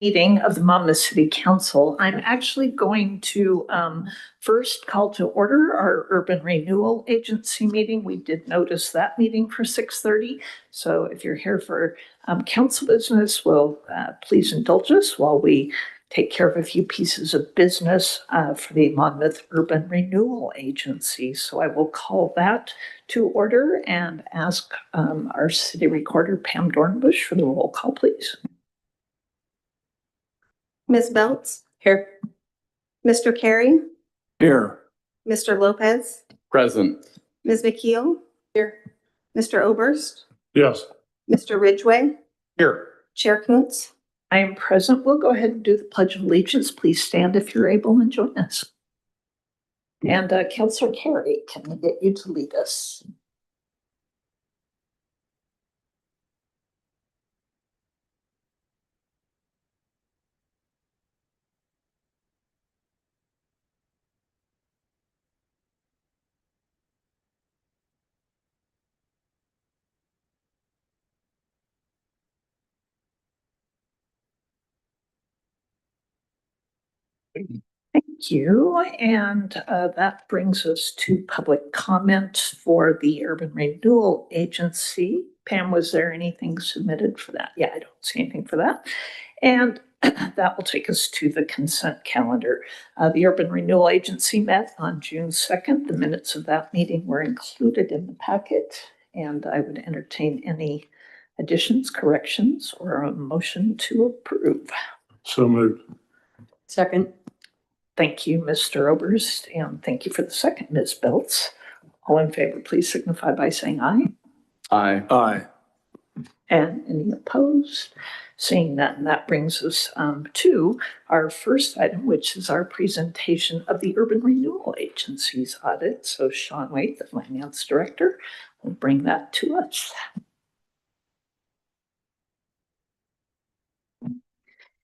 Meeting of the Monmouth City Council. I'm actually going to first call to order our Urban Renewal Agency meeting. We did notice that meeting for 6:30. So if you're here for council business, well, please indulge us while we take care of a few pieces of business for the Monmouth Urban Renewal Agency. So I will call that to order and ask our city recorder, Pam Dornbush, for the roll call, please. Ms. Beltz? Here. Mr. Carey? Here. Mr. Lopez? Present. Ms. McKeel? Here. Mr. Oberst? Yes. Mr. Ridgway? Here. Chair Koontz? I am present. We'll go ahead and do the Pledge of Allegiance. Please stand if you're able and join us. And Councilor Carey, can we get you to lead us? Thank you. And that brings us to public comment for the Urban Renewal Agency. Pam, was there anything submitted for that? Yeah, I don't see anything for that. And that will take us to the consent calendar. The Urban Renewal Agency met on June 2nd. The minutes of that meeting were included in the packet, and I would entertain any additions, corrections, or a motion to approve. So moved. Second. Thank you, Mr. Oberst, and thank you for the second, Ms. Beltz. All in favor, please signify by saying aye. Aye. Aye. And any opposed? Seeing none, that brings us to our first item, which is our presentation of the Urban Renewal Agency's audit. So Sean Waite, the Finance Director, will bring that to us.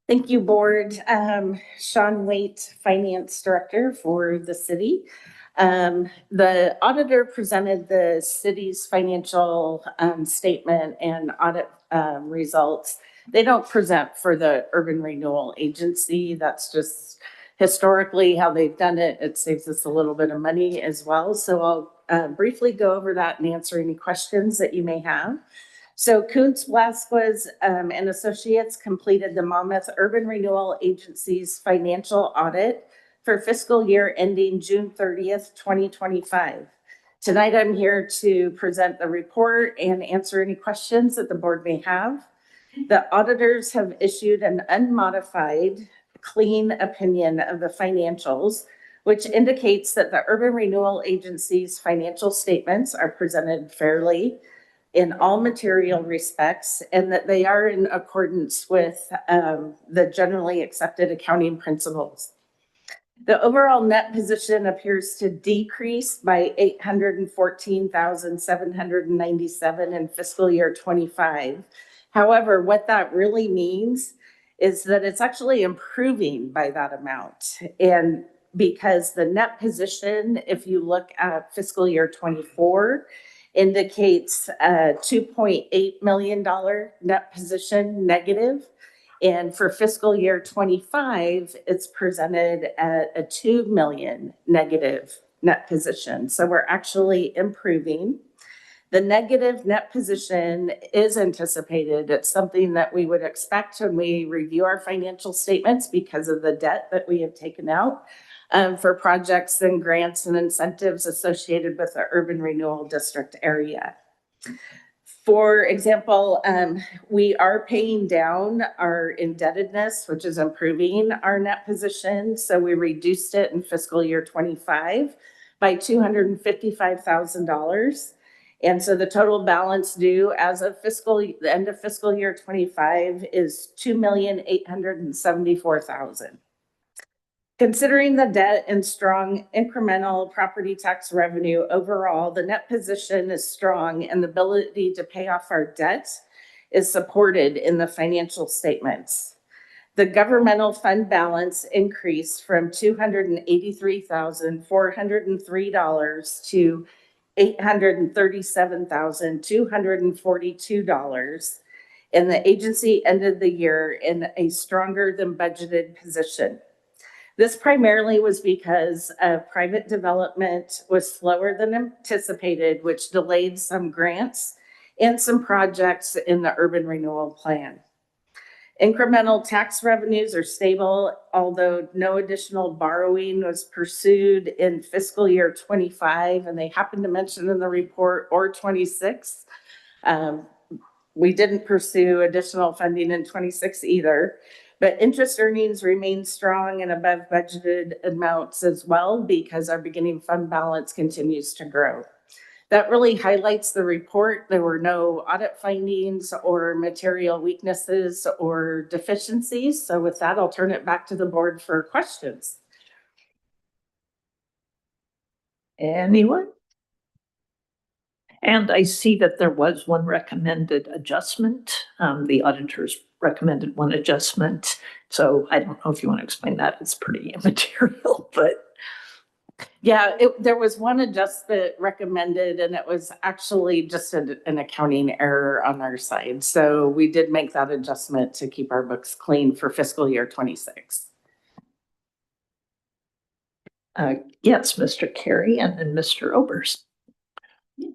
Thank you, Board. Sean Waite, Finance Director for the city. The auditor presented the city's financial statement and audit results. They don't present for the Urban Renewal Agency. That's just historically how they've done it. It saves us a little bit of money as well. So I'll briefly go over that and answer any questions that you may have. So Koontz Velasquez and Associates completed the Monmouth Urban Renewal Agency's financial audit for fiscal year ending June 30th, 2025. Tonight, I'm here to present the report and answer any questions that the board may have. The auditors have issued an unmodified, clean opinion of the financials, which indicates that the Urban Renewal Agency's financial statements are presented fairly in all material respects, and that they are in accordance with the generally accepted accounting principles. The overall net position appears to decrease by $814,797 in fiscal year 25. However, what that really means is that it's actually improving by that amount. And because the net position, if you look at fiscal year 24, indicates a $2.8 million net position negative. And for fiscal year 25, it's presented at a $2 million negative net position. So we're actually improving. The negative net position is anticipated. It's something that we would expect when we review our financial statements because of the debt that we have taken out for projects and grants and incentives associated with the Urban Renewal District area. For example, we are paying down our indebtedness, which is improving our net position. So we reduced it in fiscal year 25 by $255,000. And so the total balance due as of the end of fiscal year 25 is $2,874,000. Considering the debt and strong incremental property tax revenue overall, the net position is strong and the ability to pay off our debt is supported in the financial statements. The governmental fund balance increased from $283,403 to $837,242. and the agency ended the year in a stronger than budgeted position. This primarily was because private development was slower than anticipated, which delayed some grants and some projects in the urban renewal plan. Incremental tax revenues are stable, although no additional borrowing was pursued in fiscal year 25, and they happen to mention in the report, or 26. We didn't pursue additional funding in 26 either, but interest earnings remain strong and above budgeted amounts as well because our beginning fund balance continues to grow. That really highlights the report. There were no audit findings or material weaknesses or deficiencies. So with that, I'll turn it back to the board for questions. Anyone? And I see that there was one recommended adjustment. The auditors recommended one adjustment. So I don't know if you want to explain that. It's pretty immaterial, but. Yeah, there was one adjustment recommended, and it was actually just an accounting error on our side. So we did make that adjustment to keep our books clean for fiscal year 26. Yes, Mr. Carey and then Mr. Oberst.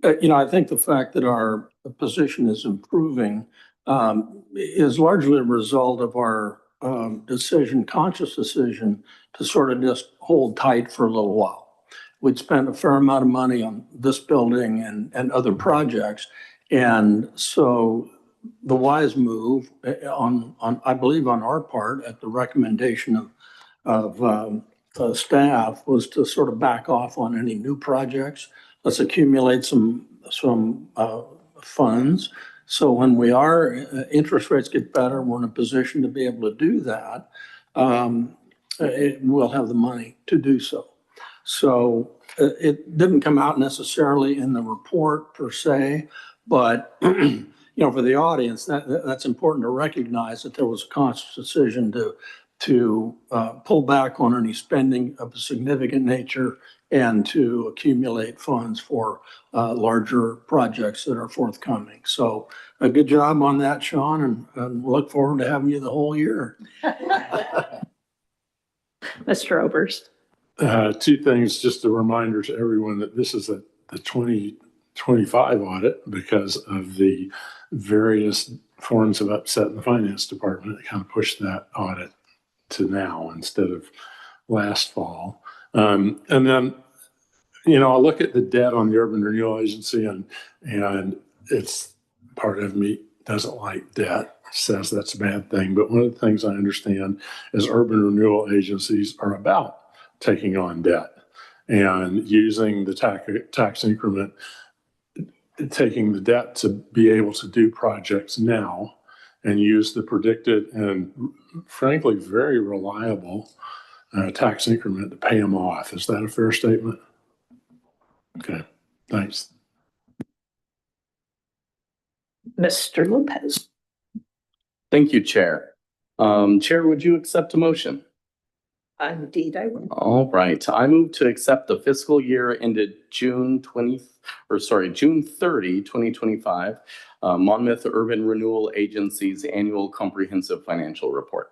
I think the fact that our position is improving is largely a result of our conscious decision to sort of just hold tight for a little while. We'd spent a fair amount of money on this building and other projects. And so the wise move on I believe on our part at the recommendation of staff was to sort of back off on any new projects. Let's accumulate some funds. So when interest rates get better, we're in a position to be able to do that. We'll have the money to do so. So it didn't come out necessarily in the report per se, but for the audience, that's important to recognize that there was a conscious decision to pull back on any spending of a significant nature and to accumulate funds for larger projects that are forthcoming. So a good job on that, Sean, and look forward to having you the whole year. Mr. Oberst. Two things, just a reminder to everyone that this is the 2025 audit because of the various forms of upset in the finance department that kind of pushed that audit to now instead of last fall. And then, I look at the debt on the Urban Renewal Agency and it's part of me doesn't like debt, says that's a bad thing. But one of the things I understand is urban renewal agencies are about taking on debt and using the tax increment, taking the debt to be able to do projects now and use the predicted and frankly very reliable tax increment to pay them off. Is that a fair statement? Okay, thanks. Mr. Lopez. Thank you, Chair. Chair, would you accept a motion? Indeed, I will. All right. I move to accept the fiscal year ended June 30, 2025, Monmouth Urban Renewal Agency's annual comprehensive financial report.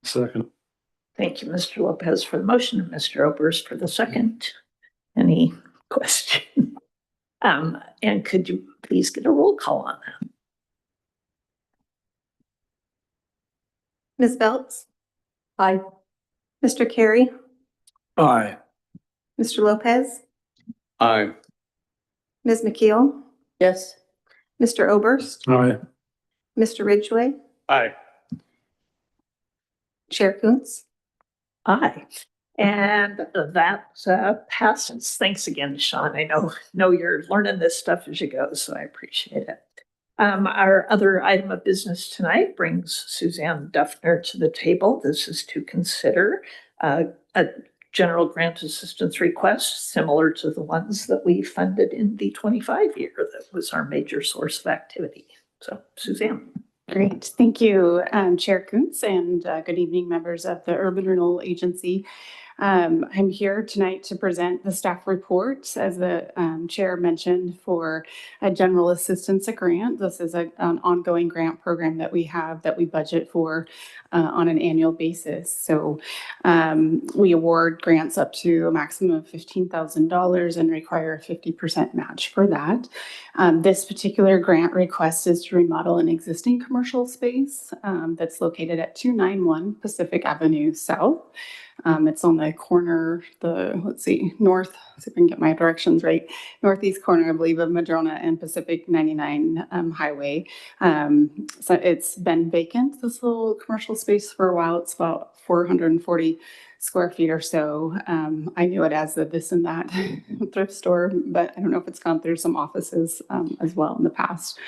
Second. Thank you, Mr. Lopez, for the motion and Mr. Oberst for the second. Any question? And could you please get a roll call on that? Ms. Beltz? Aye. Mr. Carey? Aye. Mr. Lopez? Aye. Ms. McKeel? Yes. Mr. Oberst? Aye. Mr. Ridgway? Aye. Chair Kuntz? Aye. And that passes. Thanks again, Sean. I know you're learning this stuff as you go, so I appreciate it. Our other item of business tonight brings Suzanne Duffner to the table. This is to consider a general grant assistance request similar to the ones that we funded in the 25 year. That was our major source of activity. So Suzanne. Great. Thank you, Chair Kuntz, and good evening, members of the Urban Renewal Agency. I'm here tonight to present the staff report, as the chair mentioned, for a general assistance grant. This is an ongoing grant program that we have that we budget for on an annual basis. So we award grants up to a maximum of $15,000 and require a 50% match for that. This particular grant request is to remodel an existing commercial space that's located at 291 Pacific Avenue South. It's on the corner, north, see if I can get my directions right, northeast corner, I believe, of Madrona and Pacific 99 Highway. So it's been vacant, this little commercial space, for a while. It's about 440 square feet or so. I knew it as the this and that thrift store, but I don't know if it's gone through some offices as well in the past.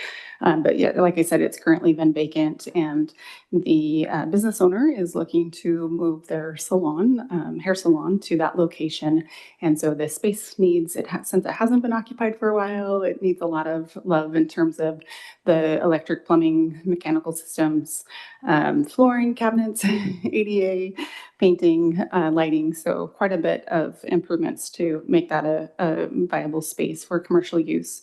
But yeah, like I said, it's currently been vacant, and the business owner is looking to move their salon, hair salon, to that location. And so this space needs, since it hasn't been occupied for a while, it needs a lot of love in terms of the electric, plumbing, mechanical systems, flooring, cabinets, ADA, painting, lighting. So quite a bit of improvements to make that a viable space for commercial use.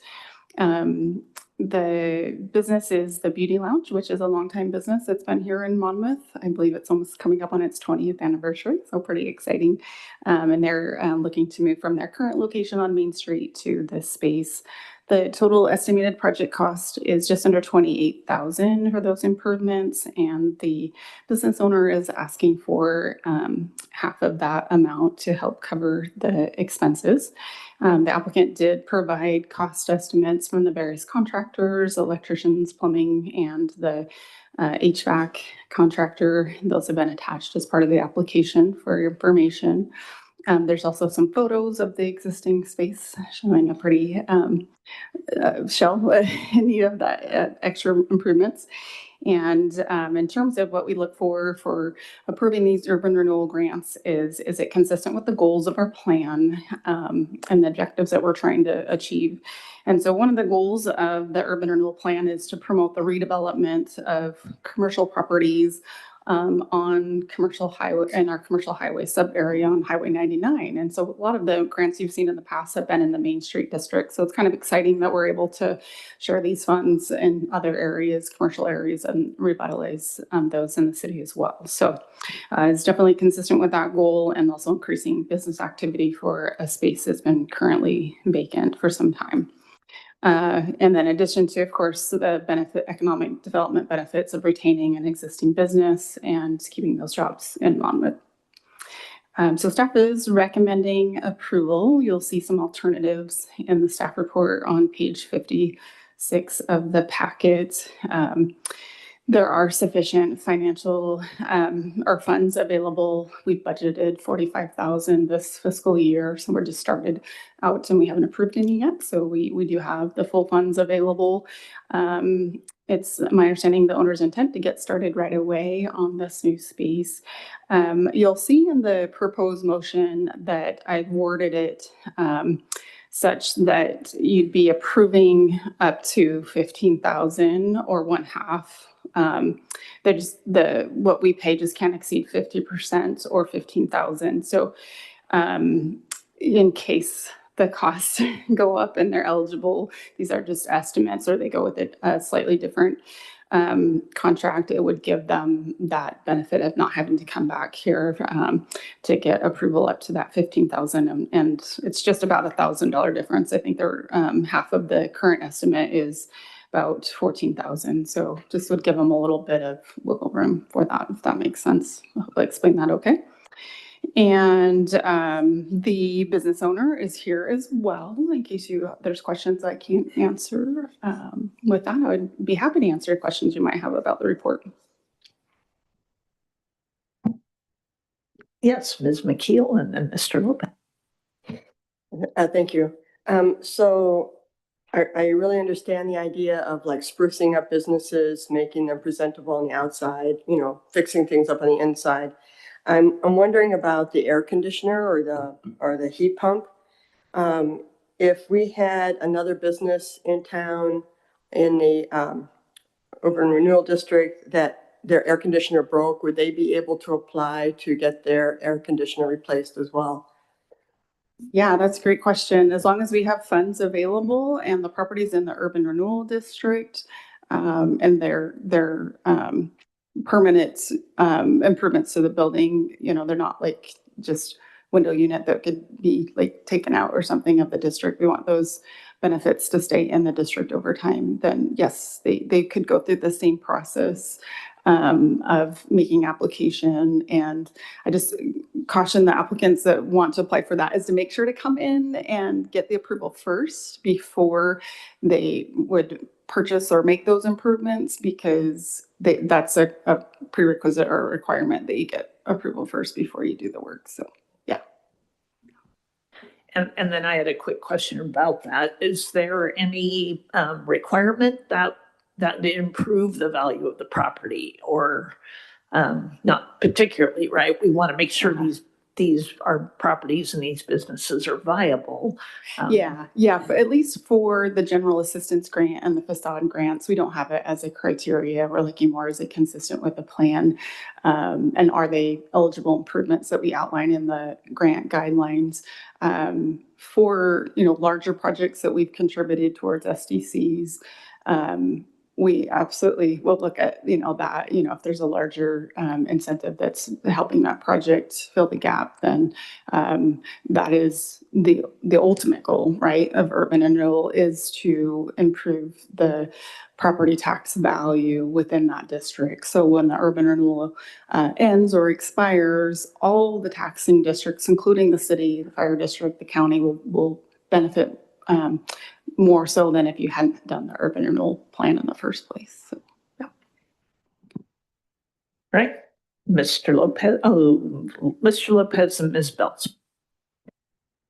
The business is the Beauty Lounge, which is a longtime business that's been here in Monmouth. I believe it's almost coming up on its 20th anniversary, so pretty exciting. And they're looking to move from their current location on Main Street to this space. The total estimated project cost is just under $28,000 for those improvements, and the business owner is asking for half of that amount to help cover the expenses. The applicant did provide cost estimates from the various contractors, electricians, plumbing, and the HVAC contractor. Those have been attached as part of the application for your information. There's also some photos of the existing space showing a pretty shell in need of that extra improvements. And in terms of what we look for approving these urban renewal grants, is it consistent with the goals of our plan and the objectives that we're trying to achieve? And so one of the goals of the urban renewal plan is to promote the redevelopment of commercial properties on commercial highway, in our commercial highway sub area on Highway 99. And so a lot of the grants you've seen in the past have been in the Main Street district. So it's kind of exciting that we're able to share these funds in other areas, commercial areas, and revitalize those in the city as well. So it's definitely consistent with that goal, and also increasing business activity for a space that's been currently vacant for some time. And then in addition to, of course, the economic development benefits of retaining an existing business and keeping those jobs in Monmouth. So staff is recommending approval. You'll see some alternatives in the staff report on page 56 of the packet. There are sufficient financial or funds available. We've budgeted $45,000 this fiscal year, so we're just started out and we haven't approved any yet. So we do have the full funds available. It's my understanding the owner's intent to get started right away on this new space. You'll see in the proposed motion that I've worded it such that you'd be approving up to $15,000 or one half. What we pay just can't exceed 50% or $15,000. So in case the costs go up and they're eligible, these are just estimates, or they go with a slightly different contract, it would give them that benefit of not having to come back here to get approval up to that $15,000. And it's just about $1,000 difference. I think they're half of the current estimate is about $14,000. So just would give them a little bit of wiggle room for that, if that makes sense. I hope I explained that okay. And the business owner is here as well, in case there's questions I can't answer. With that, I would be happy to answer questions you might have about the report. Yes, Ms. McKeel and then Mr. Lopez. Thank you. So I really understand the idea of like sprucing up businesses, making them presentable on the outside, fixing things up on the inside. I'm wondering about the air conditioner or the heat pump. If we had another business in town in the urban renewal district that their air conditioner broke, would they be able to apply to get their air conditioner replaced as well? Yeah, that's a great question. As long as we have funds available and the property's in the urban renewal district, and their permanent improvements to the building, they're not like just window unit that could be like taken out or something of the district. We want those benefits to stay in the district over time. Then yes, they could go through the same process of making application. And I just caution the applicants that want to apply for that is to make sure to come in and get the approval first before they would purchase or make those improvements, because that's a prerequisite or a requirement that you get approval first before you do the work. So, yeah. And then I had a quick question about that. Is there any requirement that they improve the value of the property, or not particularly, right? We want to make sure these are properties and these businesses are viable. Yeah, but at least for the general assistance grant and the facade grants, we don't have it as a criteria. We're looking more, is it consistent with the plan? And are they eligible improvements that we outline in the grant guidelines? For, larger projects that we've contributed towards SDCs, we absolutely will look at, that, if there's a larger incentive that's helping that project fill the gap, then that is the ultimate goal, right, of urban renewal, is to improve the property tax value within that district. So when the urban renewal ends or expires, all the taxing districts, including the city, the fire district, the county, will benefit more so than if you hadn't done the urban renewal plan in the first place. So, yeah. Right. Mr. Lopez and Ms. Belts.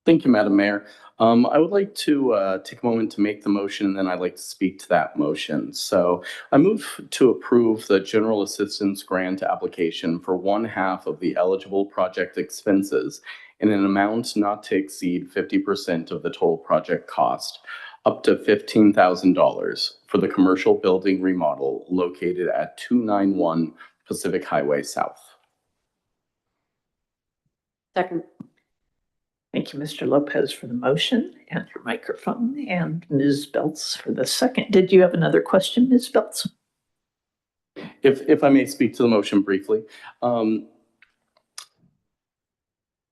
Thank you, Madam Mayor. I would like to take a moment to make the motion, and then I'd like to speak to that motion. So I move to approve the general assistance grant application for 1/2 of the eligible project expenses in an amount not to exceed 50% of the total project cost, up to $15,000 for the commercial building remodel located at 291 Pacific Highway South. Second. Thank you, Mr. Lopez, for the motion and your microphone, and Ms. Belts for the second. Did you have another question, Ms. Belts? If I may speak to the motion briefly.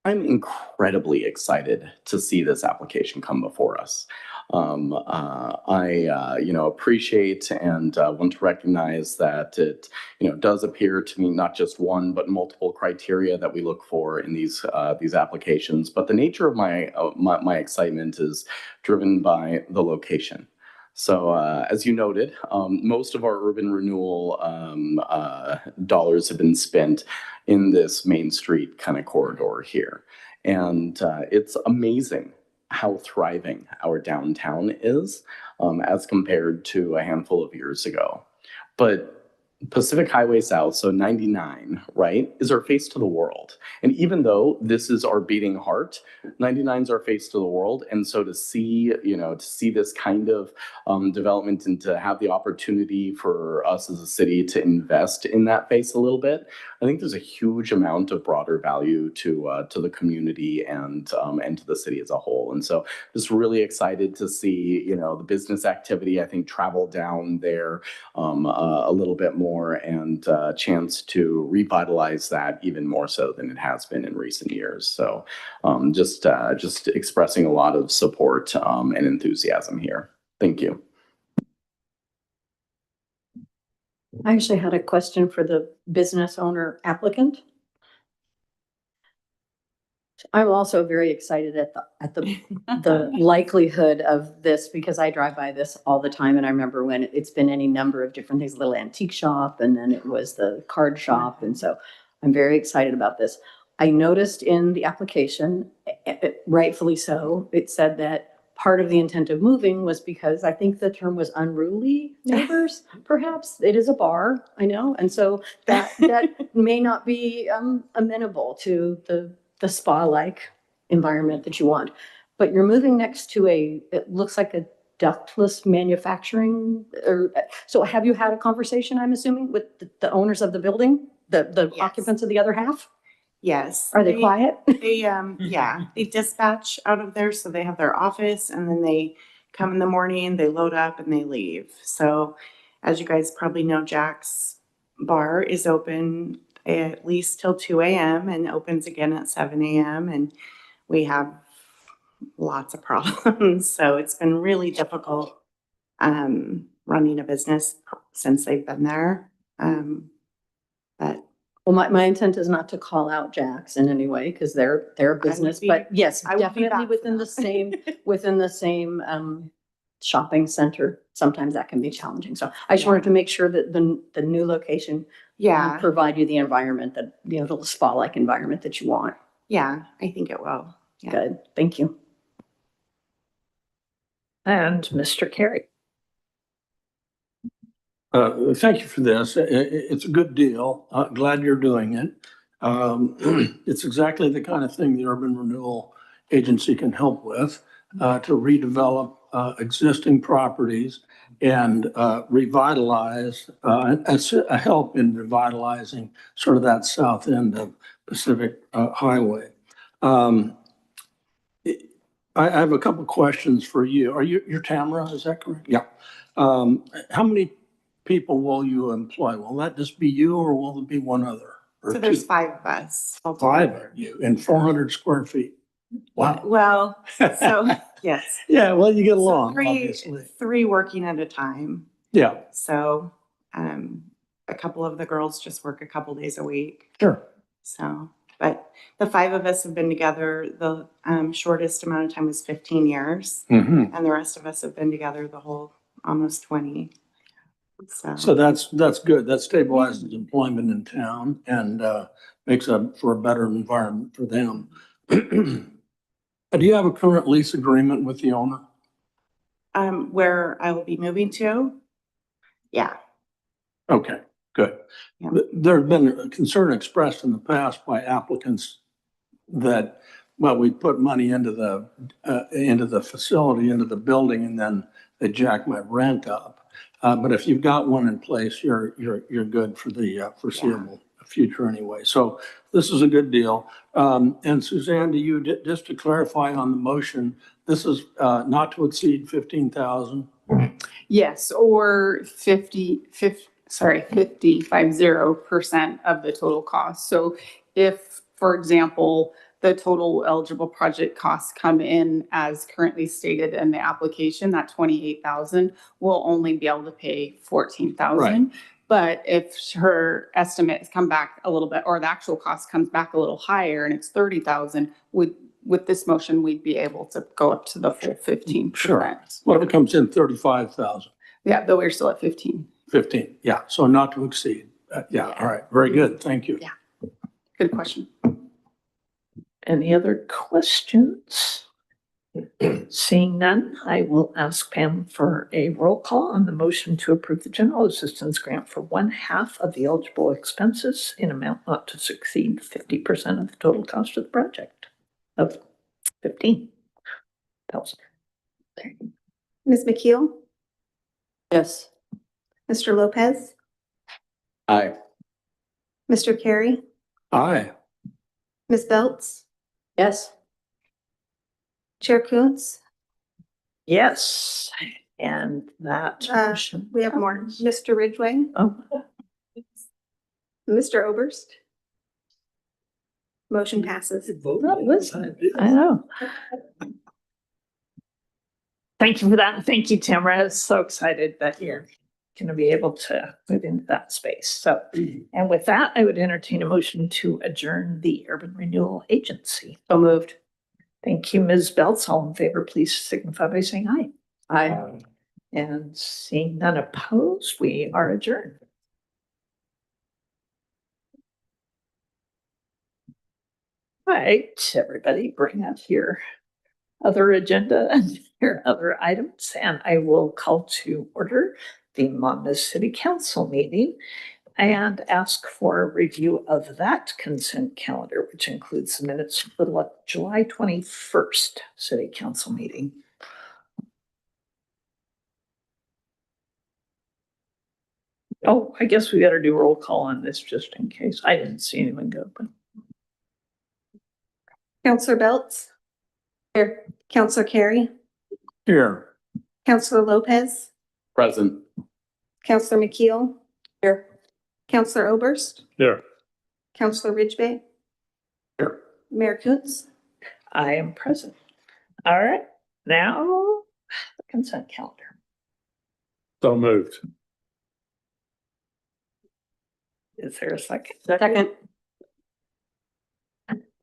I'm incredibly excited to see this application come before us. I appreciate and want to recognize that it, does appear to me not just one, but multiple criteria that we look for in these applications. But the nature of my excitement is driven by the location. So as you noted, most of our urban renewal dollars have been spent in this Main Street kind of corridor here. And it's amazing how thriving our downtown is as compared to a handful of years ago. But Pacific Highway South, so 99, right, is our face to the world. And even though this is our beating heart, 99 is our face to the world. And so to see, this kind of development and to have the opportunity for us as a city to invest in that face a little bit, I think there's a huge amount of broader value to the community and to the city as a whole. And so just really excited to see, the business activity, I think, travel down there a little bit more, and a chance to revitalize that even more so than it has been in recent years. So just expressing a lot of support and enthusiasm here. Thank you. I actually had a question for the business owner applicant. I'm also very excited at the likelihood of this, because I drive by this all the time, and I remember when it's been any number of different things, little antique shop, and then it was the card shop, and so I'm very excited about this. I noticed in the application, rightfully so, it said that part of the intent of moving was because I think the term was unruly neighbors, perhaps. It is a bar, I know, and so that may not be amenable to the spa-like environment that you want. But you're moving next to it looks like ductless manufacturing? Or, so have you had a conversation, I'm assuming, with the owners of the building, the Yes. occupants of the other half? Yes. Are they quiet? They, yeah, they dispatch out of there, so they have their office and then they come in the morning, they load up and they leave. So as you guys probably know, Jack's Bar is open at least till 2 a.m. and opens again at 7 a.m. And we have lots of problems. So it's been really difficult running a business since they've been there. But Well, my intent is not to call out Jack's in any way because they're a business, be- but yes, I would be definitely back for within the that. same shopping center. Sometimes that can be challenging. So I just wanted to make sure that the new location will Yeah, provide you the environment that, the little spa-like environment that you want. yeah, I think it will. Yeah. Good. Thank you. And Mr. Carey. Thank you for this. It's a good deal. Glad you're doing it. It's exactly the kind of thing the Urban Renewal Agency can help with, to redevelop existing properties and revitalize, a help in revitalizing sort of that south end of Pacific Highway. I have a couple questions for you. You're Tamara, is that correct? Yeah. How many people will you employ? Will that just be you or will there be one other? Or So there's two? 5 of us. Five altogether. of you in 400 square feet. Wow. Well, so yes. Yeah, well, you get So along, three, obviously. 3 working at a time. Yeah, So a couple of the girls just work a couple days a week. sure. So, but the 5 of us have been together. The shortest amount of time was 15 years. Mhm. And the rest of us have been together the whole almost 20. So that's good. That stabilizes employment in town and makes for a better environment for them. Do you have a current lease agreement with the owner? Where I will be moving to? Yeah. Okay, good. Yeah. There's been a concern expressed in the past by applicants that, well, we put money into the facility, into the building, and then they jack my rent up. But if you've got one in place, you're good for the foreseeable future anyway. So this is a good deal. And Suzanne, do you, just to clarify on the motion, this is not to exceed 15,000? Yes, or 50% of the total cost. So if, for example, the total eligible project costs come in as currently stated in the application, that 28,000, we'll only be able to pay 14,000. Right. But if her estimates come back a little bit, or the actual cost comes back a little higher and it's 30,000, with this motion, we'd be able to go up to the full 15%. Sure. What if it comes in 35,000? Yeah, though we're still at 15. 15, yeah, so not to exceed. Yeah, all right, very good, thank you. Yeah. Good question. Any other questions? Seeing none, I will ask Pam for a roll call on the motion to approve the general assistance grant for 1/2 of the eligible expenses in amount not to exceed 50% of the total cost of the project of 15,000. Ms. McKeel, Yes. Mr. Lopez, Aye. Mr. Carey, Aye, Ms. Belts, Yes. Chair Coons. Yes, and that motion. We have more. Mr. Ridgway, Oh, Mr. Oberst. Motion passes. I know. Thank you for that. And thank you, Tamara. I was so excited that you're going to be able to move into that space. So, and with that, I would entertain a motion to adjourn the Urban Renewal Agency. So moved. Thank you, Ms. Belts. All in favor, please signify by saying aye. Aye. And seeing none opposed, we are adjourned. All right, everybody, bring up your other agenda and your other items, and I will call to order the Monmouth City Council meeting and ask for a review of that consent calendar, which includes the minutes for the July 21st City Council meeting. Oh, I guess we better do roll call on this just in case. I didn't see anyone go, but. Counselor Belts. Here. Counselor Carey. Here. Counselor Lopez. Present. Counselor McKeel. Here. Counselor Oberst. Here. Counselor Ridgway. Here. Mayor Coontz. I am present. All right, now the consent calendar. So moved. Is there a second? Second.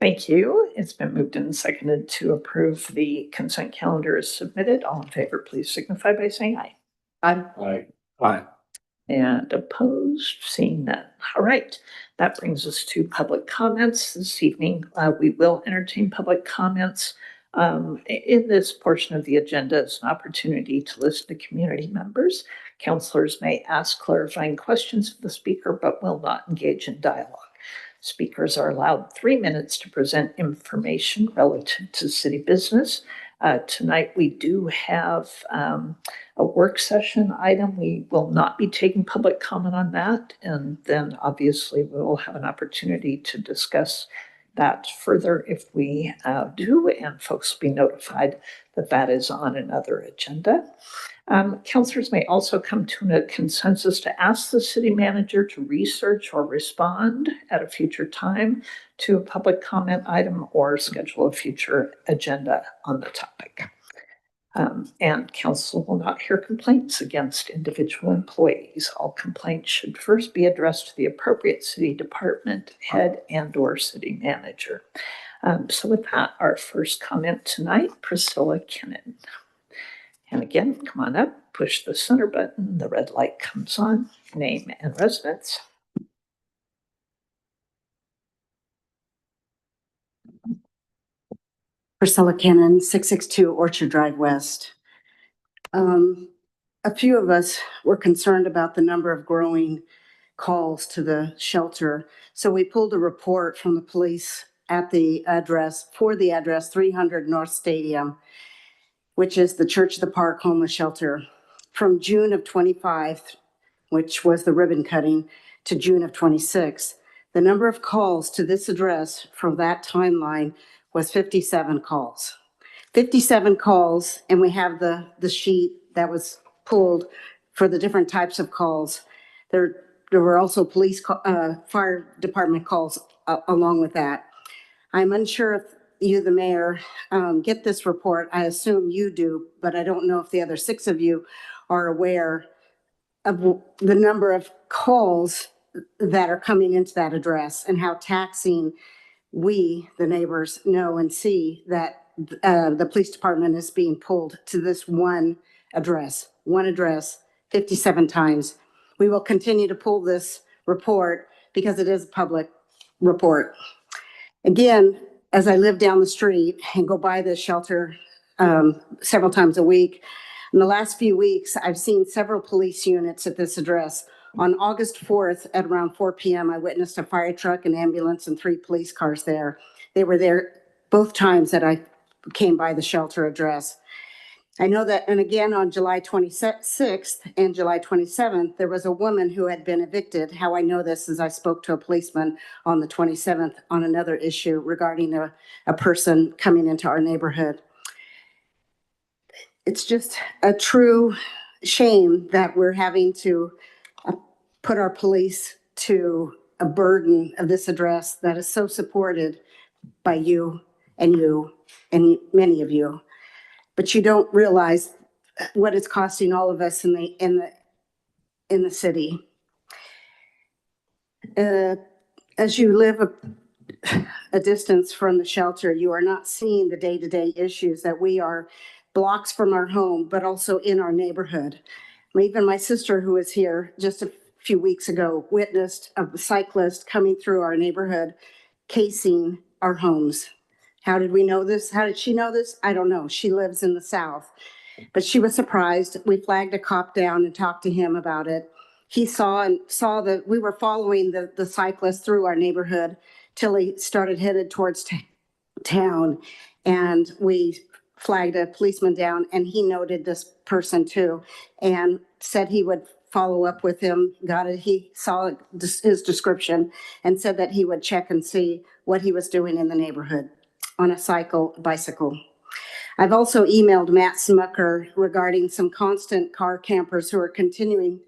Thank you. It's been moved and seconded to approve the consent calendar as submitted. All in favor, please signify by saying aye. Aye. Aye. And opposed, seeing none. All right, that brings us to public comments this evening. We will entertain public comments. In this portion of the agenda is an opportunity to listen to community members. Counselors may ask clarifying questions of the speaker, but will not engage in dialogue. Speakers are allowed 3 minutes to present information relative to city business. Tonight, we do have a work session item. We will not be taking public comment on that. And then obviously we will have an opportunity to discuss that further if we do, and folks will be notified that that is on another agenda. Councilors may also come to a consensus to ask the city manager to research or respond at a future time to a public comment item or schedule a future agenda on the topic. And council will not hear complaints against individual employees. All complaints should first be addressed to the appropriate city department head and/or city manager. So with that, our first comment tonight, Priscilla Kennan. And again, come on up, push the center button, the red light comes on, name and residence. Priscilla Kennan, 662 Orchard Drive West. A few of us were concerned about the number of growing calls to the shelter. So we pulled a report from the police at the address, 300 North Stadium, which is the Church of the Park homeless shelter, from June of 25, which was the ribbon cutting, to June of 26. The number of calls to this address from that timeline was 57 calls. 57 calls, and we have the sheet that was pulled for the different types of calls. There were also fire department calls along with that. I'm unsure if you, the mayor, get this report. I assume you do, but I don't know if the other 6 of you are aware of the number of calls that are coming into that address and how taxing we, the neighbors, know and see that the police department is being pulled to this one address, 57 times. We will continue to pull this report because it is a public report. Again, as I live down the street and go by this shelter several times a week, in the last few weeks, I've seen several police units at this address. On August 4th at around 4 p.m., I witnessed a fire truck, an ambulance, and 3 police cars there. They were there both times that I came by the shelter address. I know that, and again, on July 26th and July 27th, there was a woman who had been evicted. How I know this is I spoke to a policeman on the 27th on another issue regarding a person coming into our neighborhood. It's just a true shame that we're having to put our police to a burden of this address that is so supported by you and many of you. But you don't realize what it's costing all of us in the city. As you live a distance from the shelter, you are not seeing the day-to-day issues that we are blocks from our home, but also in our neighborhood. Even my sister, who was here just a few weeks ago, witnessed a cyclist coming through our neighborhood, casing our homes. How did we know this? How did she know this? I don't know. She lives in the South, but she was surprised. We flagged a cop down and talked to him about it. He saw that we were following the cyclist through our neighborhood till he started headed towards town, and we flagged a policeman down, and he noted this person too and said he would follow up with him, he saw his description and said that he would check and see what he was doing in the neighborhood on a bicycle. I've also emailed Matt Smucker regarding some constant car campers who are continuing.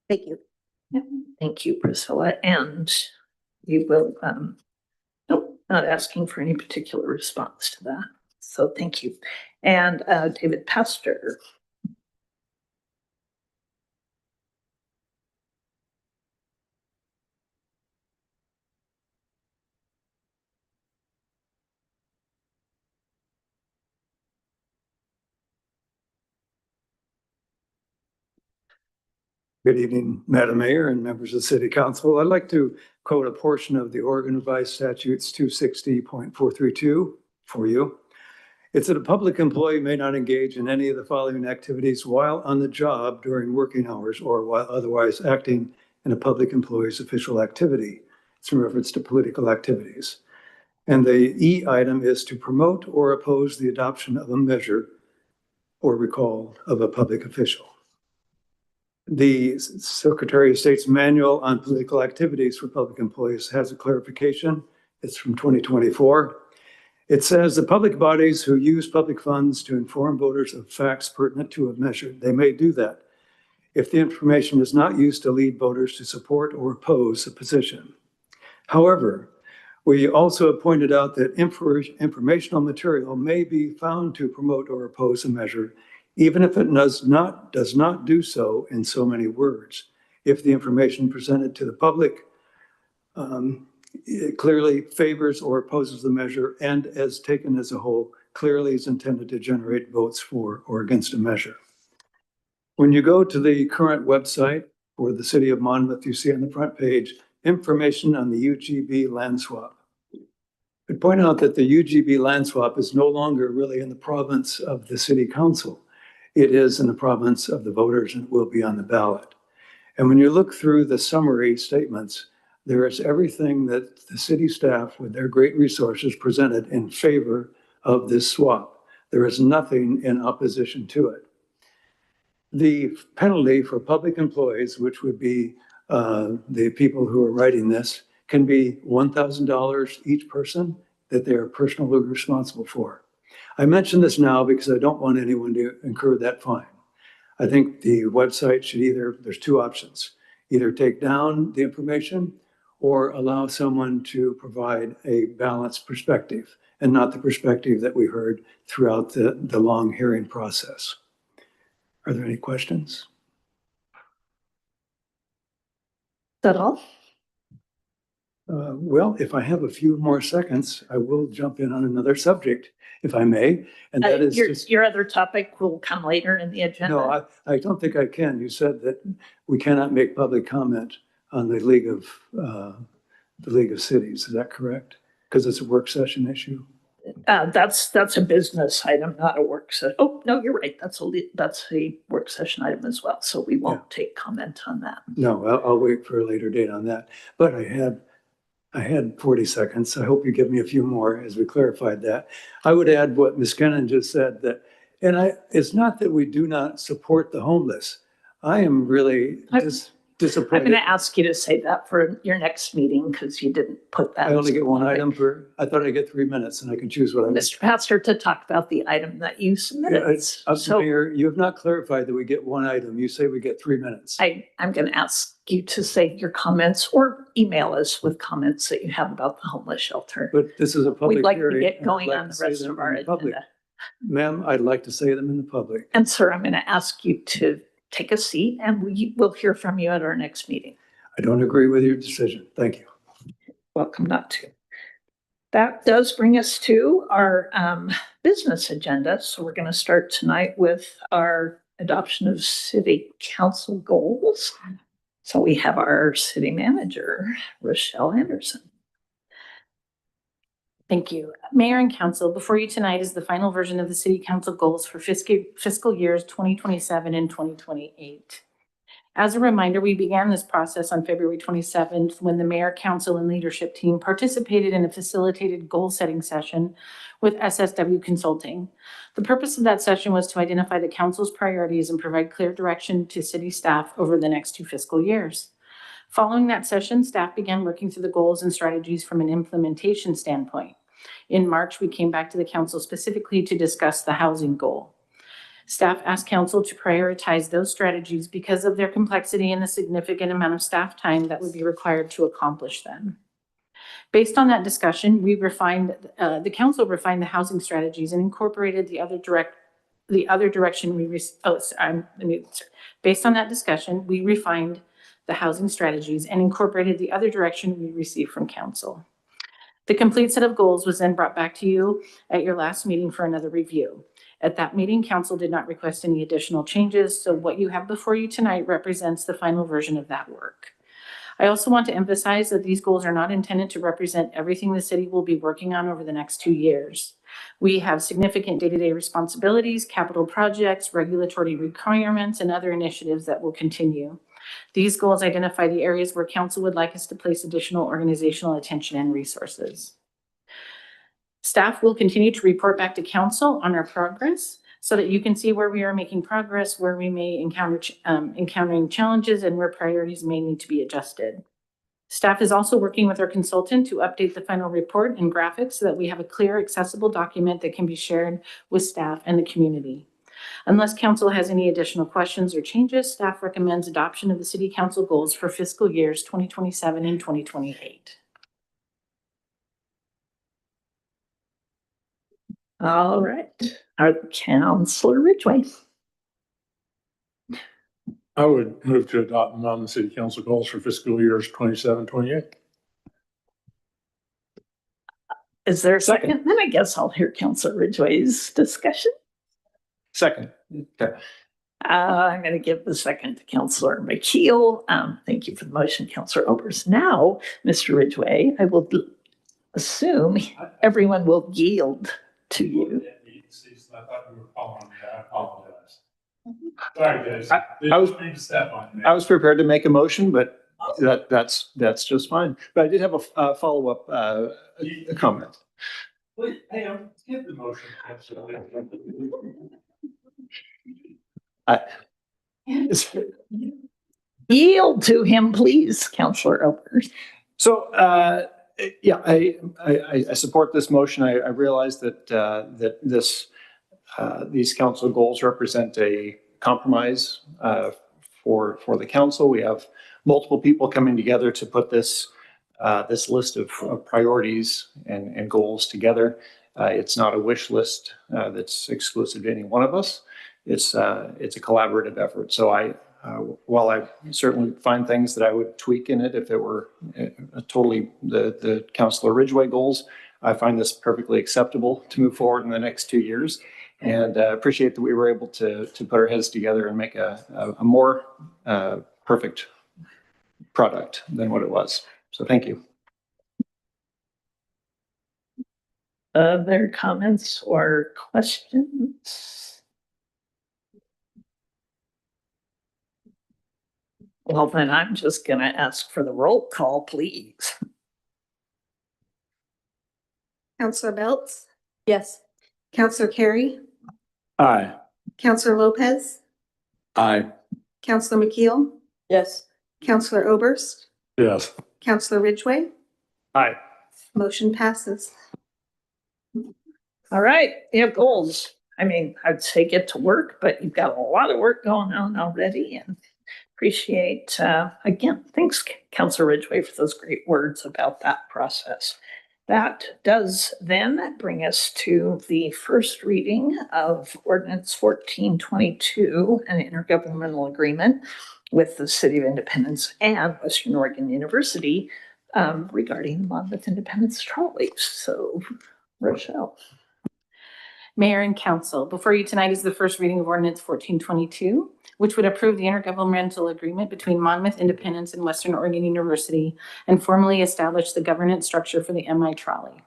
Thank you. Thank you, Priscilla. And you will, nope, not asking for any particular response to that. So thank you. And David Pastor. Good evening, Madam Mayor and members of the City Council. I'd like to quote a portion of the Oregon Revised Statutes 260.432 for you. It's that a public employee may not engage in any of the following activities while on the job during working hours or while otherwise acting in a public employee's official activity. It's in reference to political activities. And the E item is to promote or oppose the adoption of a measure or recall of a public official. The Secretary of State's Manual on Political Activities for Public Employees has a clarification. It's from 2024. It says the public bodies who use public funds to inform voters of facts pertinent to a measure, they may do that if the information is not used to lead voters to support or oppose a position. However, we also have pointed out that informational material may be found to promote or oppose a measure, even if it does not do so in so many words. If the information presented to the public it clearly favors or opposes the measure and as taken as a whole, clearly is intended to generate votes for or against a measure. When you go to the current website for the City of Monmouth, you see on the front page, information on the UGB land swap. I'd point out that the UGB land swap is no longer really in the province of the City Council. It is in the province of the voters and will be on the ballot. And when you look through the summary statements, there is everything that the city staff with their great resources presented in favor of this swap. There is nothing in opposition to it. The penalty for public employees, which would be the people who are writing this, can be $1,000 each person that they are personally responsible for. I mention this now because I don't want anyone to incur that fine. I think the website should there's two options, either take down the information or allow someone to provide a balanced perspective and not the perspective that we heard throughout the long hearing process. Are there any questions? Is that all? Well, if I have a few more seconds, I will jump in on another subject, if I may, and that is Your other topic will come later in the agenda. No, I don't think I can. You said that we cannot make public comment on the League of Cities. Is that correct? Because it's a work session issue. That's a business item, not a work session. Oh, no, you're right. That's a work session item as well. So we won't take comment on that. No, I'll wait for a later date on that. But I had 40 seconds. I hope you give me a few more as we clarified that. I would add what Ms. Kennan just said it's not that we do not support the homeless. I am really disappointed. I'm going to ask you to say that for your next meeting because you didn't put that. I only get one item I thought I get 3 minutes and I can choose what I want. Mr. Pastor, to talk about the item that you submitted. Mayor, you have not clarified that we get one item. You say we get 3 minutes. I'm going to ask you to say your comments or email us with comments that you have about the homeless shelter. But this is a public hearing. We'd like to get going on the rest of our agenda. Ma'am, I'd like to say them in the public. And sir, I'm going to ask you to take a seat and we will hear from you at our next meeting. I don't agree with your decision. Thank you. Welcome not to. That does bring us to our business agenda. So we're going to start tonight with our adoption of city council goals. So we have our city manager, Rochelle Anderson. Thank you. Mayor and Council, before you tonight is the final version of the City Council goals for fiscal years 2027 and 2028. As a reminder, we began this process on February 27th when the mayor, council, and leadership team participated in a facilitated goal-setting session with SSW Consulting. The purpose of that session was to identify the council's priorities and provide clear direction to city staff over the next 2 fiscal years. Following that session, staff began working through the goals and strategies from an implementation standpoint. In March, we came back to the council specifically to discuss the housing goal. Staff asked council to prioritize those strategies because of their complexity and the significant amount of staff time that would be required to accomplish them. Based on that discussion, the council refined the housing strategies and incorporated based on that discussion, we refined the housing strategies and incorporated the other direction we received from council. The complete set of goals was then brought back to you at your last meeting for another review. At that meeting, council did not request any additional changes, so what you have before you tonight represents the final version of that work. I also want to emphasize that these goals are not intended to represent everything the city will be working on over the next 2 years. We have significant day-to-day responsibilities, capital projects, regulatory requirements, and other initiatives that will continue. These goals identify the areas where council would like us to place additional organizational attention and resources. Staff will continue to report back to council on our progress so that you can see where we are making progress, where we may encountering challenges, and where priorities may need to be adjusted. Staff is also working with our consultant to update the final report and graphics so that we have a clear, accessible document that can be shared with staff and the community. Unless council has any additional questions or changes, staff recommends adoption of the city council goals for fiscal years 2027 and 2028. All right, our Councilor Ridgway. I would move to adopt the Monmouth City Council goals for fiscal years 27, 28. Is there a second? Then I guess I'll hear Councilor Ridgway's discussion. Second. Okay. I'm going to give the second to Councilor McKeel. Thank you for the motion, Councilor Oberst. Now, Mr. Ridgway, I will assume everyone will yield to you. I thought you were following me. I apologize. Sorry, guys. I was prepared to make a motion, but that's just fine. But I did have a follow-up comment. Wait, hey, give the motion. Yield to him, please, Councilor Oberst. So, yeah, I support this motion. I realize that these council goals represent a compromise for the council. We have multiple people coming together to put this list of priorities and goals together. It's not a wish list that's exclusive to any one of us. It's a collaborative effort. So while I certainly find things that I would tweak in it if it were totally the Councilor Ridgway goals, I find this perfectly acceptable to move forward in the next 2 years. And appreciate that we were able to put our heads together and make a more perfect product than what it was. So thank you. Other comments or questions? Well, then I'm just going to ask for the roll call, please. Counselor Beltz? Yes. Counselor Carey? Aye. Counselor Lopez? Aye. Counselor McKeel? Yes. Counselor Oberst? Yes. Counselor Ridgway? Aye. Motion passes. All right, you have goals. I mean, I'd say get to work, but you've got a lot of work going on already, and appreciate, again, thanks, Councilor Ridgway, for those great words about that process. That does then bring us to the first reading of Ordinance 1422, an intergovernmental agreement with the City of Independence and Western Oregon University regarding the Monmouth Independence Trolleys. So, Rochelle. Mayor and Council, before you tonight is the first reading of Ordinance 1422, which would approve the intergovernmental agreement between Monmouth Independence and Western Oregon University and formally establish the governance structure for the MI Trolley.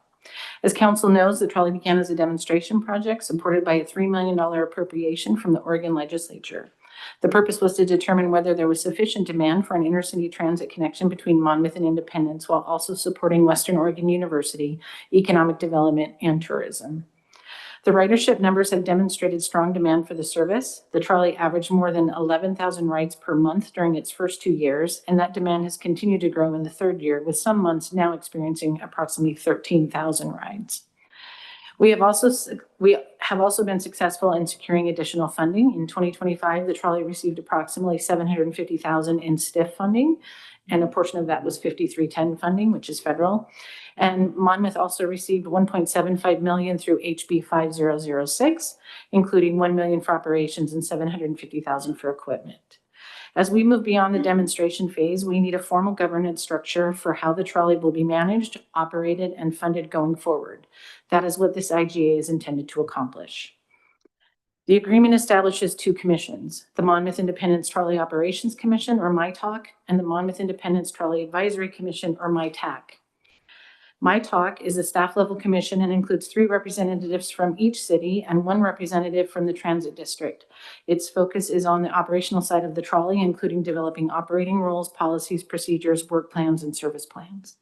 As Council knows, the trolley began as a demonstration project supported by a $3 million appropriation from the Oregon legislature. The purpose was to determine whether there was sufficient demand for an intercity transit connection between Monmouth and Independence while also supporting Western Oregon University, economic development, and tourism. The ridership numbers have demonstrated strong demand for the service. The trolley averaged more than 11,000 rides per month during its first 2 years, and that demand has continued to grow in the third year, with some months now experiencing approximately 13,000 rides. We have also been successful in securing additional funding. In 2025, the trolley received approximately $750,000 in STIF funding, and a portion of that was 5310 funding, which is federal. And Monmouth also received $1.75 million through HB 5006, including $1 million for operations and $750,000 for equipment. As we move beyond the demonstration phase, we need a formal governance structure for how the trolley will be managed, operated, and funded going forward. That is what this IGA is intended to accomplish. The agreement establishes 2 commissions, the Monmouth Independence Trolley Operations Commission, or MITOC, and the Monmouth Independence Trolley Advisory Commission, or MITAC. MITOC is a staff-level commission and includes 3 representatives from each city and 1 representative from the transit district. Its focus is on the operational side of the trolley, including developing operating rules, policies, procedures, work plans, and service plans.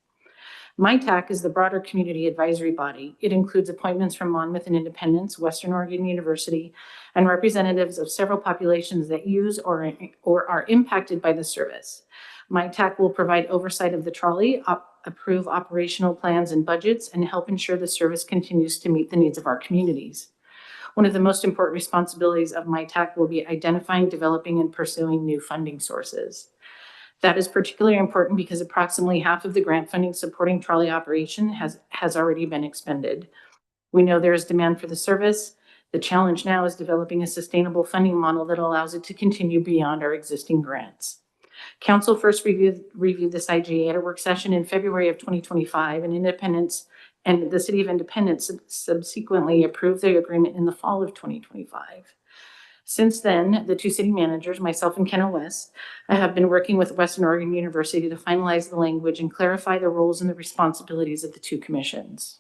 MITAC is the broader community advisory body. It includes appointments from Monmouth and Independence, Western Oregon University, and representatives of several populations that use or are impacted by the service. MITAC will provide oversight of the trolley, approve operational plans and budgets, and help ensure the service continues to meet the needs of our communities. One of the most important responsibilities of MITAC will be identifying, developing, and pursuing new funding sources. That is particularly important because approximately half of the grant funding supporting trolley operation has already been expended. We know there is demand for the service. The challenge now is developing a sustainable funding model that allows it to continue beyond our existing grants. Council first reviewed this IGA at a work session in February of 2025, and the City of Independence subsequently approved the agreement in the fall of 2025. Since then, the 2 city managers, myself and Kenna West, have been working with Western Oregon University to finalize the language and clarify the roles and the responsibilities of the 2 commissions.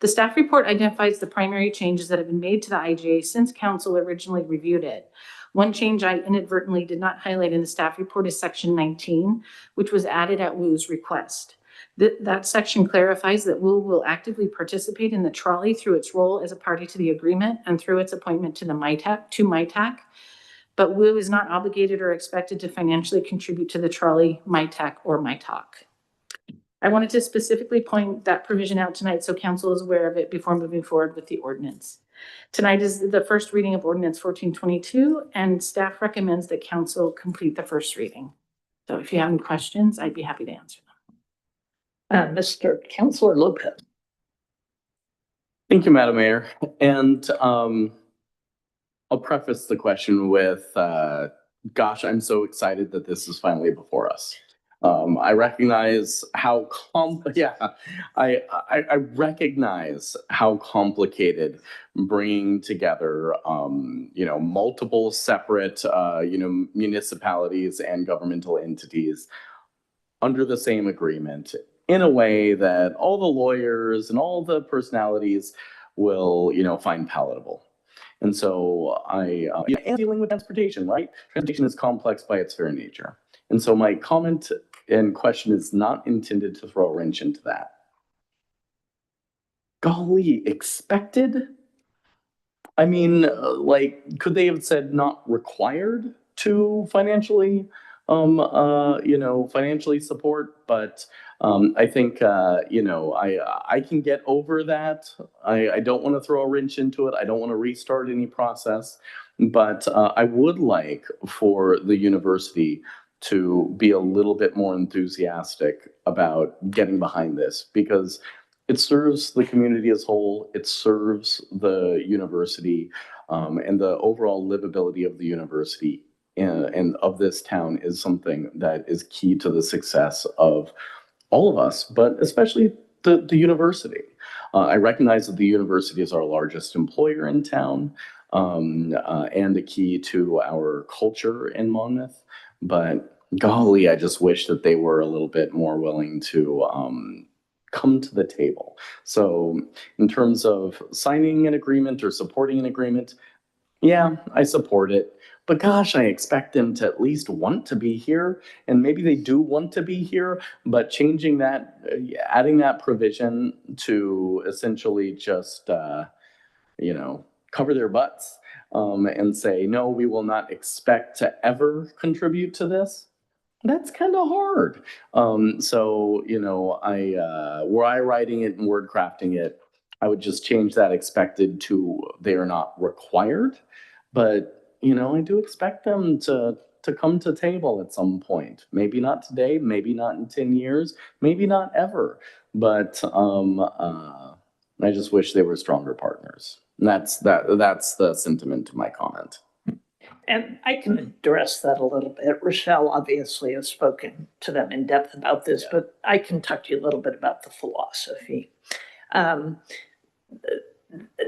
The staff report identifies the primary changes that have been made to the IGA since Council originally reviewed it. One change I inadvertently did not highlight in the staff report is Section 19, which was added at WU's request. That section clarifies that WU will actively participate in the trolley through its role as a party to the agreement and through its appointment to MITAC, but WU is not obligated or expected to financially contribute to the trolley, MITAC, or MITOC. I wanted to specifically point that provision out tonight so Council is aware of it before moving forward with the ordinance. Tonight is the first reading of Ordinance 1422, and staff recommends that Council complete the first reading. So if you have any questions, I'd be happy to answer them. Mr. Councilor Lopez. Thank you, Madam Mayor. And I'll preface the question with, gosh, I'm so excited that this is finally before us. I recognize how I recognize how complicated bringing together, multiple separate, municipalities and governmental entities under the same agreement in a way that all the lawyers and all the personalities will, find palatable. And so and dealing with transportation, right? Transportation is complex by its very nature. And so my comment and question is not intended to throw a wrench into that. Golly, expected? I mean, could they have said not required to financially, financially support? But I think, I can get over that. I don't want to throw a wrench into it. I don't want to restart any process. But I would like for the university to be a little bit more enthusiastic about getting behind this, because it serves the community as a whole. It serves the university, and the overall livability of the university and of this town is something that is key to the success of all of us, but especially the university. I recognize that the university is our largest employer in town, and a key to our culture in Monmouth. But golly, I just wish that they were a little bit more willing to come to the table. So in terms of signing an agreement or supporting an agreement, yeah, I support it. but gosh, I expect them to at least want to be here, and maybe they do want to be here, but changing that, adding that provision to essentially just, cover their butts and say, no, we will not expect to ever contribute to this. That's kind of hard. Were I writing it and word crafting it, I would just change that expected to they are not required. But, I do expect them to come to table at some point. Maybe not today, maybe not in 10 years, maybe not ever. But I just wish they were stronger partners. And that's the sentiment to my comment. And I can address that a little bit. Rochelle obviously has spoken to them in depth about this, but I can talk to you a little bit about the philosophy.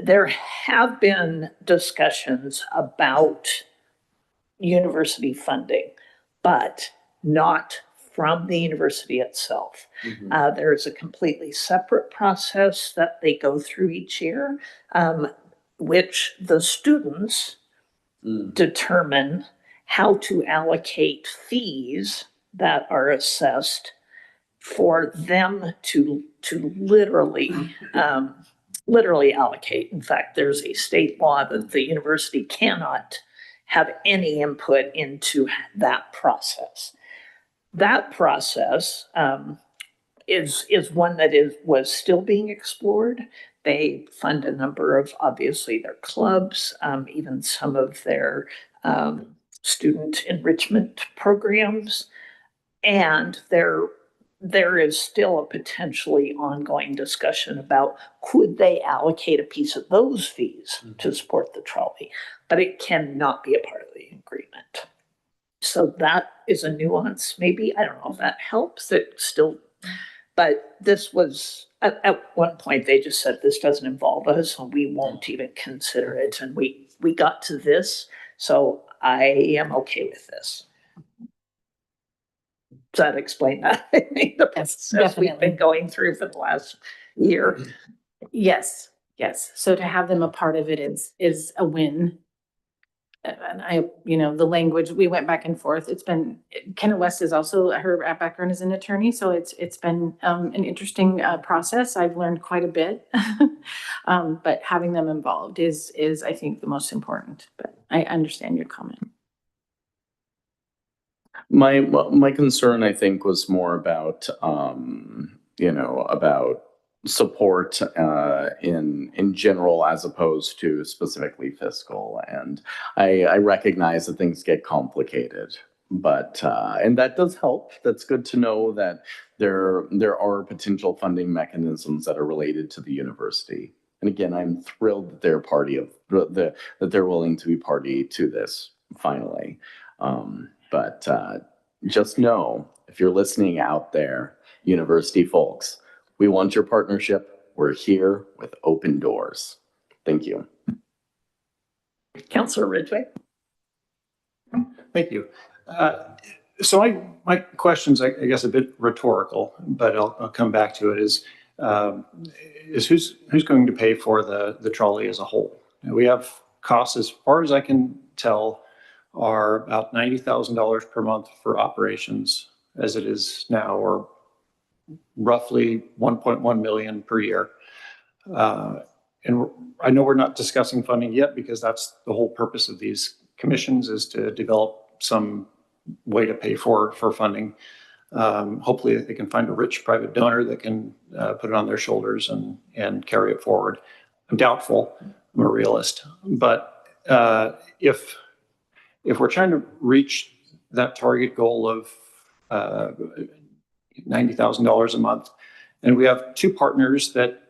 There have been discussions about university funding, but not from the university itself. There is a completely separate process that they go through each year, which the students determine how to allocate fees that are assessed for them to literally allocate. In fact, there's a state law that the university cannot have any input into that process. That process is one that was still being explored. They fund a number of, obviously, their clubs, even some of their student enrichment programs. And there is still a potentially ongoing discussion about could they allocate a piece of those fees to support the trolley, but it cannot be a part of the agreement. So that is a nuance, maybe. I don't know if that helps. It still, but this was, at one point, they just said, this doesn't involve us, and we won't even consider it. And we got to this, so I am okay with this. Does that explain that? I think the process we've been going through for the last year. Yes. So to have them a part of it is a win. And the language, we went back and forth. It's been, Kenna West is also, her background is an attorney, so it's been an interesting process. I've learned quite a bit, but having them involved is I think the most important. But I understand your comment. My concern, I think, was more about about support in general as opposed to specifically fiscal. And I recognize that things get complicated, but and that does help. That's good to know that there are potential funding mechanisms that are related to the university. And again, I'm thrilled that they're that they're willing to be party to this finally. But just know, if you're listening out there, university folks, we want your partnership. We're here with open doors. Thank you. Councilor Ridgway. Thank you. So my question's, I guess, a bit rhetorical, but I'll come back to it. Is who's going to pay for the trolley as a whole? And we have costs, as far as I can tell, are about $90,000 per month for operations as it is now, or roughly 1.1 million per year. And I know we're not discussing funding yet because that's the whole purpose of these commissions, is to develop some way to pay for funding. Hopefully they can find a rich private donor that can put it on their shoulders and carry it forward. I'm doubtful. I'm a realist. But if we're trying to reach that target goal of $90,000 a month, and we have two partners that,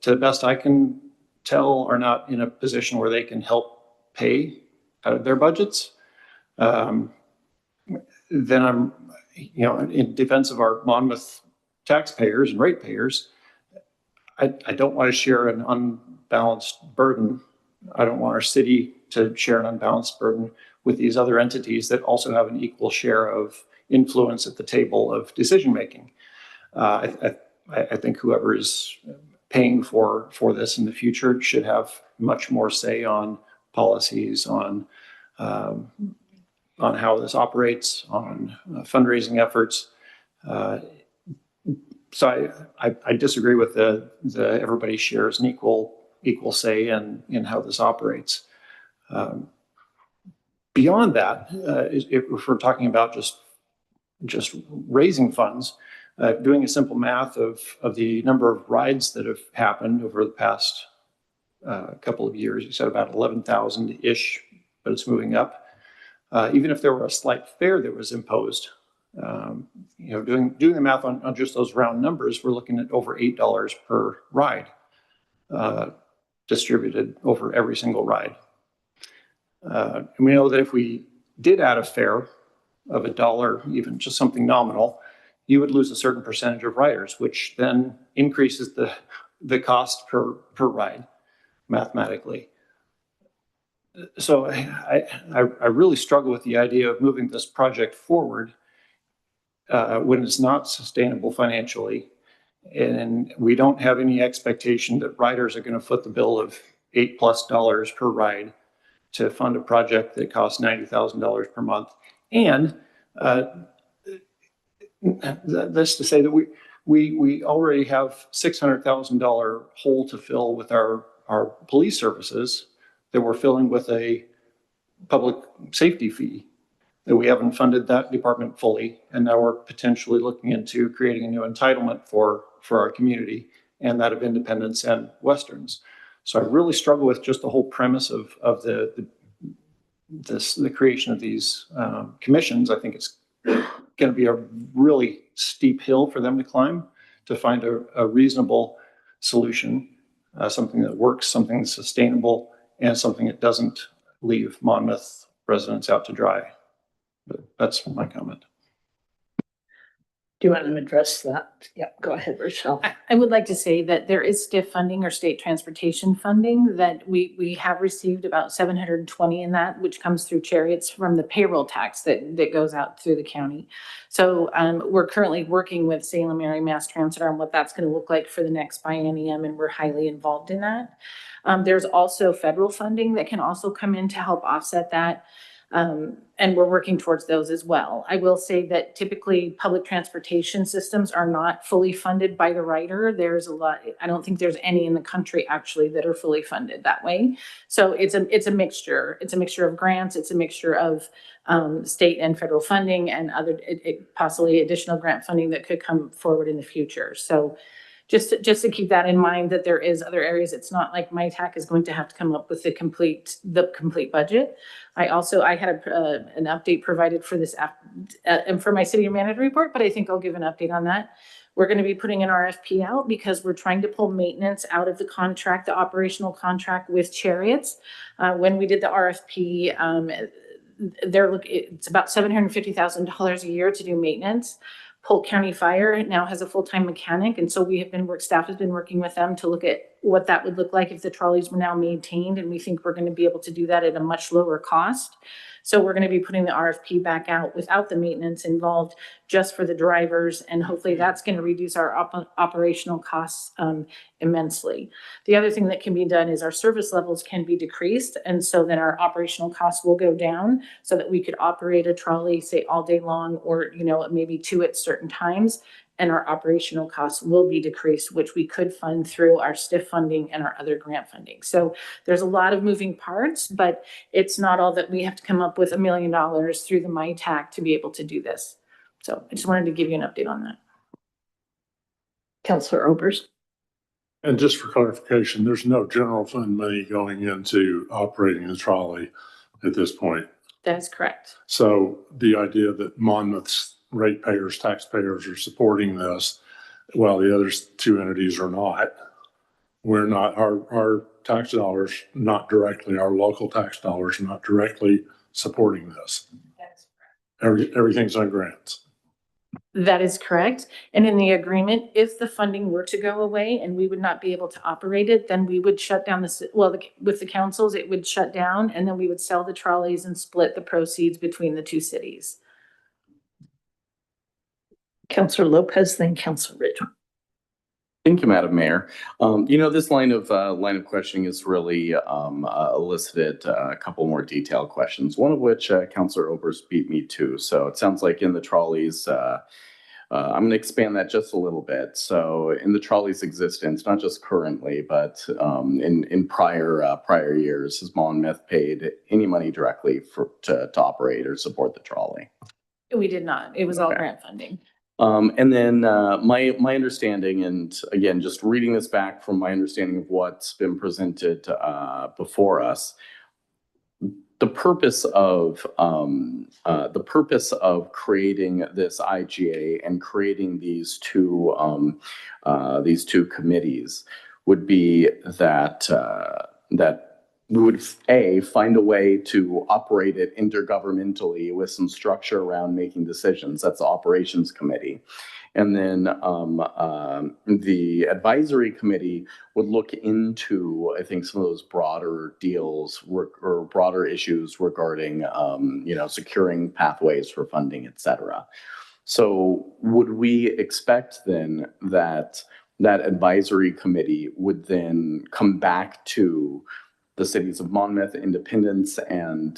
to the best I can tell, are not in a position where they can help pay out of their budgets, then I'm, in defense of our Monmouth taxpayers and ratepayers, I don't want to share an unbalanced burden. I don't want our city to share an unbalanced burden with these other entities that also have an equal share of influence at the table of decision making. I think whoever is paying for this in the future should have much more say on policies, on on how this operates, on fundraising efforts. So I disagree with the everybody shares an equal say in how this operates. Beyond that, if we're talking about just raising funds, doing a simple math of the number of rides that have happened over the past couple of years, you said about 11,000-ish, but it's moving up. Even if there were a slight fare that was imposed, doing the math on just those round numbers, we're looking at over $8 per ride, distributed over every single ride. And we know that if we did add a fare of $1, even just something nominal, you would lose a certain percentage of riders, which then increases the cost per ride mathematically. So I really struggle with the idea of moving this project forward when it's not sustainable financially, and we don't have any expectation that riders are going to foot the bill of $8+ per ride to fund a project that costs $90,000 per month. And that's to say that we already have $600,000 hole to fill with our police services that we're filling with a public safety fee, that we haven't funded that department fully. And now we're potentially looking into creating a new entitlement for our community and that of independents and Westerns. So I really struggle with just the whole premise of the creation of these commissions. I think it's going to be a really steep hill for them to climb to find a reasonable solution, something that works, something that's sustainable, and something that doesn't leave Monmouth residents out to dry. But that's my comment. Do you want to address that? Yeah, go ahead, Rochelle. I would like to say that there is STIF funding or state transportation funding that we have received about 720 in that, which comes through Chariots from the payroll tax that goes out through the county. So we're currently working with Salem Area Mass Transit on what that's going to look like for the next biennium, and we're highly involved in that. There's also federal funding that can also come in to help offset that. And we're working towards those as well. I will say that typically public transportation systems are not fully funded by the rider. There's a lot, I don't think there's any in the country actually that are fully funded that way. So it's a mixture. It's a mixture of grants. It's a mixture of state and federal funding and other possibly additional grant funding that could come forward in the future. So just to keep that in mind, that there is other areas. It's not like MITAC is going to have to come up with the complete budget. I had an update provided for this for my city manager report, but I think I'll give an update on that. We're going to be putting an RFP out because we're trying to pull maintenance out of the contract, the operational contract with Chariots. When we did the RFP, it's about $750,000 a year to do maintenance. Polk County Fire now has a full-time mechanic, and so staff has been working with them to look at what that would look like if the trolleys were now maintained, and we think we're going to be able to do that at a much lower cost. So we're going to be putting the RFP back out without the maintenance involved, just for the drivers, and hopefully that's going to reduce our operational costs immensely. The other thing that can be done is our service levels can be decreased, and so then our operational costs will go down so that we could operate a trolley, say, all day long, or maybe 2 at certain times, and our operational costs will be decreased, which we could fund through our STIF funding and our other grant funding. So there's a lot of moving parts, but it's not all that we have to come up with $1 million through the MITAC to be able to do this. So I just wanted to give you an update on that. Councilor Oberst. And just for clarification, there's no general fund money going into operating the trolley at this point. That is correct. So the idea that Monmouth's ratepayers, taxpayers are supporting this, while the other 2 entities are not, we're not, our tax dollars, not directly, our local tax dollars are not directly supporting this. That's correct. Everything's on grants. That is correct. And in the agreement, if the funding were to go away and we would not be able to operate it, then we would shut down with the councils, it would shut down, and then we would sell the trolleys and split the proceeds between the 2 cities. Councilor Lopez, then Councilor Ridgeway. Thank you, Madam Mayor. This line of questioning has really elicited a couple more detailed questions, one of which Councilor Oberst beat me to. So it sounds like in the trolleys, I'm going to expand that just a little bit. So in the trolley's existence, not just currently, but in prior years, has Monmouth paid any money directly to operate or support the trolley? We did not. It was all Okay. grant funding. And then my understanding, and again, just reading this back from my understanding of what's been presented before us, the purpose of creating this IGA and creating these two committees would be that we would find a way to operate it intergovernmentally with some structure around making decisions. That's the operations committee. And then the advisory committee would look into, I think, some of those broader deals or broader issues regarding, securing pathways for funding, et cetera. So would we expect then that advisory committee would then come back to the cities of Monmouth, Independence, and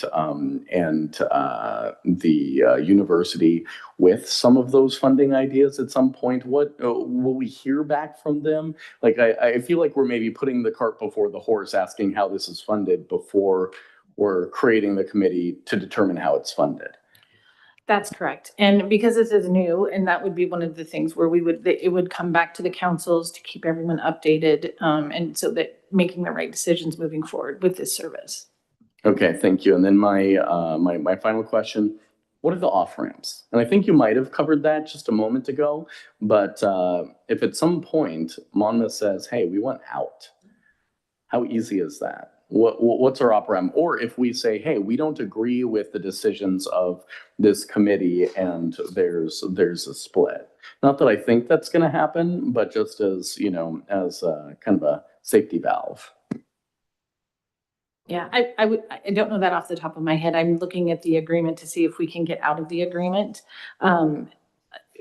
the university with some of those funding ideas at some point? What will we hear back from them? Like, I feel like we're maybe putting the cart before the horse, asking how this is funded before we're creating the committee to determine how it's funded. That's correct. And because this is new, and that would be one of the things where it would come back to the councils to keep everyone updated, and so that making the right decisions moving forward with this service. Okay, thank you. And then my final question, what are the off-ramps? And I think you might have covered that just a moment ago, but if at some point Monmouth says, hey, we want out, how easy is that? What's our off-ramp? Or if we say, hey, we don't agree with the decisions of this committee and there's a split. Not that I think that's going to happen, but just as, as kind of a safety valve. Yeah, I don't know that off the top of my head. I'm looking at the agreement to see if we can get out of the agreement.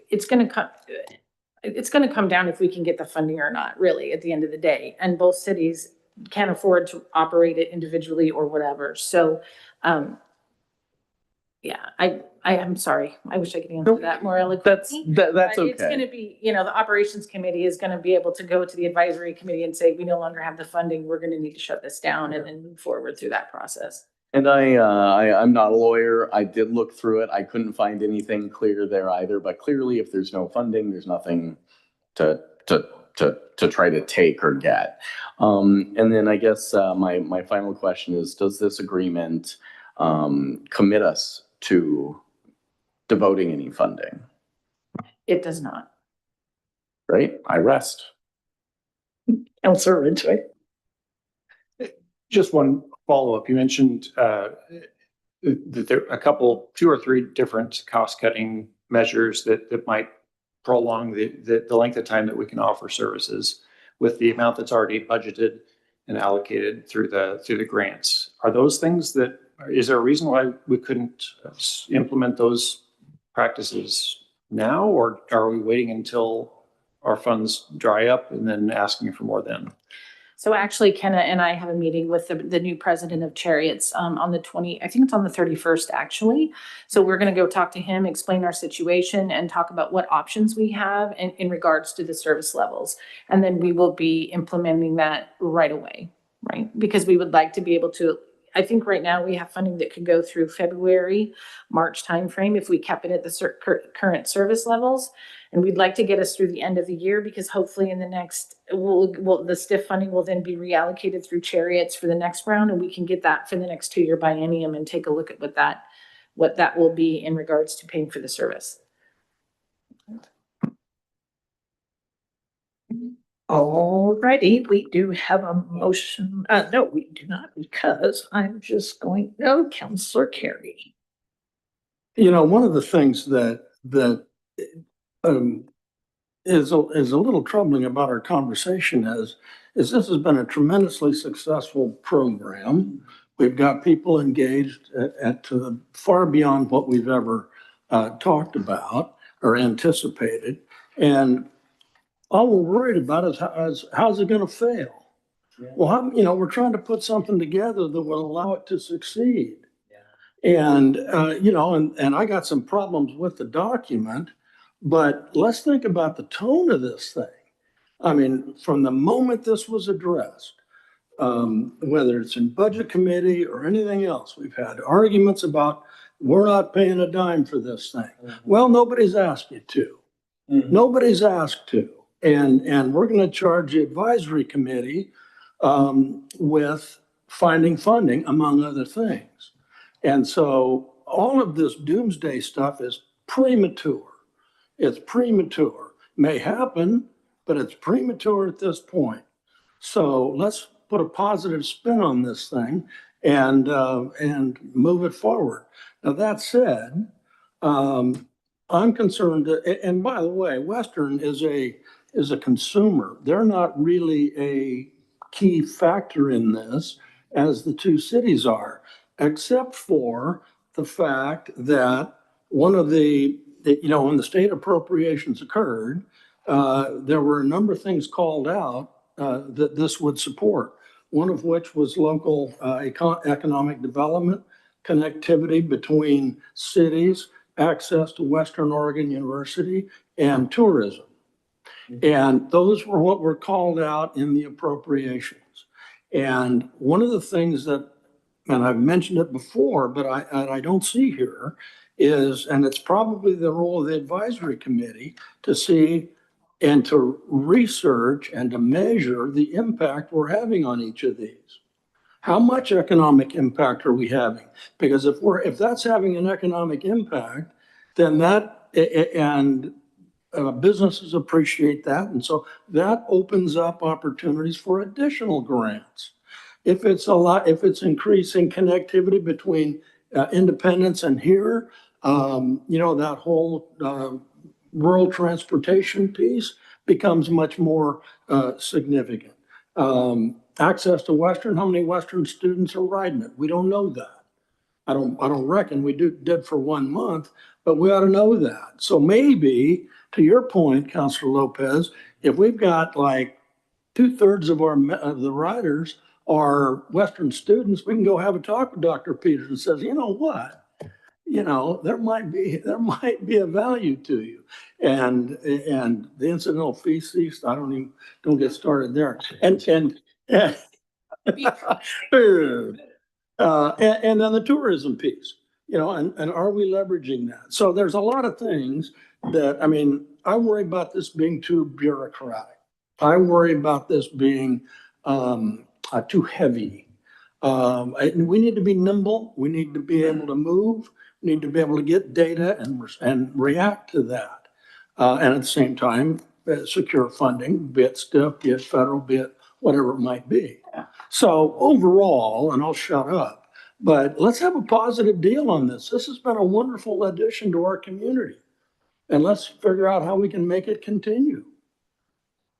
It's going to come down if we can get the funding or not, really, at the end of the day. And both cities can't afford to operate it individually or whatever. So, yeah, I am sorry. I wish I could answer that more eloquently. That's okay. It's going to be, the operations committee is going to be able to go to the advisory committee and say, we no longer have the funding. We're going to need to shut this down and then move forward through that process. And I'm not a lawyer. I did look through it. I couldn't find anything clear there either. But clearly, if there's no funding, there's nothing to try to take or get. And then I guess my final question is, does this agreement commit us to devoting any funding? It does not. Right? I rest. Councilor Ridgway. Just one follow-up. You mentioned that there are two or three different cost-cutting measures that might prolong the length of time that we can offer services with the amount that's already budgeted and allocated through the grants. Are those things is there a reason why we couldn't implement those practices now, or are we waiting until our funds dry up and then asking for more then? So actually, Kenna and I have a meeting with the new president of Chariots on the 31st, actually. So we're going to go talk to him, explain our situation, and talk about what options we have in regards to the service levels. And then we will be implementing that right away, right? Because we would like to be able to, I think right now we have funding that could go through February, March timeframe if we kept it at the current service levels. And we'd like to get us through the end of the year, because hopefully in the next, the STIF funding will then be reallocated through Chariots for the next round, and we can get that for the next 2-year biennium and take a look at what that will be in regards to paying for the service. All righty, we do have a motion. No, we do not, because I'm just going, Councilor Carey. One of the things that is a little troubling about our conversation is this has been a tremendously successful program. We've got people engaged at far beyond what we've ever talked about or anticipated. And all we're worried about is how's it gonna fail? Well, we're trying to put something together that will allow it to succeed. And, and I got some problems with the document, but let's think about the tone of this thing. I mean, from the moment this was addressed, whether it's in budget committee or anything else, we've had arguments about we're not paying a dime for this thing. Well, nobody's asked you to. Nobody's asked to. And we're going to charge the advisory committee with finding funding, among other things. And so all of this doomsday stuff is premature. It's premature. May happen, but it's premature at this point. So let's put a positive spin on this thing and move it forward. Now, that said, I'm concerned, and by the way, Western is a consumer. They're not really a key factor in this as the two cities are, except for the fact that one of when the state appropriations occurred, there were a number of things called out that this would support. One of which was local economic development, connectivity between cities, access to Western Oregon University, and tourism. And those were what were called out in the appropriations. And one of the things that, and I've mentioned it before, but I don't see here, is, and it's probably the role of the advisory committee to see and to research and to measure the impact we're having on each of these. How much economic impact are we having? Because if that's having an economic impact, then businesses appreciate that. And so that opens up opportunities for additional grants. If it's increasing connectivity between Independence and here, that whole rural transportation piece becomes much more significant. Access to Western, how many Western students are riding it? We don't know that. I don't reckon we did for 1 month, but we ought to know that. So maybe, to your point, Councilor Lopez, if we've got like 2/3 of the riders are Western students, we can go have a talk with Dr. Peters and says, you know what? There might be a value to you. And the incidental fee cease, don't get started there. And then the tourism piece, and are we leveraging that? So there's a lot of things that, I worry about this being too bureaucratic. I worry about this being too heavy. We need to be nimble. We need to be able to move. We need to be able to get data and react to that. And at the same time, secure funding, be it STIF, be it federal, be it whatever it might be. So overall, and I'll shut up, but let's have a positive deal on this. This has been a wonderful addition to our community. And let's figure out how we can make it continue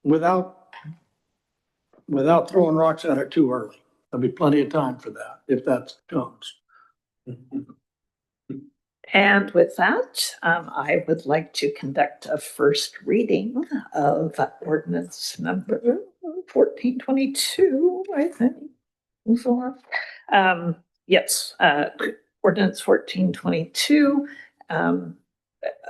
without throwing rocks at it too early. There'll be plenty of time for that if that comes. And with that, I would like to conduct a first reading of ordinance number 1422, I think. Yes, ordinance 1422,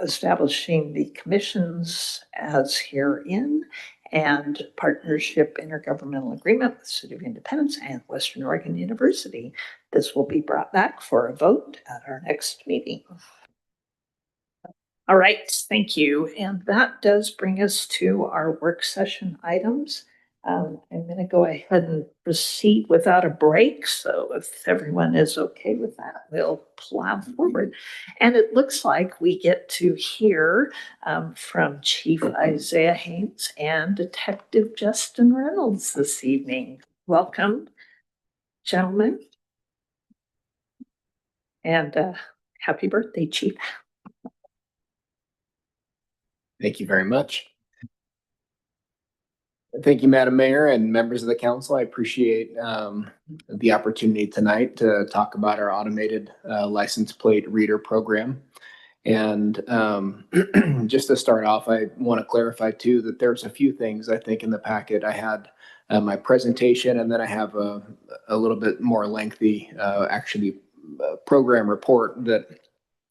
establishing the commissions as herein and partnership intergovernmental agreement with the City of Independence and Western Oregon University. This will be brought back for a vote at our next meeting. All right, thank you. And that does bring us to our work session items. I'm going to go ahead and proceed without a break. So if everyone is okay with that, we'll plow forward. And it looks like we get to hear from Chief Isaiah Haynes and Detective Justin Reynolds this evening. Welcome, gentlemen. And happy birthday, Chief. Thank you very much. Thank you, Madam Mayor and members of the council. I appreciate the opportunity tonight to talk about our automated license plate reader program. And just to start off, I want to clarify too that there's a few things I think in the packet. I had my presentation, and then I have a little bit more lengthy program report that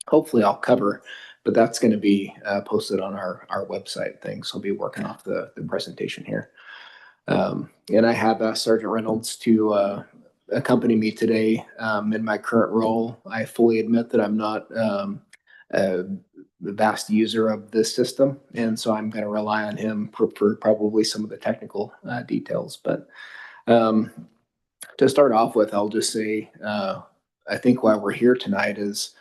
hopefully I'll cover, but that's going to be posted on our website thing. So I'll be working off the presentation here. And I have Sergeant Reynolds to accompany me today in my current role. I fully admit that I'm not a vast user of this system, and so I'm going to rely on him for probably some of the technical details. But to start off with, I'll just say I think why we're here tonight is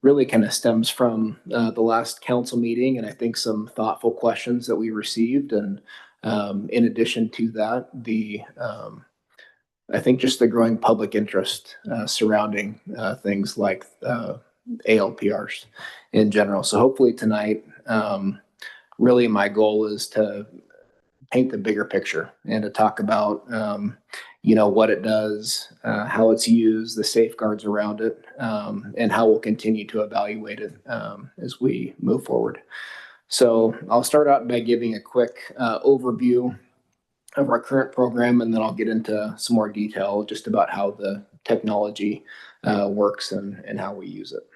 really kind of stems from the last council meeting, and I think some thoughtful questions that we received. And in addition to that, I think just the growing public interest surrounding things like ALPRs in general. So hopefully tonight, really my goal is to paint the bigger picture and to talk about, what it does, how it's used, the safeguards around it, and how we'll continue to evaluate it as we move forward. So I'll start out by giving a quick overview of our current program, and then I'll get into some more detail just about how the technology works and how we use it.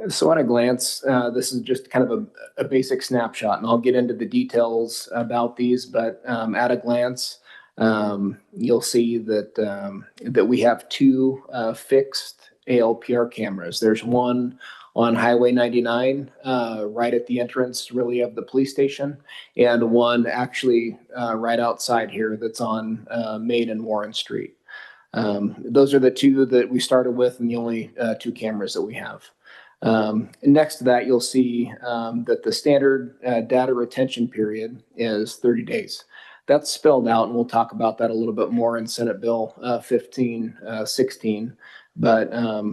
So at a glance, this is just kind of a basic snapshot, and I'll get into the details about these, but at a glance, you'll see that we have two fixed ALPR cameras. There's one on Highway 99, right at the entrance really of the police station, and one actually right outside here that's on Main and Warren Street. Those are the two that we started with and the only two cameras that we have. Next to that, you'll see that the standard data retention period is 30 days. That's spelled out, and we'll talk about that a little bit more in Senate Bill 1516, but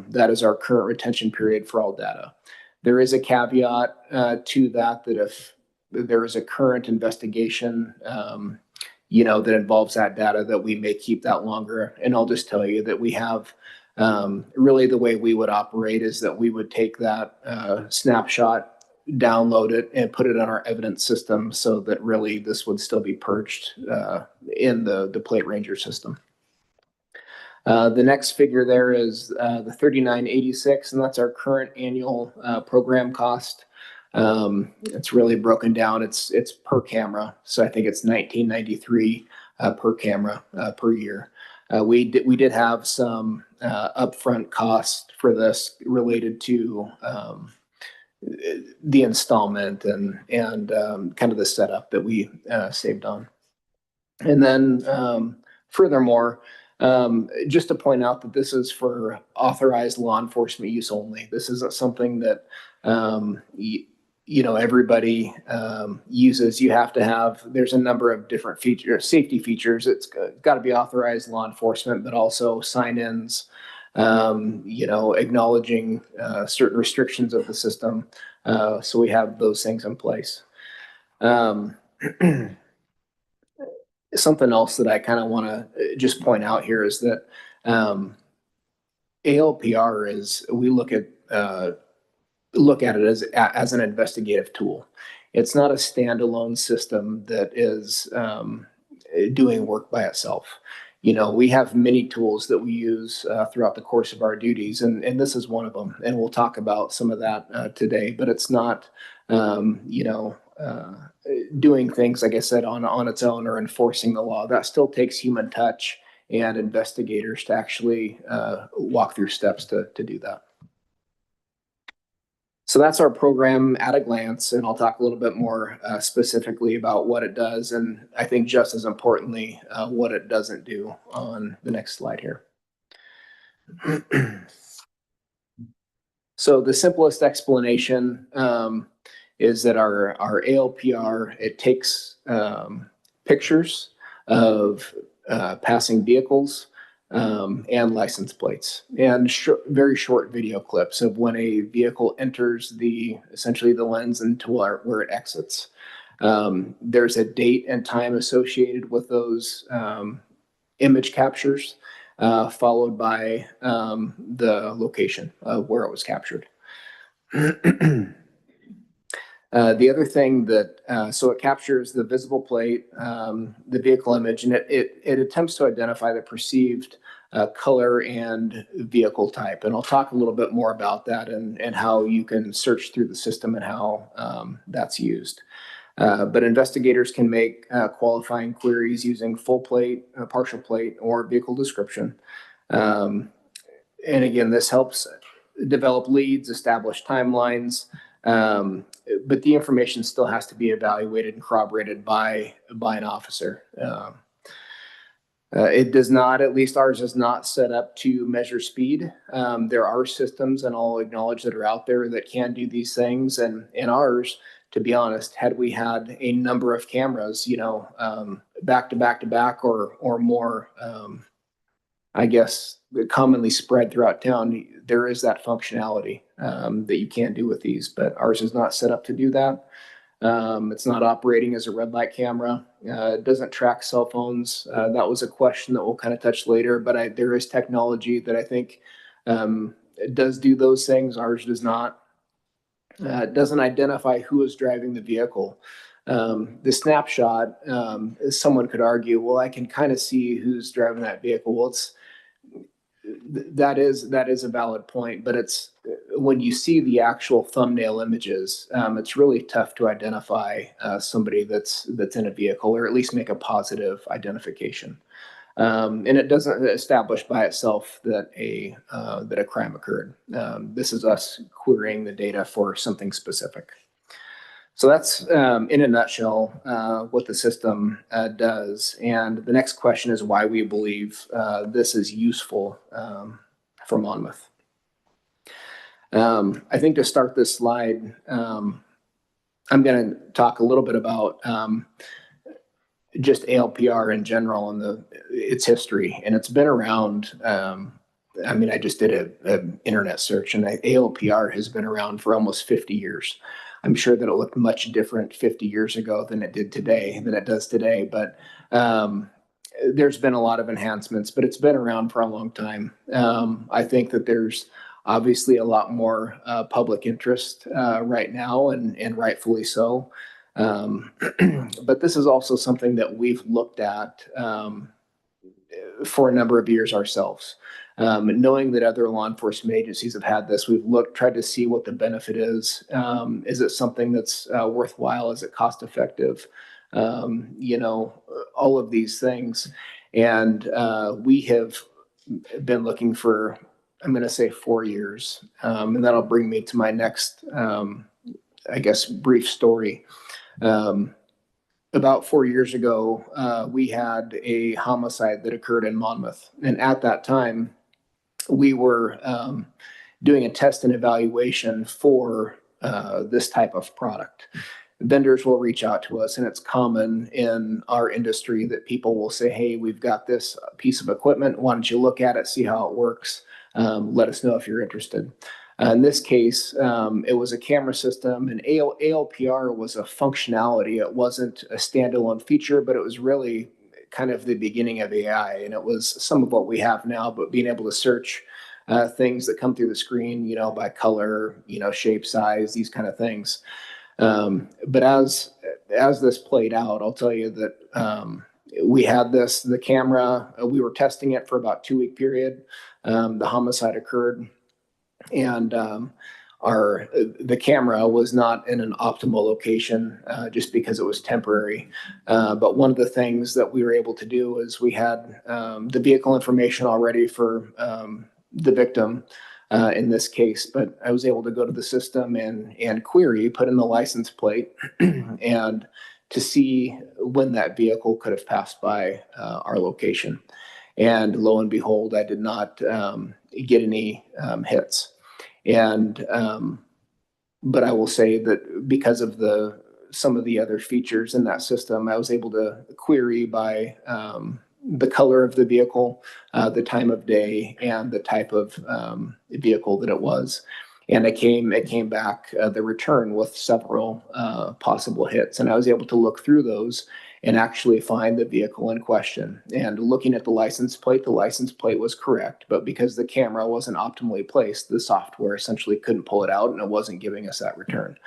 that is our current retention period for all data. There is a caveat to that if there is a current investigation, that involves that data, that we may keep that longer. And I'll just tell you that we have really the way we would operate is that we would take that snapshot, download it, and put it on our evidence system so that really this would still be purged in the Plate Ranger system. The next figure there is the 3986, and that's our current annual program cost. It's really broken down. It's per camera, so I think it's $19.93 per camera per year. We did have some upfront costs for this related to the installment and kind of the setup that we saved on. And then furthermore, just to point out that this is for authorized law enforcement use only. This isn't something that everybody uses. You have to have, there's a number of different safety features. It's got to be authorized law enforcement, but also sign-ins, acknowledging certain restrictions of the system. So we have those things in place. Something else that I kind of want to just point out here is that ALPR is, we look at it as an investigative tool. It's not a standalone system that is doing work by itself. We have many tools that we use throughout the course of our duties, and this is one of them. And we'll talk about some of that today, but it's not, doing things, like I said, on its own or enforcing the law. That still takes human touch and investigators to actually walk through steps to do that. So that's our program at a glance, and I'll talk a little bit more specifically about what it does, and I think just as importantly, what it doesn't do on the next slide here. So the simplest explanation is that our ALPR, it takes pictures of passing vehicles and license plates, and very short video clips of when a vehicle enters essentially the lens into where it exits. There's a date and time associated with those image captures. followed by the location of where it was captured. The other thing that, so it captures the visible plate, the vehicle image, and it attempts to identify the perceived color and vehicle type. And I'll talk a little bit more about that and how you can search through the system and how that's used. But investigators can make qualifying queries using full plate, partial plate, or vehicle description. And again, this helps develop leads, establish timelines, but the information still has to be evaluated and corroborated by an officer. It does not, at least ours is not set up to measure speed. There are systems, and I'll acknowledge, that are out there that can do these things. And ours, to be honest, had we had a number of cameras, back to back to back or more, I guess, commonly spread throughout town, there is that functionality that you can do with these, but ours is not set up to do that. It's not operating as a red light camera. It doesn't track cell phones. That was a question that we'll kind of touch later, but there is technology that I think does do those things. Ours does not. It doesn't identify who is driving the vehicle. The snapshot, someone could argue, well, I can kind of see who's driving that vehicle. Well, that is a valid point, but it's when you see the actual thumbnail images, it's really tough to identify somebody that's in a vehicle, or at least make a positive identification. And it doesn't establish by itself that a crime occurred. This is us querying the data for something specific. So that's, in a nutshell, what the system does. And the next question is why we believe this is useful for Monmouth. I think to start this slide, I'm going to talk a little bit about just ALPR in general and its history. And it's been around. I just did an internet search, and ALPR has been around for almost 50 years. I'm sure that it looked much different 50 years ago than it does today. But there's been a lot of enhancements, but it's been around for a long time. I think that there's obviously a lot more public interest right now, and rightfully so. But this is also something that we've looked at for a number of years ourselves. Knowing that other law enforcement agencies have had this, we've tried to see what the benefit is. Is it something that's worthwhile? Is it cost effective? All of these things. And we have been looking for, I'm going to say 4 years. And that'll bring me to my next, brief story. About 4 years ago, we had a homicide that occurred in Monmouth. And at that time, we were doing a test and evaluation for this type of product. Vendors will reach out to us, and it's common in our industry that people will say, hey, we've got this piece of equipment. Why don't you look at it, see how it works? Let us know if you're interested. In this case, it was a camera system, and ALPR was a functionality. It wasn't a standalone feature, but it was really kind of the beginning of AI. And it was some of what we have now, but being able to search things that come through the screen, by color, shape, size, these kind of things. But as this played out, I'll tell you that we had the camera, we were testing it for about 2-week period. The homicide occurred. And the camera was not in an optimal location just because it was temporary. But one of the things that we were able to do is we had the vehicle information already for the victim in this case. But I was able to go to the system and query, put in the license plate, and to see when that vehicle could have passed by our location. And lo and behold, I did not get any hits. And, but I will say that because of some of the other features in that system, I was able to query by the color of the vehicle, the time of day, and the type of vehicle that it was. And it came back, the return with several possible hits. And I was able to look through those and actually find the vehicle in question. And looking at the license plate was correct, but because the camera wasn't optimally placed, the software essentially couldn't pull it out and it wasn't giving us that return.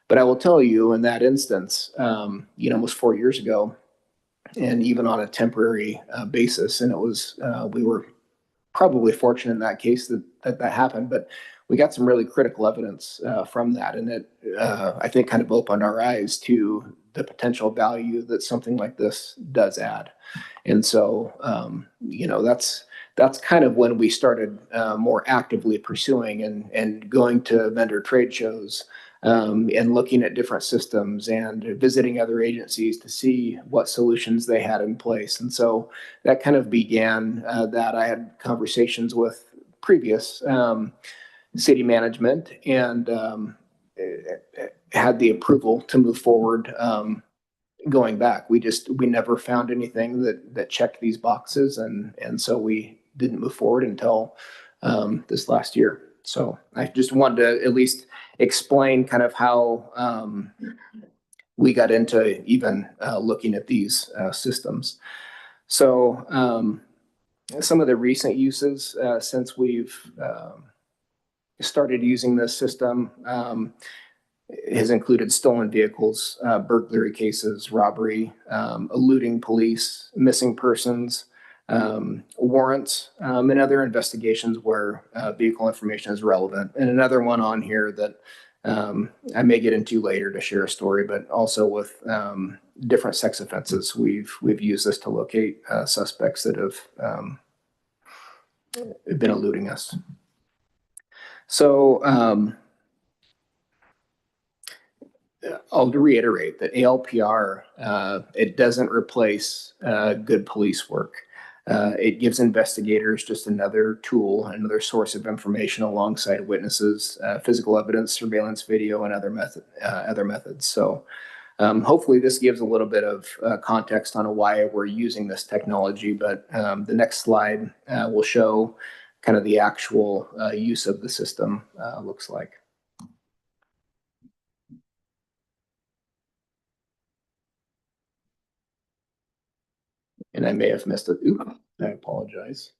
But I will tell you in that instance, almost 4 years ago, and even on a temporary basis, and it was, we were probably fortunate in that case that happened, but we got some really critical evidence from that. And it, I think, kind of opened our eyes to the potential value that something like this does add. And so, that's kind of when we started more actively pursuing and going to vendor trade shows and looking at different systems and visiting other agencies to see what solutions they had in place. And so that kind of began that. I had conversations with previous city management and had the approval to move forward. Going back, we never found anything that checked these boxes, and so we didn't move forward until this last year. So I just wanted to at least explain kind of how we got into even looking at these systems. So some of the recent uses since we've started using this system has included stolen vehicles, burglary cases, robbery, eluding police, missing persons, warrants, and other investigations where vehicle information is relevant. And another one on here that I may get into later to share a story, but also with different sex offenses. We've used this to locate suspects that have been eluding us. So I'll reiterate that ALPR, it doesn't replace good police work. It gives investigators just another tool, another source of information alongside witnesses, physical evidence, surveillance video, and other methods. So hopefully this gives a little bit of context on why we're using this technology, but the next slide will show kind of the actual use of the system looks like. And I may have missed it. Ooh, I apologize.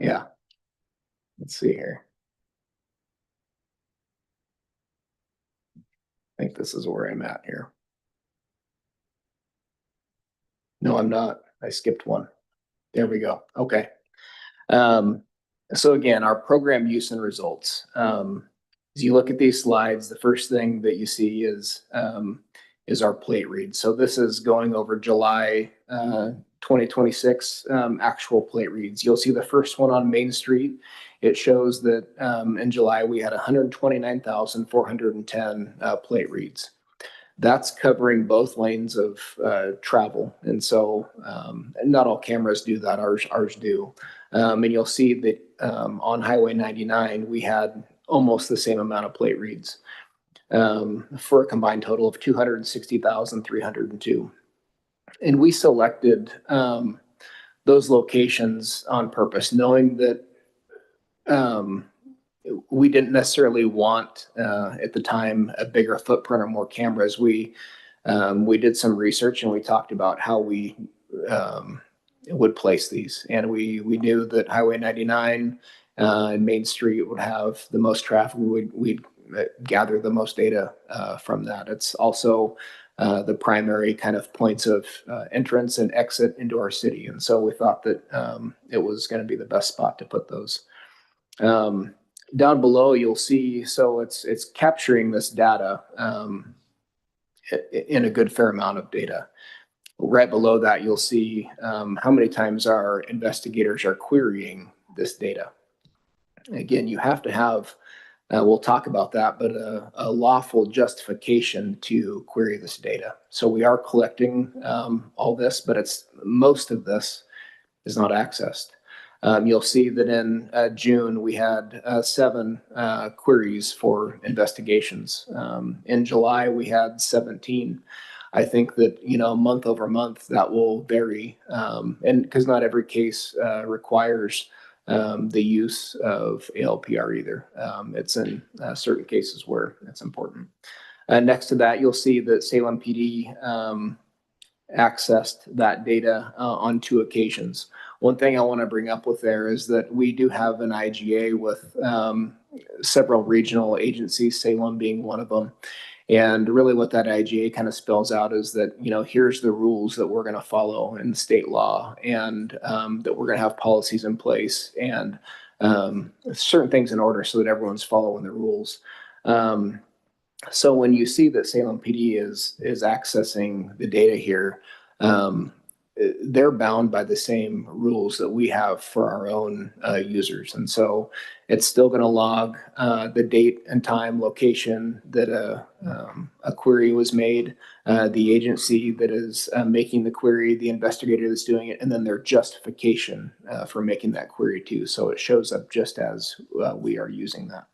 Yeah. Let's see here. I think this is where I'm at here. No, I'm not. I skipped one. There we go. Okay. So again, our program use and results. As you look at these slides, the first thing that you see is our plate read. So this is going over July 2026 actual plate reads. You'll see the first one on Main Street. It shows that in July we had 129,410 plate reads. That's covering both lanes of travel. And so not all cameras do that, ours do. And you'll see that on Highway 99, we had almost the same amount of plate reads for a combined total of 260,302. And we selected those locations on purpose, knowing that we didn't necessarily want at the time a bigger footprint or more cameras. We did some research and we talked about how we would place these, and we knew that Highway 99 and Main Street would have the most traffic. We'd gather the most data from that. It's also the primary kind of points of entrance and exit into our city, and so we thought that it was going to be the best spot to put those. Down below, you'll see, so it's capturing this data in a good fair amount of data. Right below that, you'll see how many times our investigators are querying this data. Again, you have to have, we'll talk about that, but a lawful justification to query this data. So we are collecting all this, but most of this is not accessed. You'll see that in June, we had 7 queries for investigations. In July, we had 17. I think that, month over month, that will vary. And because not every case requires the use of ALPR either. It's in certain cases where it's important. Next to that, you'll see that Salem PD accessed that data on 2 occasions. One thing I want to bring up with there is that we do have an IGA with several regional agencies, Salem being one of them. And really what that IGA kind of spells out is that, here's the rules that we're going to follow in state law, and that we're going to have policies in place and certain things in order so that everyone's following the rules. So when you see that Salem PD is accessing the data here, they're bound by the same rules that we have for our own users. And so it's still going to log the date and time, location that a query was made, the agency that is making the query, the investigator that's doing it, and then their justification for making that query too. So it shows up just as we are using that.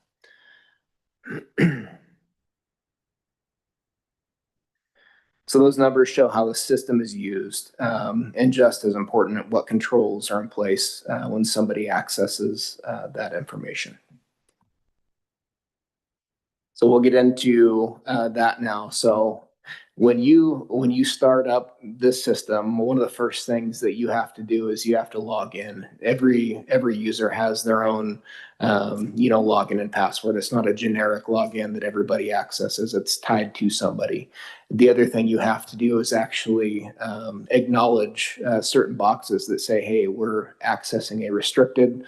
So those numbers show how the system is used, and just as important, what controls are in place when somebody accesses that information. So we'll get into that now. So when you start up this system, one of the first things that you have to do is you have to log in. Every user has their own login and password. It's not a generic login that everybody accesses. It's tied to somebody. The other thing you have to do is actually acknowledge certain boxes that say, hey, we're accessing a restricted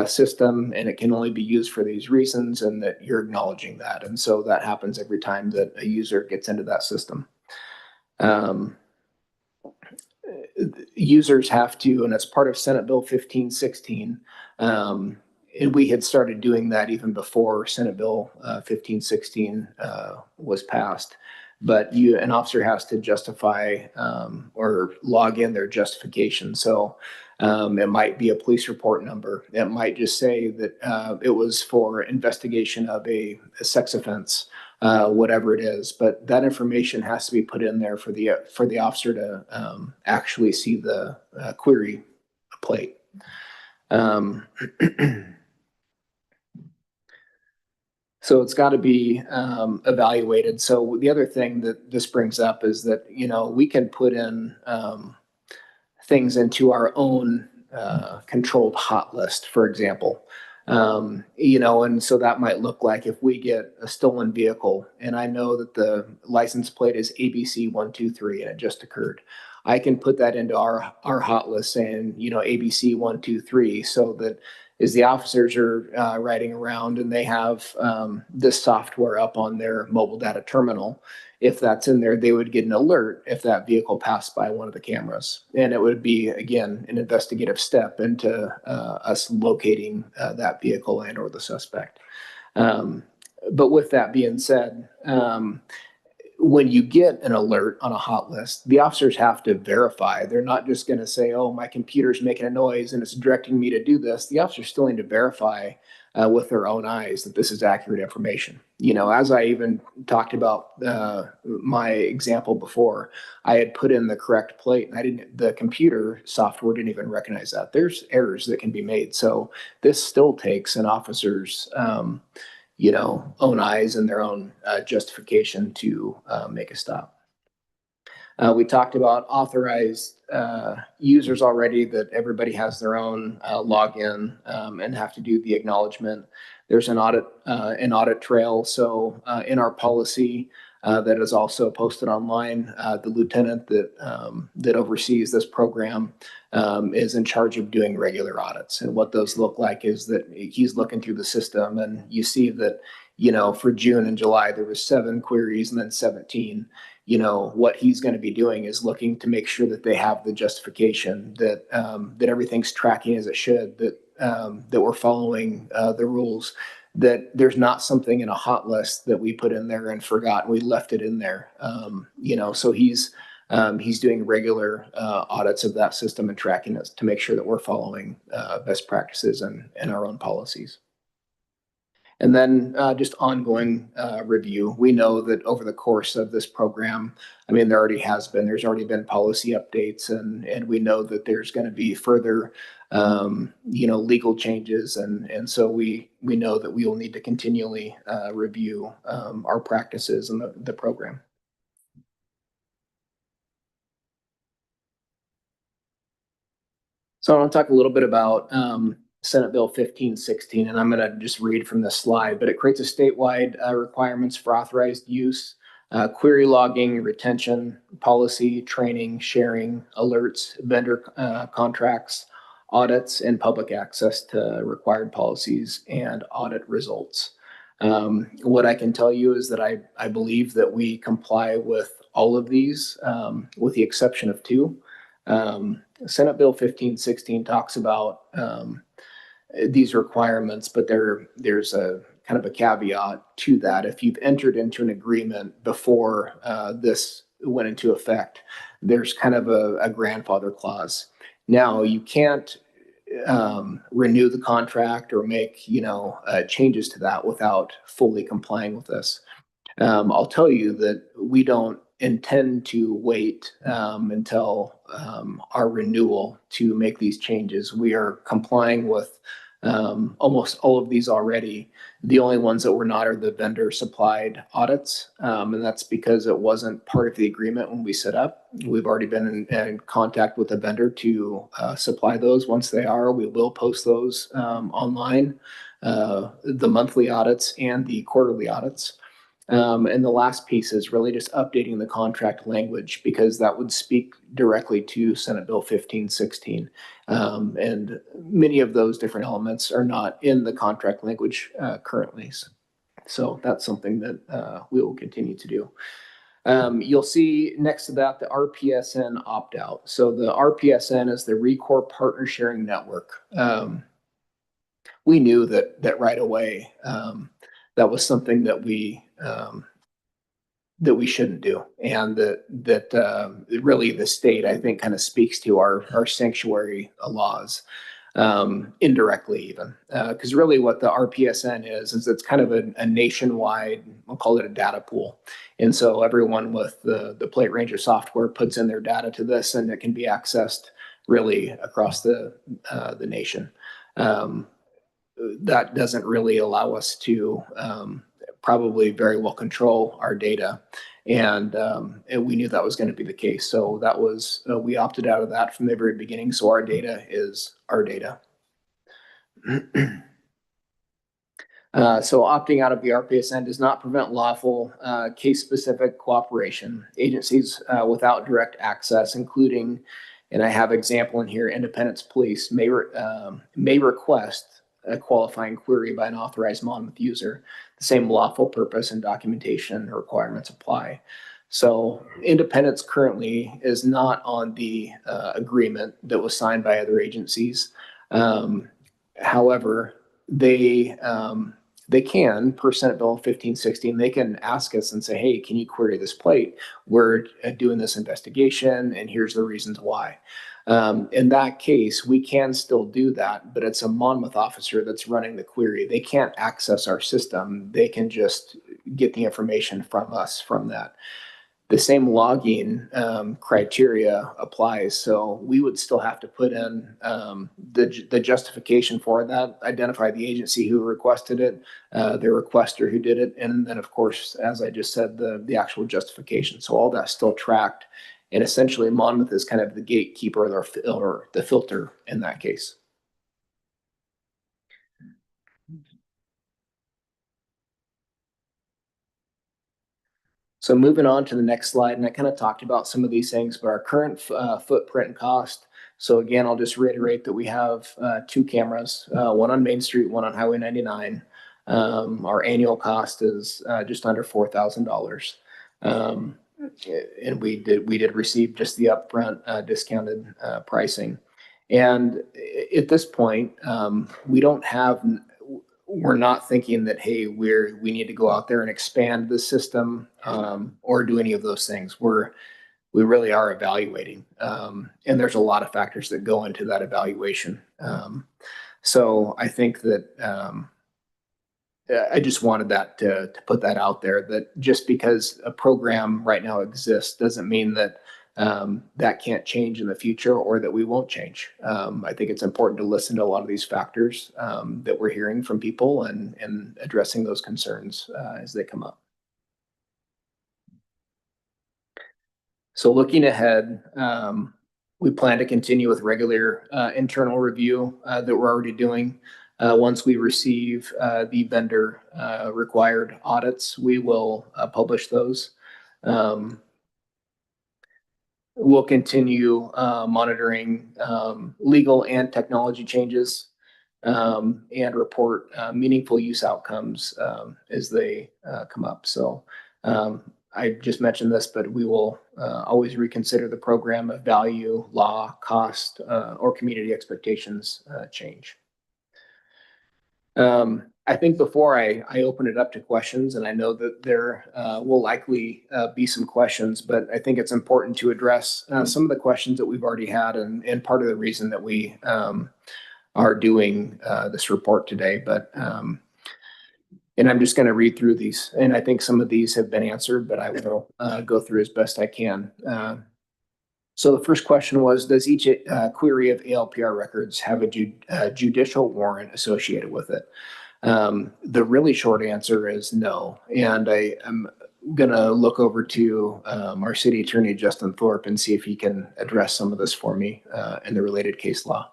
system and it can only be used for these reasons, and that you're acknowledging that. And so that happens every time that a user gets into that system. Users have to, and it's part of Senate Bill 1516, and we had started doing that even before Senate Bill 1516 was passed. But an officer has to justify or log in their justification. So it might be a police report number. It might just say that it was for investigation of a sex offense, whatever it is. But that information has to be put in there for the officer to actually see the query plate. So it's got to be evaluated. So the other thing that this brings up is that, we can put in things into our own controlled hot list, for example. And so that might look like if we get a stolen vehicle and I know that the license plate is ABC 123 and it just occurred, I can put that into our hot list saying, ABC 123, so that as the officers are riding around and they have this software up on their mobile data terminal, if that's in there, they would get an alert if that vehicle passed by one of the cameras. And it would be, again, an investigative step into us locating that vehicle and or the suspect. But with that being said, when you get an alert on a hot list, the officers have to verify. They're not just going to say, oh, my computer's making a noise and it's directing me to do this. The officers still need to verify with their own eyes that this is accurate information. As I even talked about my example before, I had put in the correct plate and the computer software didn't even recognize that. There's errors that can be made. So this still takes an officer's own eyes and their own justification to make a stop. We talked about authorized users already, that everybody has their own login and have to do the acknowledgement. There's an audit trail. So in our policy that is also posted online, the lieutenant that oversees this program is in charge of doing regular audits. And what those look like is that he's looking through the system, and you see that, for June and July, there was 7 queries and then 17. What he's going to be doing is looking to make sure that they have the justification, that everything's tracking as it should, that we're following the rules, that there's not something in a hot list that we put in there and forgot and we left it in there. So he's doing regular audits of that system and tracking it to make sure that we're following best practices and our own policies. And then just ongoing review. We know that over the course of this program, I mean, there's already been policy updates, and we know that there's going to be further, legal changes. And so we know that we will need to continually review our practices in the program. So I want to talk a little bit about Senate Bill 1516, and I'm going to just read from this slide, but it creates a statewide requirements for authorized use, query logging, retention, policy, training, sharing, alerts, vendor contracts, audits, and public access to required policies and audit results. What I can tell you is that I believe that we comply with all of these, with the exception of two. Senate Bill 1516 talks about these requirements, but there's a kind of a caveat to that. If you've entered into an agreement before this went into effect, there's kind of a grandfather clause. Now, you can't renew the contract or make changes to that without fully complying with this. I'll tell you that we don't intend to wait until our renewal to make these changes. We are complying with almost all of these already. The only ones that we're not are the vendor supplied audits. And that's because it wasn't part of the agreement when we set up. We've already been in contact with the vendor to supply those. Once they are, we will post those online, the monthly audits and the quarterly audits. And the last piece is really just updating the contract language, because that would speak directly to Senate Bill 1516. And many of those different elements are not in the contract language currently. So that's something that we will continue to do. You'll see next to that the RPSN opt-out. So the RPSN is the RECORE Partner Sharing Network. We knew that right away. That was something that we shouldn't do, and that really the state, I think, kind of speaks to our sanctuary laws indirectly, even because really what the RPSN is it's kind of a nationwide, we'll call it a data pool, and so everyone with the Plate Ranger software puts in their data to this, and it can be accessed really across the nation. That doesn't really allow us to probably very well control our data. And we knew that was going to be the case. So that was, we opted out of that from the very beginning. So our data is our data. So opting out of the RPSN does not prevent lawful case-specific cooperation. Agencies without direct access, including, and I have example in here, Independence Police may request a qualifying query by an authorized Monmouth user. The same lawful purpose and documentation requirements apply. So Independence currently is not on the agreement that was signed by other agencies. However, they can, per Senate Bill 1516, they can ask us and say, hey, can you query this plate? We're doing this investigation, and here's the reasons why. In that case, we can still do that, but it's a Monmouth officer that's running the query. They can't access our system. They can just get the information from us from that. The same logging criteria applies. So we would still have to put in the justification for that, identify the agency who requested it, the requester who did it, and then, of course, as I just said, the actual justification. So all that's still tracked. And essentially, Monmouth is kind of the gatekeeper or the filter in that case. So moving on to the next slide, and I kind of talked about some of these things, but our current footprint and cost. So again, I'll just reiterate that we have 2 cameras, one on Main Street, one on Highway 99. Our annual cost is just under $4,000. And we did receive just the upfront discounted pricing. And at this point, we're not thinking that, hey, we need to go out there and expand the system or do any of those things. We really are evaluating. And there's a lot of factors that go into that evaluation. So I think that I just wanted that to put that out there, that just because a program right now exists doesn't mean that that can't change in the future or that we won't change. I think it's important to listen to a lot of these factors that we're hearing from people and addressing those concerns as they come up. So looking ahead, we plan to continue with regular internal review that we're already doing. Once we receive the vendor required audits, we will publish those. We'll continue monitoring legal and technology changes and report meaningful use outcomes as they come up. So I just mentioned this, but we will always reconsider the program if value, law, cost, or community expectations change. I think before I open it up to questions, and I know that there will likely be some questions, but I think it's important to address some of the questions that we've already had and part of the reason that we are doing this report today. But and I'm just going to read through these, and I think some of these have been answered, but I will go through as best I can. So the first question was, does each query of ALPR records have a judicial warrant associated with it? The really short answer is no. And I am going to look over to our city attorney, Justin Thorpe, and see if he can address some of this for me in the related case law.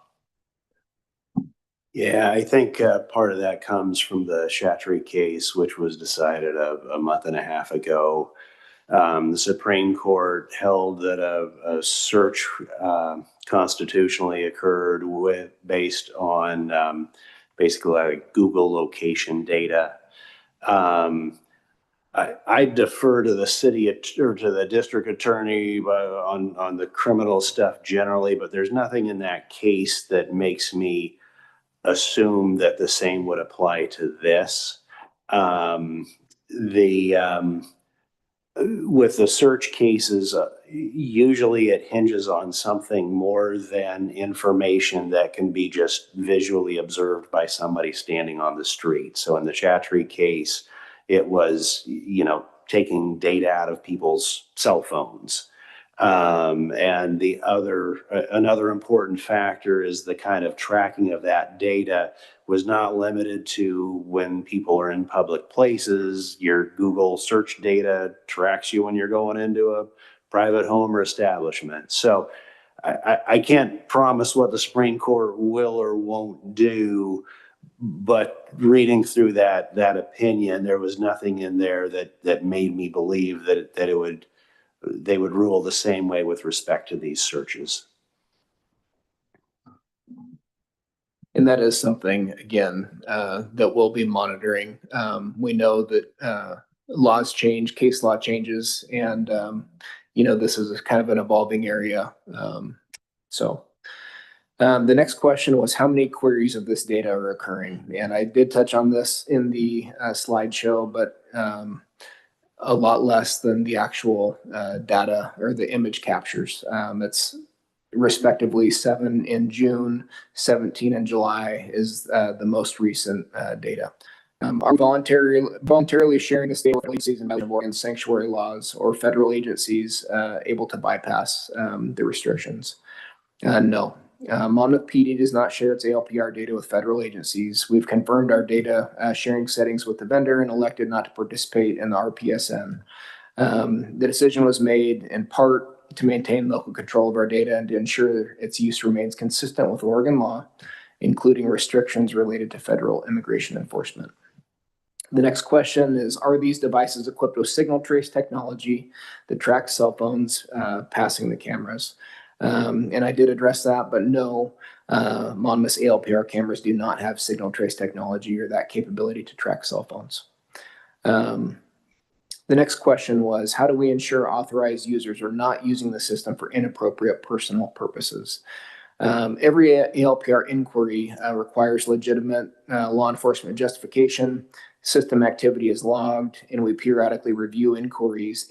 Yeah, I think part of that comes from the Chatry case, which was decided a month and a half ago. The Supreme Court held that a search constitutionally occurred based on basically like Google location data. I defer to the city or to the district attorney on the criminal stuff generally, but there's nothing in that case that makes me assume that the same would apply to this. With the search cases, usually it hinges on something more than information that can be just visually observed by somebody standing on the street. So in the Chatry case, it was, taking data out of people's cell phones. And another important factor is the kind of tracking of that data was not limited to when people are in public places. Your Google search data tracks you when you're going into a private home or establishment. So I can't promise what the Supreme Court will or won't do, but reading through that opinion, there was nothing in there that made me believe that they would rule the same way with respect to these searches. And that is something, again, that we'll be monitoring. We know that laws change, case law changes, and, this is kind of an evolving area. The next question was, how many queries of this data are occurring? And I did touch on this in the slideshow, but a lot less than the actual data or the image captures. It's respectively 7 in June, 17 in July is the most recent data. Are voluntarily sharing this data with agencies and Oregon sanctuary laws or federal agencies able to bypass the restrictions? No. Monmouth PD does not share its ALPR data with federal agencies. We've confirmed our data sharing settings with the vendor and elected not to participate in the RPSN. The decision was made in part to maintain local control of our data and to ensure its use remains consistent with Oregon law, including restrictions related to federal immigration enforcement. The next question is, are these devices equipped with signal trace technology that tracks cell phones passing the cameras? And I did address that, but no, Monmouth's ALPR cameras do not have signal trace technology or that capability to track cell phones. The next question was, how do we ensure authorized users are not using the system for inappropriate personal purposes? Every ALPR inquiry requires legitimate law enforcement justification. System activity is logged, and we periodically review inquiries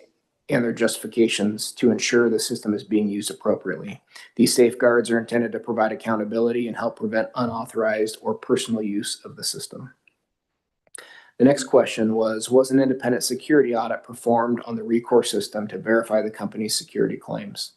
and their justifications to ensure the system is being used appropriately. These safeguards are intended to provide accountability and help prevent unauthorized or personal use of the system. The next question was an independent security audit performed on the Recourse system to verify the company's security claims?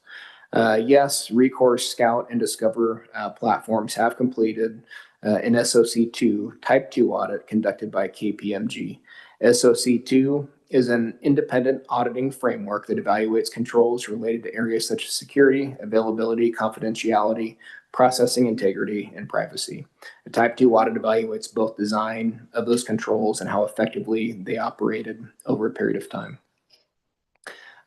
Yes, Recourse, Scout, and Discover platforms have completed an SOC2 Type 2 audit conducted by KPMG. SOC2 is an independent auditing framework that evaluates controls related to areas such as security, availability, confidentiality, processing integrity, and privacy. A Type 2 audit evaluates both design of those controls and how effectively they operated over a period of time.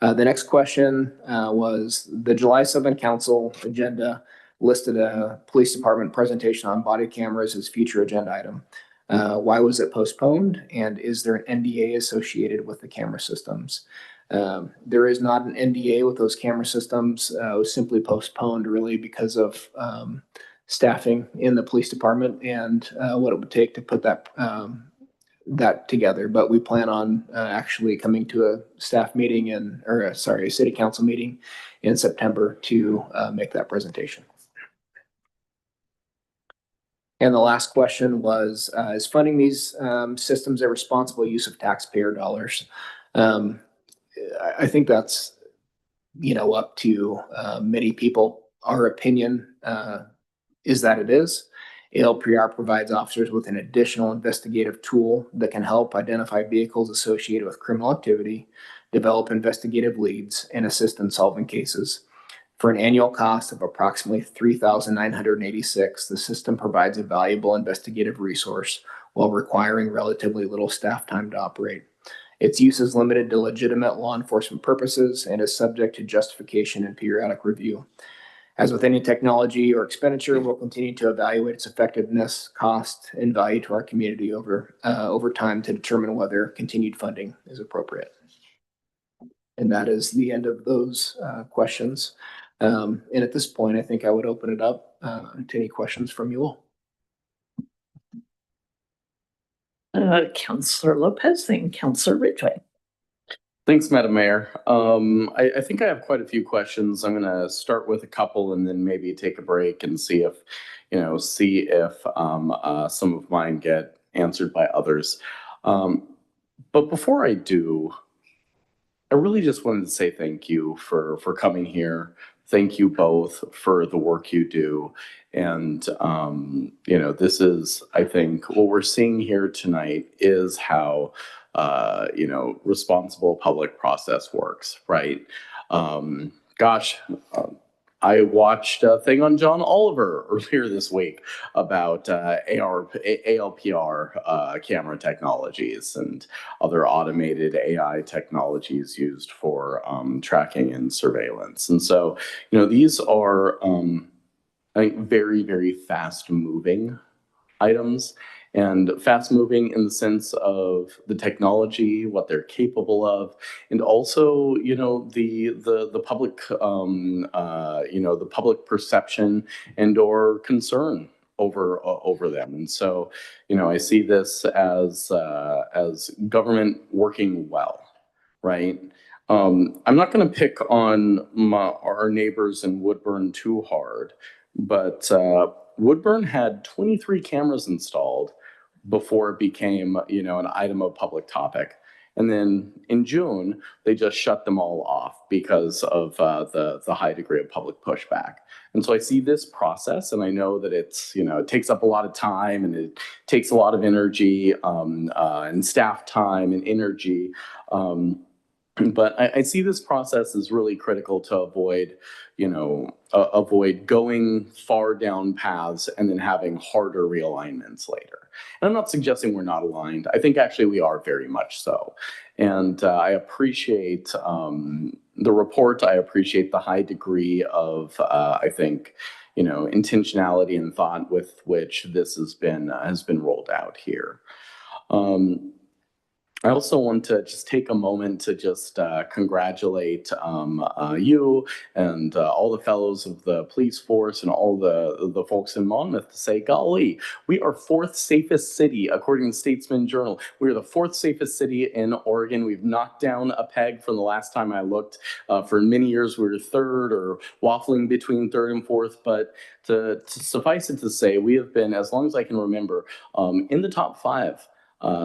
The next question was the July 7th Council agenda listed a police department presentation on body cameras as future agenda item. Why was it postponed? And is there an NDA associated with the camera systems? There is not an NDA with those camera systems. It was simply postponed really because of staffing in the police department and what it would take to put that together. But we plan on actually coming to a staff meeting a city council meeting in September to make that presentation. And the last question was, is funding these systems a responsible use of taxpayer dollars? I think that's, up to many people. Our opinion is that it is. ALPR provides officers with an additional investigative tool that can help identify vehicles associated with criminal activity, develop investigative leads, and assist in solving cases. For an annual cost of approximately $3,986, the system provides a valuable investigative resource while requiring relatively little staff time to operate. Its use is limited to legitimate law enforcement purposes and is subject to justification and periodic review. As with any technology or expenditure, we'll continue to evaluate its effectiveness, cost, and value to our community over time to determine whether continued funding is appropriate. And that is the end of those questions. And at this point, I think I would open it up to any questions from you all. Councillor Lopez, then Councillor Ridgway. Thanks, Madam Mayor. I think I have quite a few questions. I'm going to start with a couple and then maybe take a break and see if some of mine get answered by others. But before I do, I really just wanted to say thank you for coming here. Thank you both for the work you do. And, this is, I think, what we're seeing here tonight is how responsible public process works, right? I watched a thing on John Oliver earlier this week about ALPR camera technologies and other automated AI technologies used for tracking and surveillance. And so, these are, I think, very, very fast-moving items. And fast moving in the sense of the technology, what they're capable of, and also, the public, the public perception and or concern over them. And so, I see this as government working well, right? I'm not going to pick on our neighbors in Woodburn too hard, but Woodburn had 23 cameras installed before it became, an item of public topic. And then in June, they just shut them all off because of the high degree of public pushback. And so I see this process, and I know that it's, it takes up a lot of time and it takes a lot of energy and staff time and energy. But I see this process as really critical to avoid going far down paths and then having harder realignments later. And I'm not suggesting we're not aligned. I think actually we are very much so. And I appreciate the report. I appreciate the high degree of, I think, intentionality and thought with which this has been rolled out here. I also want to just take a moment to just congratulate you and all the fellows of the police force and all the folks in Monmouth to say, golly, we are 4th safest city, according to Statesman Journal. We are the 4th safest city in Oregon. We've knocked down a peg from the last time I looked. For many years, we were 3rd or waffling between 3rd and 4th. But to suffice it to say, we have been, as long as I can remember, in the top 5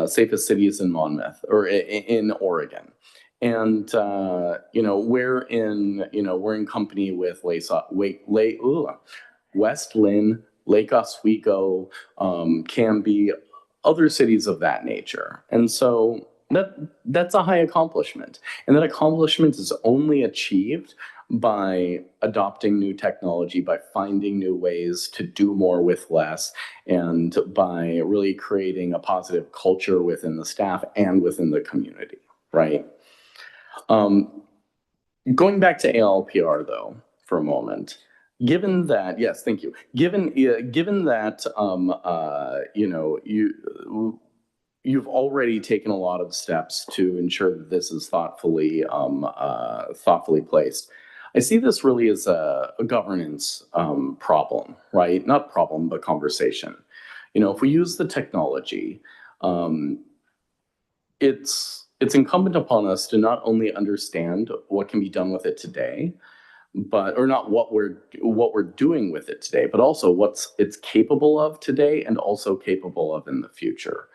safest cities in Monmouth or in Oregon. And, we're in company with West Lynn, Lake Oswego, Canby, other cities of that nature. And so that's a high accomplishment. And that accomplishment is only achieved by adopting new technology, by finding new ways to do more with less, and by really creating a positive culture within the staff and within the community, right? Going back to ALPR though, for a moment, given that, yes, thank you. Given that, you've already taken a lot of steps to ensure that this is thoughtfully placed. I see this really as a governance problem, right? Not problem, but conversation. If we use the technology, it's incumbent upon us to not only understand what can be done with it today, or not what we're doing with it today, but also it's capable of today and also capable of in the future.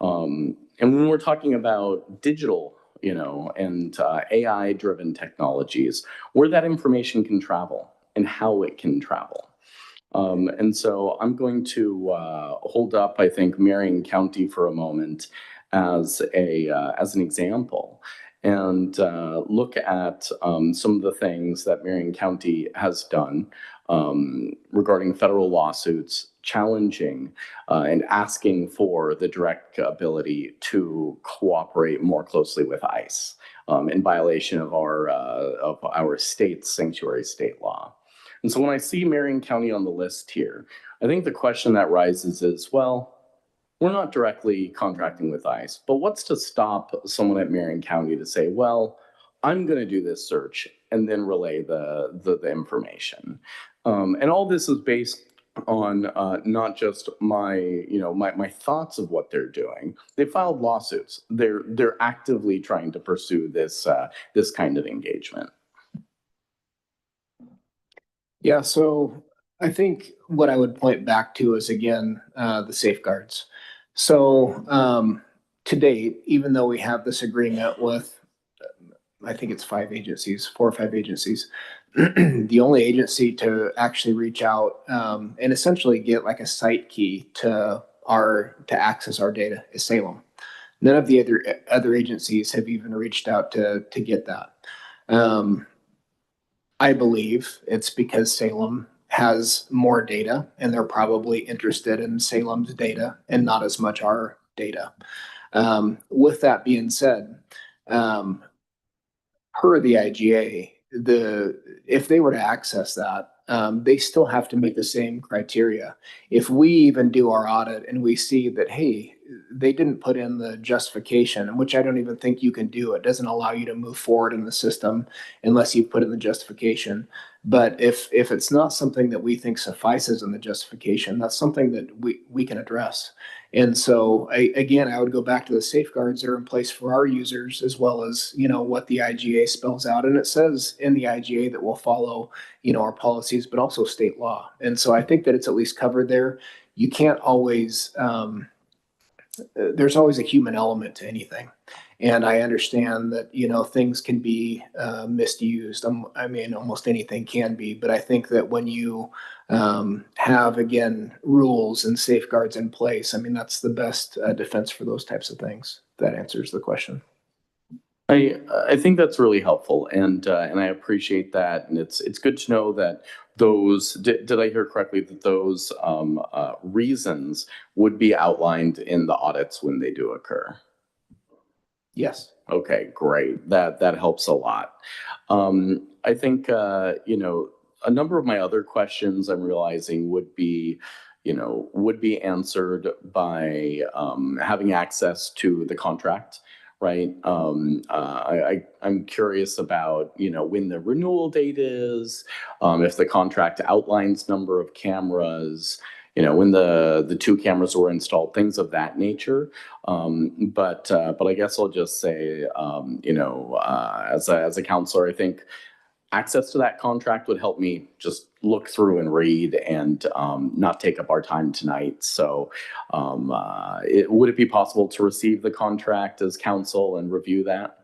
And when we're talking about digital, and AI-driven technologies, where that information can travel and how it can travel. And so I'm going to hold up, I think, Marion County for a moment as an example, and look at some of the things that Marion County has done regarding federal lawsuits challenging and asking for the direct ability to cooperate more closely with ICE in violation of our state's sanctuary state law. And so when I see Marion County on the list here, I think the question that rises is, well, we're not directly contracting with ICE, but what's to stop someone at Marion County to say, well, I'm going to do this search and then relay the information. And all this is based on not just my thoughts of what they're doing. They filed lawsuits. They're actively trying to pursue this kind of engagement. Yeah, so I think what I would point back to is, again, the safeguards. So to date, even though we have this agreement with, I think it's 4 or 5 agencies, the only agency to actually reach out and essentially get like a site key to access our data is Salem. None of the other agencies have even reached out to get that. I believe it's because Salem has more data and they're probably interested in Salem's data and not as much our data. With that being said, per the IGA, if they were to access that, they still have to meet the same criteria. If we even do our audit and we see that, hey, they didn't put in the justification, which I don't even think you can do. It doesn't allow you to move forward in the system unless you put in the justification. But if it's not something that we think suffices in the justification, that's something that we can address. And so I would go back to the safeguards that are in place for our users, as well as, what the IGA spells out. And it says in the IGA that we'll follow, our policies, but also state law. And so I think that it's at least covered there. You can't always, there's always a human element to anything. And I understand that, things can be misused. I mean, almost anything can be. But I think that when you have, again, rules and safeguards in place, I mean, that's the best defense for those types of things. That answers the question. I think that's really helpful, and I appreciate that. And it's good to know that those, did I hear correctly that those reasons would be outlined in the audits when they do occur? Yes. Okay, great. That helps a lot. I think a number of my other questions I'm realizing would be answered by having access to the contract. Right. I'm curious about, when the renewal date is, if the contract outlines number of cameras, when the 2 cameras were installed, things of that nature. But I guess I'll just say, as a counselor, I think access to that contract would help me just look through and read and not take up our time tonight. So would it be possible to receive the contract as council and review that?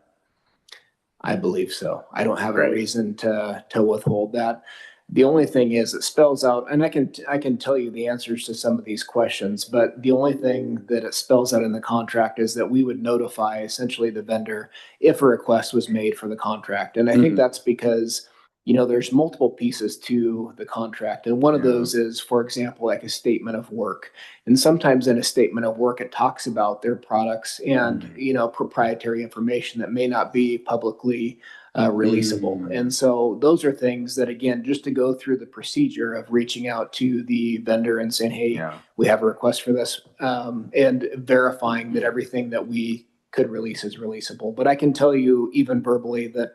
I believe so. I don't have a Great. reason to withhold that. The only thing is it spells out, and I can tell you the answers to some of these questions, but the only thing that it spells out in the contract is that we would notify essentially the vendor if a request was made for the contract. And I think that's because, you know, there's multiple pieces to the contract. And one of those is, for example, like a statement of work. And sometimes in a statement of work, it talks about their products and, you know, proprietary information that may not be publicly releasable. And so those are things that, again, just to go through the procedure of reaching out to the vendor and saying, hey, we have a request for this, and verifying that everything that we could release is releasable. But I can tell you even verbally that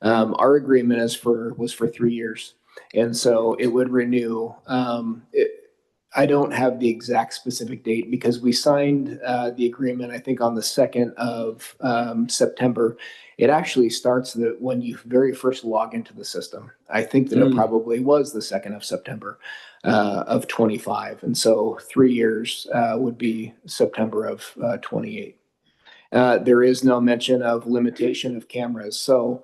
our agreement was for 3 years. And so it would renew. I don't have the exact specific date because we signed the agreement, I think, on the 2nd of September. It actually starts when you very first log into the system. I think that it probably was the 2nd of September of 25. And so 3 years would be September of 28. There is no mention of limitation of cameras. So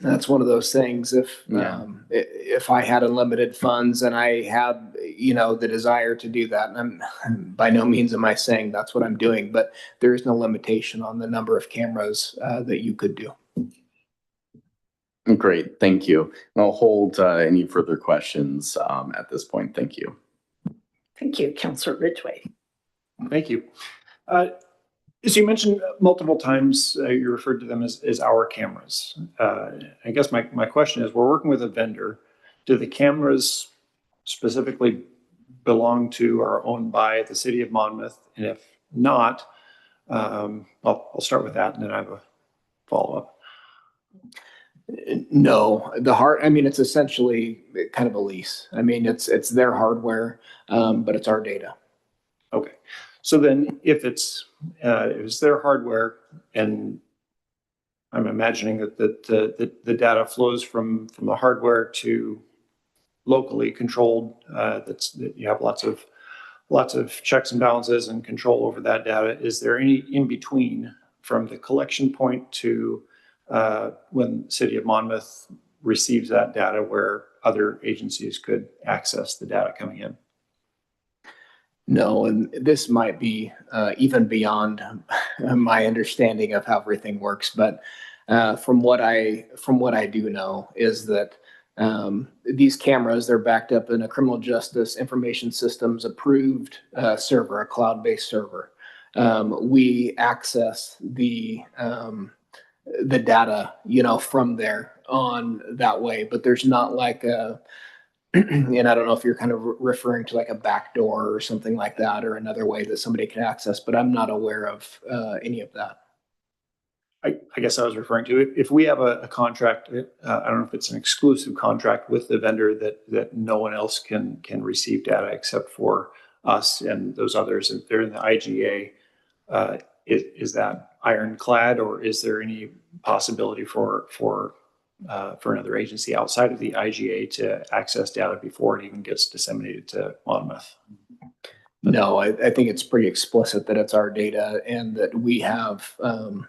that's one of those things. If I had unlimited funds and I had, you know, the desire to do that, and by no means am I saying that's what I'm doing, but there is no limitation on the number of cameras that you could do. Great, thank you. I'll hold any further questions at this point. Thank you. Thank you, Councillor Ridgway. Thank you. As you mentioned multiple times, you referred to them as our cameras. I guess my question is, we're working with a vendor. Do the cameras specifically belong to or owned by the city of Monmouth? And if not, I'll start with that and then I have a follow-up. No, it's essentially kind of a lease. I mean, it's their hardware, but it's our data. Okay. So then if it's their hardware, and I'm imagining that the data flows from the hardware to locally controlled, that you have lots of checks and balances and control over that data. Is there any in between from the collection point to when the city of Monmouth receives that data where other agencies could access the data coming in? No, and this might be even beyond my understanding of how everything works. But from what I do know is that these cameras, they're backed up in a criminal justice information systems approved server, a cloud-based server. We access the data, you know, from there on that way. But there's not like a and I don't know if you're kind of referring to like a backdoor or something like that, or another way that somebody can access, but I'm not aware of any of that. I guess I was referring to if we have a contract, I don't know if it's an exclusive contract with the vendor that no one else can receive data except for us and those others. If they're in the IGA, is that ironclad, or is there any possibility for another agency outside of the IGA to access data before it even gets disseminated to Monmouth? No, I think it's pretty explicit that it's our data and that we have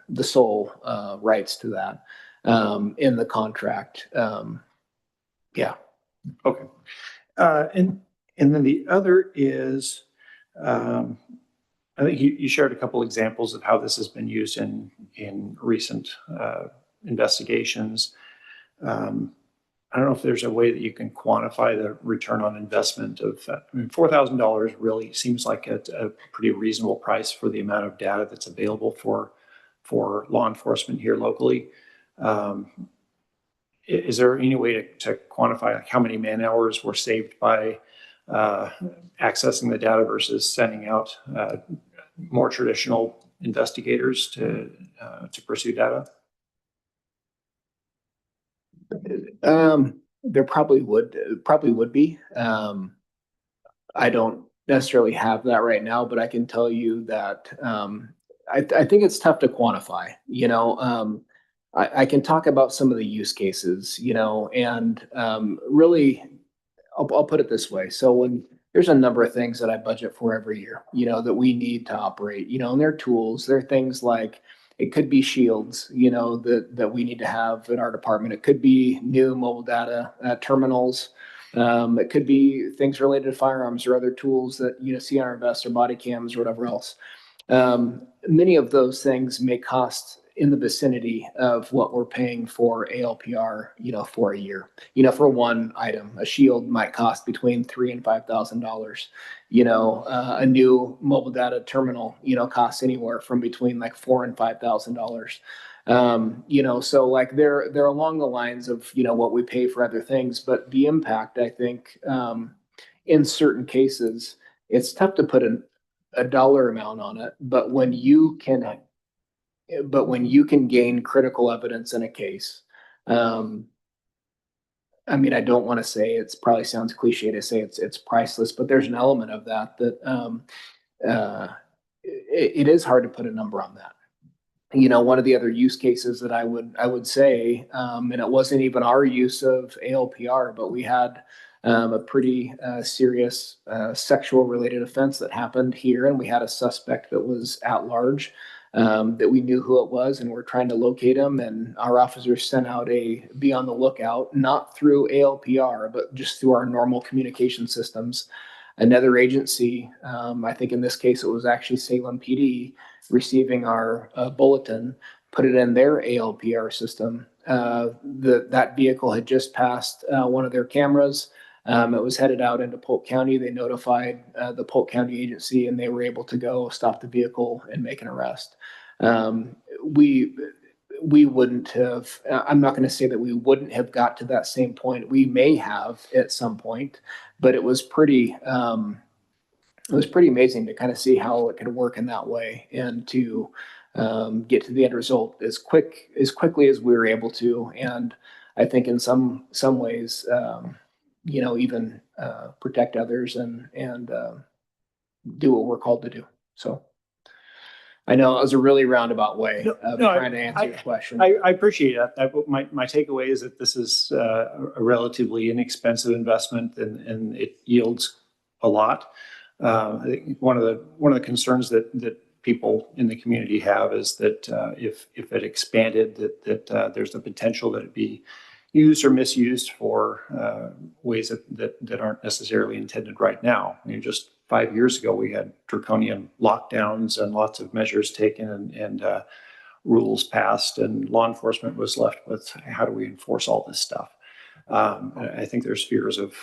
the sole rights to that in the contract. Yeah. Okay. And then the other is, I think you shared a couple examples of how this has been used in recent investigations. I don't know if there's a way that you can quantify the return on investment of, $4,000 really seems like a pretty reasonable price for the amount of data that's available for law enforcement here locally. Is there any way to quantify like how many man hours were saved by accessing the data versus sending out more traditional investigators to pursue data? There probably would be. I don't necessarily have that right now, but I can tell you that I think it's tough to quantify. You know, I can talk about some of the use cases, and really, I'll put it this way. So when there's a number of things that I budget for every year, that we need to operate, and they're tools. They're things like it could be shields, that we need to have in our department. It could be new mobile data terminals. It could be things related to firearms or other tools that see on our vests or body cams or whatever else. Many of those things may cost in the vicinity of what we're paying for ALPR, for a year. For one item, a shield might cost between $3,000 and $5,000. A new mobile data terminal, costs anywhere from between like $4,000 and $5,000. So like they're along the lines of what we pay for other things, but the impact, I think, in certain cases, it's tough to put a dollar amount on it, but when you can gain critical evidence in a case, I mean, I don't want to say, it's probably sounds cliche to say it's priceless, but there's an element of that it is hard to put a number on that. One of the other use cases that I would say, and it wasn't even our use of ALPR, but we had a pretty serious sexual related offense that happened here, and we had a suspect that was at large, that we knew who it was, and we're trying to locate him. And our officers sent out a be on the lookout, not through ALPR, but just through our normal communication systems. Another agency, I think in this case it was actually Salem PD, receiving our bulletin, put it in their ALPR system. That vehicle had just passed one of their cameras. It was headed out into Polk County. They notified the Polk County agency, and they were able to go stop the vehicle and make an arrest. We wouldn't have, I'm not going to say that we wouldn't have got to that same point. We may have at some point, but it was pretty amazing to kind of see how it could work in that way, and to get to the end result as quickly as we were able to. And I think in some ways, even protect others and do what we're called to do. So I know it was a really roundabout way of trying to answer your question. I appreciate that. My takeaway is that this is a relatively inexpensive investment, and it yields a lot. I think one of the concerns that people in the community have is that if it expanded, that there's the potential that it be used or misused for ways that aren't necessarily intended right now. I mean, just 5 years ago, we had draconian lockdowns and lots of measures taken and rules passed, and law enforcement was left with, how do we enforce all this stuff? I think there's fears of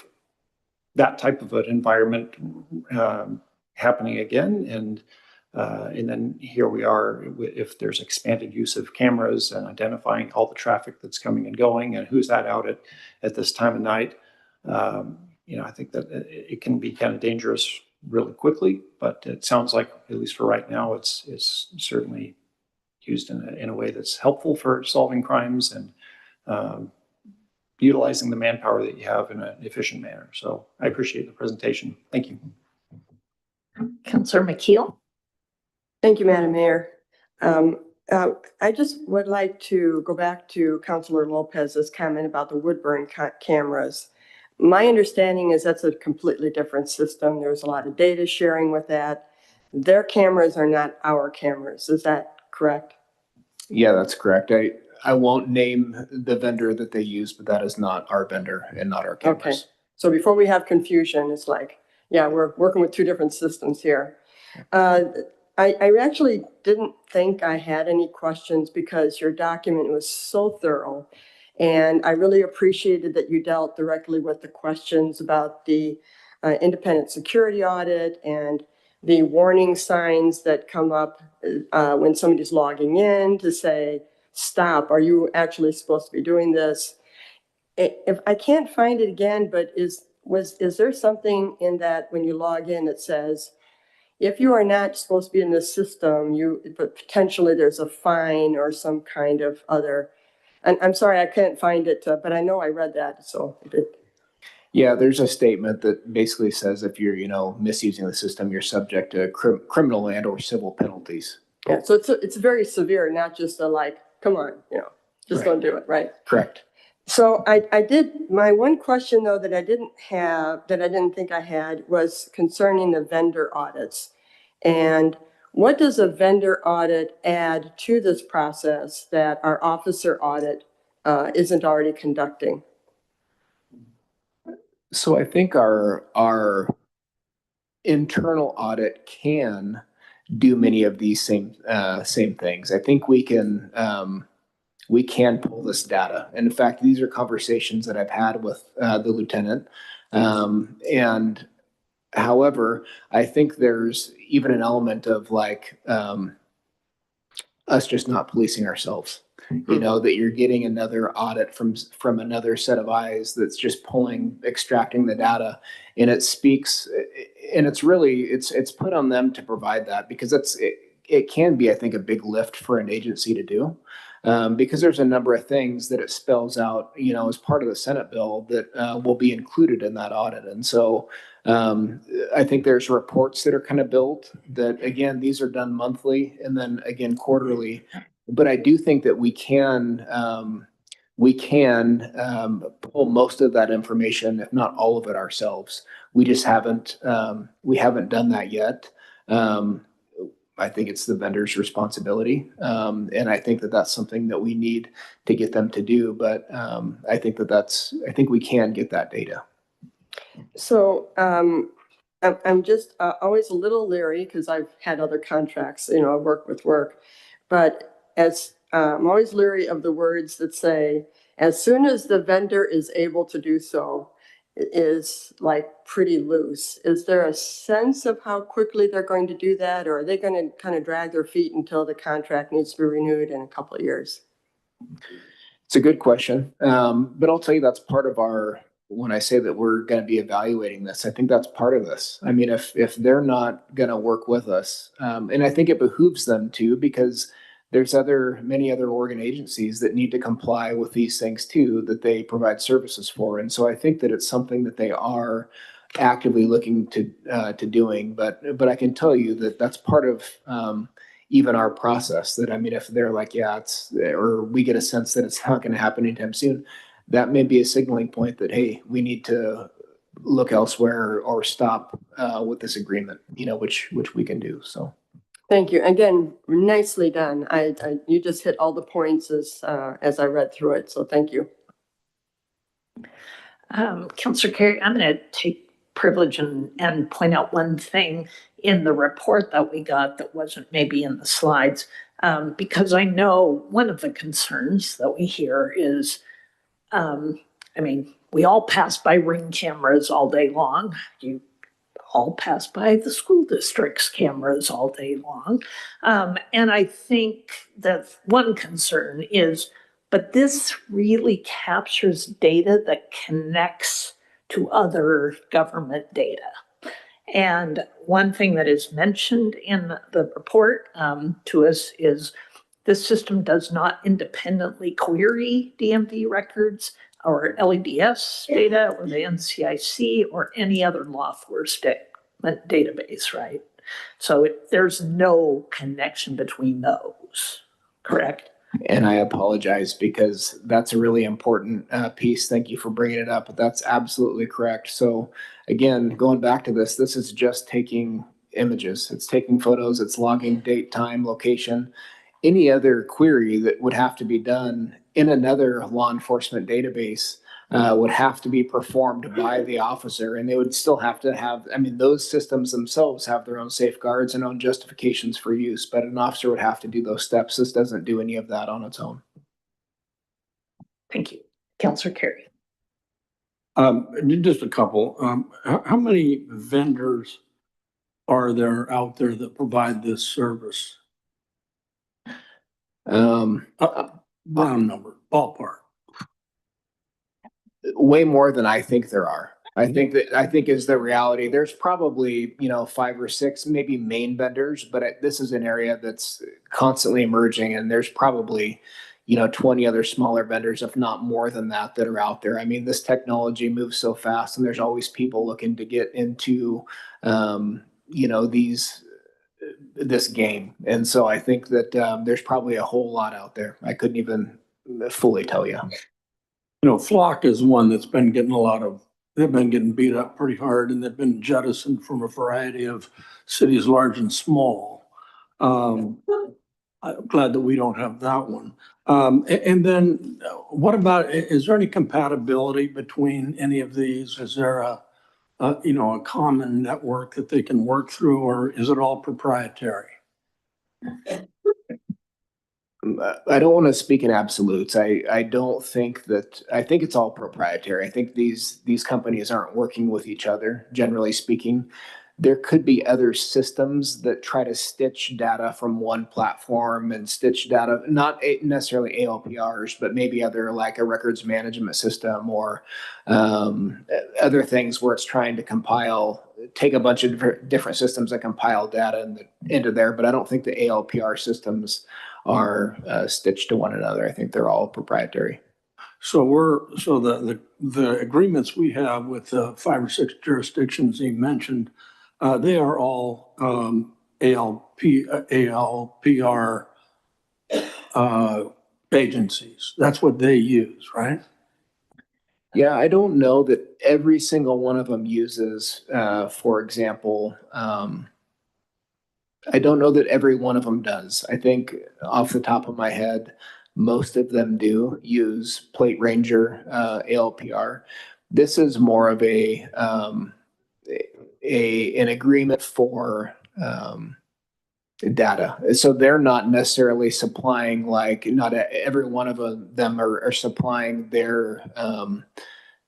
that type of an environment happening again. And then here we are, if there's expanded use of cameras and identifying all the traffic that's coming and going and who's that out at this time of night. I think that it can be kind of dangerous really quickly, but it sounds like, at least for right now, it's certainly used in a way that's helpful for solving crimes and utilizing the manpower that you have in an efficient manner. So I appreciate the presentation. Thank you. Councillor McKeel. Thank you, Madam Mayor. I just would like to go back to Councilor Lopez's comment about the Woodburn cameras. My understanding is that's a completely different system. There's a lot of data sharing with that. Their cameras are not our cameras. Is that correct? Yeah, that's correct. I won't name the vendor that they use, but that is not our vendor and not our cameras. Okay. So before we have confusion, it's like, yeah, we're working with two different systems here. I actually didn't think I had any questions because your document was so thorough. And I really appreciated that you dealt directly with the questions about the independent security audit and the warning signs that come up when somebody's logging in to say, stop, are you actually supposed to be doing this? If I can't find it again, but is there something in that when you log in that says, if you are not supposed to be in the system, but potentially there's a fine or some kind of other, and I'm sorry, I can't find it, but I know I read that, so. Yeah, there's a statement that basically says if you're, misusing the system, you're subject to criminal and or civil penalties. Yeah, so it's very severe, not just a like, come on, Just Right. don't do it, right? Correct. So I did, my one question though that I didn't think I had was concerning the vendor audits. And what does a vendor audit add to this process that our officer audit isn't already conducting? So I think our internal audit can do many of these same things. I think we can pull this data. And in fact, these are conversations that I've had with the lieutenant. And however, I think there's even an element of like us just not policing ourselves. You know, that you're getting another audit from another set of eyes that's just extracting the data, and it speaks, and it's really it's put on them to provide that, because it can be, I think, a big lift for an agency to do. Because there's a number of things that it spells out, you know, as part of the Senate bill that will be included in that audit. And so I think there's reports that are kind of built that, again, these are done monthly and then again quarterly. But I do think that we can pull most of that information, if not all of it, ourselves. We just haven't done that yet. I think it's the vendor's responsibility. And I think that that's something that we need to get them to do. But I think we can get that data. So I'm just always a little leery because I've had other contracts, you know, I work with work. But I'm always leery of the words that say, as soon as the vendor is able to do so, it is like pretty loose. Is there a sense of how quickly they're going to do that? Or are they going to kind of drag their feet until the contract needs to be renewed in a couple of years? It's a good question. But I'll tell you, that's part of when I say that we're going to be evaluating this, I think that's part of this. I mean, if they're not going to work with us, and I think it behooves them to, because there's many other organ agencies that need to comply with these things too, that they provide services for. And so I think that it's something that they are actively looking to doing. But I can tell you that that's part of even our process. That, I mean, if they're like, yeah, or we get a sense that it's not going to happen anytime soon, that may be a signaling point that, hey, we need to look elsewhere or stop with this agreement, you know, which we can do. So. Thank you. Again, nicely done. You just hit all the points as I read through it. So thank you. Councillor Carey, I'm going to take privilege and point out one thing in the report that we got that wasn't maybe in the slides, because I know one of the concerns that we hear is, I mean, we all pass by Ring cameras all day long. You all pass by the school district's cameras all day long. And I think that one concern is, but this really captures data that connects to other government data. And one thing that is mentioned in the report to us is this system does not independently query DMV records or LEDS data or the NCIC or any other law enforcement database, right? So there's no connection between those, correct? And I apologize, because that's a really important piece. Thank you for bringing it up, but that's absolutely correct. So again, going back to this is just taking images. It's taking photos, it's logging date, time, location. Any other query that would have to be done in another law enforcement database would have to be performed by the officer, and they would still have to have, I mean, those systems themselves have their own safeguards and own justifications for use, but an officer would have to do those steps. This doesn't do any of that on its own. Thank you. Councillor Carey. Just a couple. How many vendors are there out there that provide this service? Round number, ballpark. Way more than I think there are. I think is the reality. There's probably, 5 or 6 maybe main vendors, but this is an area that's constantly emerging, and there's probably, 20 other smaller vendors, if not more than that are out there. I mean, this technology moves so fast, and there's always people looking to get into, this game. And so I think that there's probably a whole lot out there. I couldn't even fully tell you. You know, Flock is one that's been getting they've been getting beat up pretty hard, and they've been jettisoned from a variety of cities, large and small. I'm glad that we don't have that one. And then what about, is there any compatibility between any of these? Is there a common network that they can work through, or is it all proprietary? I don't want to speak in absolutes. I don't think that, I think it's all proprietary. I think these companies aren't working with each other, generally speaking. There could be other systems that try to stitch data from one platform and stitch data, not necessarily ALPRs, but maybe other, like a records management system or other things where it's trying to take a bunch of different systems and compile data into there. But I don't think the ALPR systems are stitched to one another. I think they're all proprietary. So the agreements we have with 5 or 6 jurisdictions you mentioned, they are all ALPR agencies. That's what they use, right? Yeah, I don't know that every single one of them uses, for example, I don't know that every one of them does. I think off the top of my head, most of them do use Plate Ranger ALPR. This is more of an agreement for data. So they're not necessarily supplying, like, not every one of them are supplying their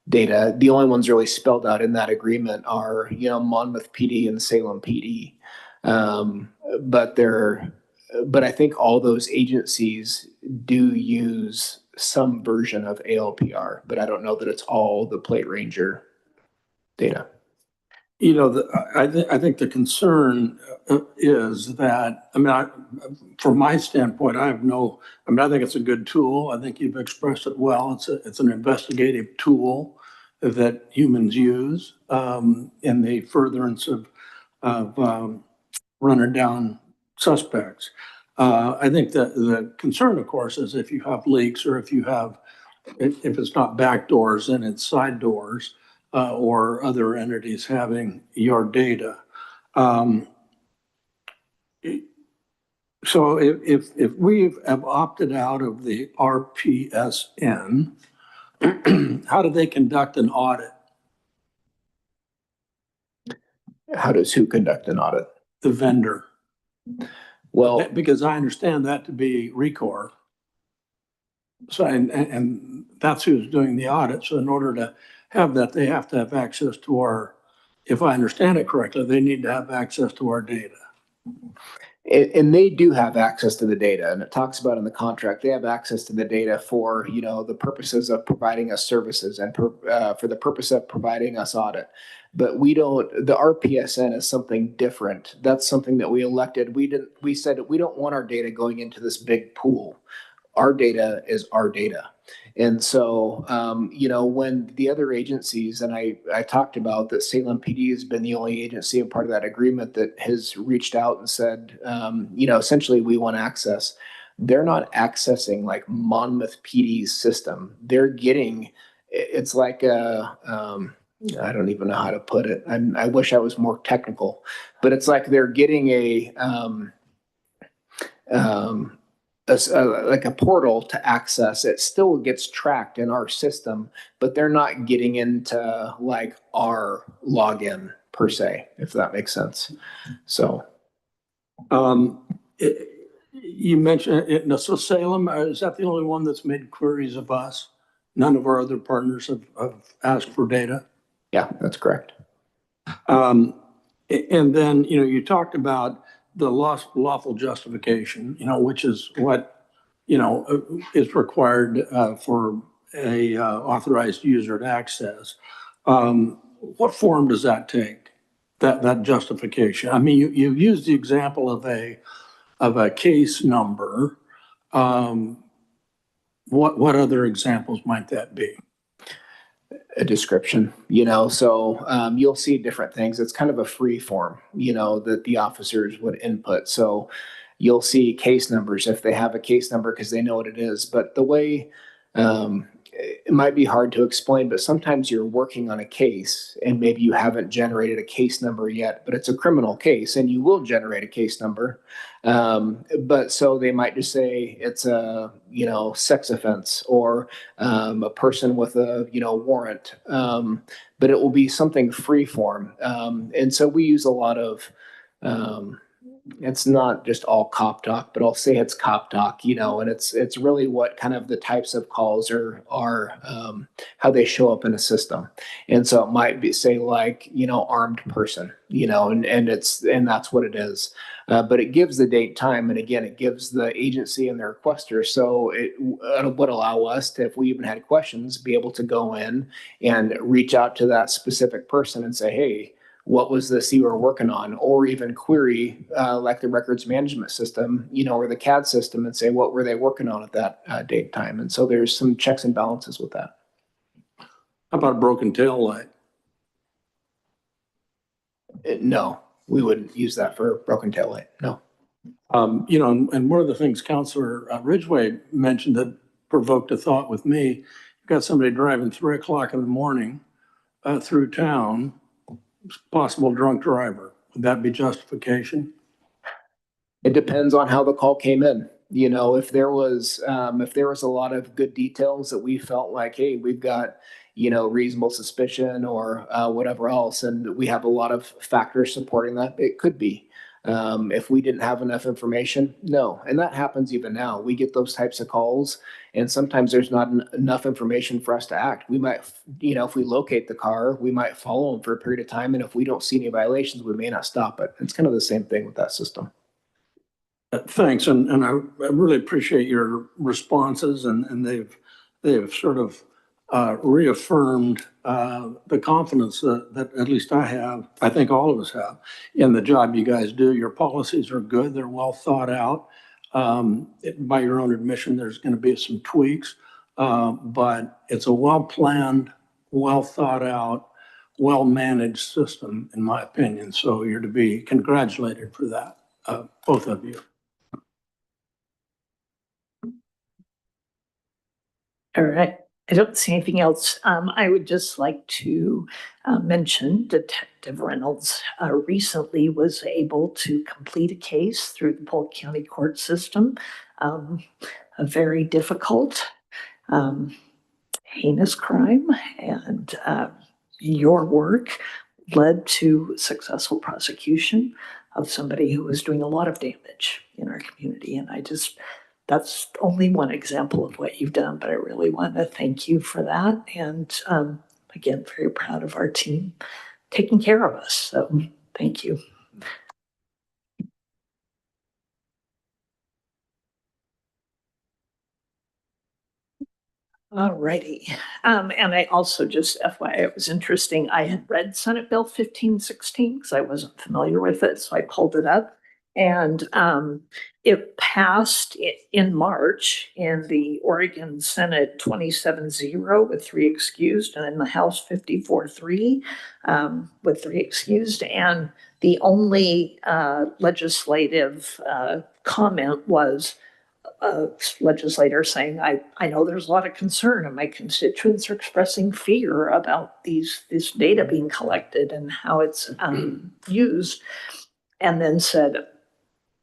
data. The only ones really spelled out in that agreement are, Monmouth PD and Salem PD. But I think all those agencies do use some version of ALPR, but I don't know that it's all the Plate Ranger data. I think the concern is that, from my standpoint, I think it's a good tool. I think you've expressed it well. It's an investigative tool that humans use in the furtherance of running down suspects. I think that the concern, of course, is if you have leaks or if it's not back doors and it's side doors or other entities having your data. So if we have opted out of the RPSN, how do they conduct an audit? How does who conduct an audit? The vendor. Well, because I understand that to be RECOR. So, and that's who's doing the audit. So in order to have that, they have to have access to if I understand it correctly, they need to have access to our data. And they do have access to the data, and it talks about in the contract, they have access to the data for, the purposes of providing us services and for the purpose of providing us audit. But the RPSN is something different. That's something that we elected. We said that we don't want our data going into this big pool. Our data is our data. And so, when the other agencies, and I talked about that Salem PD has been the only agency and part of that agreement that has reached out and said, essentially we want access. They're not accessing like Monmouth PD's system. They're getting, it's like I don't even know how to put it. I wish I was more technical, but it's like they're getting like a portal to access. It still gets tracked in our system, but they're not getting into like our login per se, if that makes sense. So, you mentioned it. So Salem, is that the only one that's made queries of us? None of our other partners have asked for data? Yeah, that's correct. And then, you talked about the lawful justification, which is what, is required for a authorized user to access. What form does that take, that justification? You used the example of a case number. What other examples might that be? A description, so you'll see different things. It's kind of a free form, that the officers would input. So you'll see case numbers if they have a case number because they know what it is. But the way it might be hard to explain, but sometimes you're working on a case and maybe you haven't generated a case number yet, but it's a criminal case and you will generate a case number. But so they might just say it's a, sex offense or a person with a, warrant. But it will be something free form. And so we use a lot of, it's not just all cop talk, but I'll say it's cop talk, and it's really what kind of the types of calls are how they show up in a system. And so it might be say like, armed person, and that's what it is. But it gives the date, time, and again, it gives the agency and the requester. So it would allow us to, if we even had questions, be able to go in and reach out to that specific person and say, hey, what was this you were working on? Or even query like the records management system, or the CAD system and say, what were they working on at that date time? And so there's some checks and balances with that. How about a broken tail light? No, we wouldn't use that for a broken tail light. No. And one of the things Councilor Ridgway mentioned that provoked a thought with me, you've got somebody driving 3 o'clock in the morning through town, possible drunk driver. Would that be justification? It depends on how the call came in. If there was a lot of good details that we felt like, hey, we've got, reasonable suspicion or whatever else, and we have a lot of factors supporting that, it could be. If we didn't have enough information, no. And that happens even now. We get those types of calls, and sometimes there's not enough information for us to act. We might, if we locate the car, we might follow them for a period of time, and if we don't see any violations, we may not stop it. It's kind of the same thing with that system. Thanks, and I really appreciate your responses, and they've sort of reaffirmed the confidence that at least I have, I think all of us have, in the job you guys do. Your policies are good, they're well thought out. By your own admission, there's going to be some tweaks, but it's a well-planned, well thought out, well-managed system, in my opinion. So you're to be congratulated for that, both of you. All right. I don't see anything else. I would just like to mention Detective Reynolds recently was able to complete a case through the Polk County court system, a very difficult, heinous crime, and your work led to successful prosecution of somebody who was doing a lot of damage in our community. And that's only one example of what you've done, but I really want to thank you for that. And again, very proud of our team taking care of us. So thank you. All righty. And I also just, FYI, it was interesting. I had read Senate Bill 1516 because I wasn't familiar with it. So I pulled it up. And it passed in March in the Oregon Senate 27-0 with 3 excused, and in the House 54-3 with 3 excused. And the only legislative comment was a legislator saying, I know there's a lot of concern and my constituents are expressing fear about this data being collected and how it's used. And then said,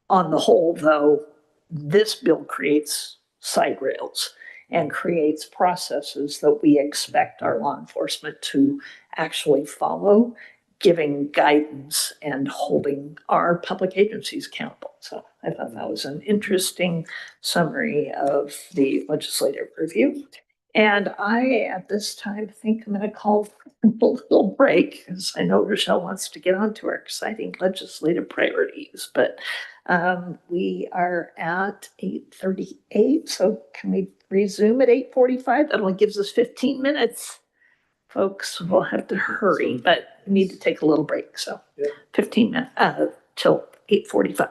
on the whole, though, this bill creates side rails and creates processes that we expect our law enforcement to actually follow, giving guidance and holding our public agencies accountable. So I thought that was an interesting summary of the legislative review. And I, at this time, think I'm going to call for a little break because I know Rochelle wants to get on to our exciting legislative priorities. But we are at 8:38, so can we resume at 8:45? That only gives us 15 minutes. Folks, we'll have to hurry, but we need to take a little break. So 15 minutes till 8:45.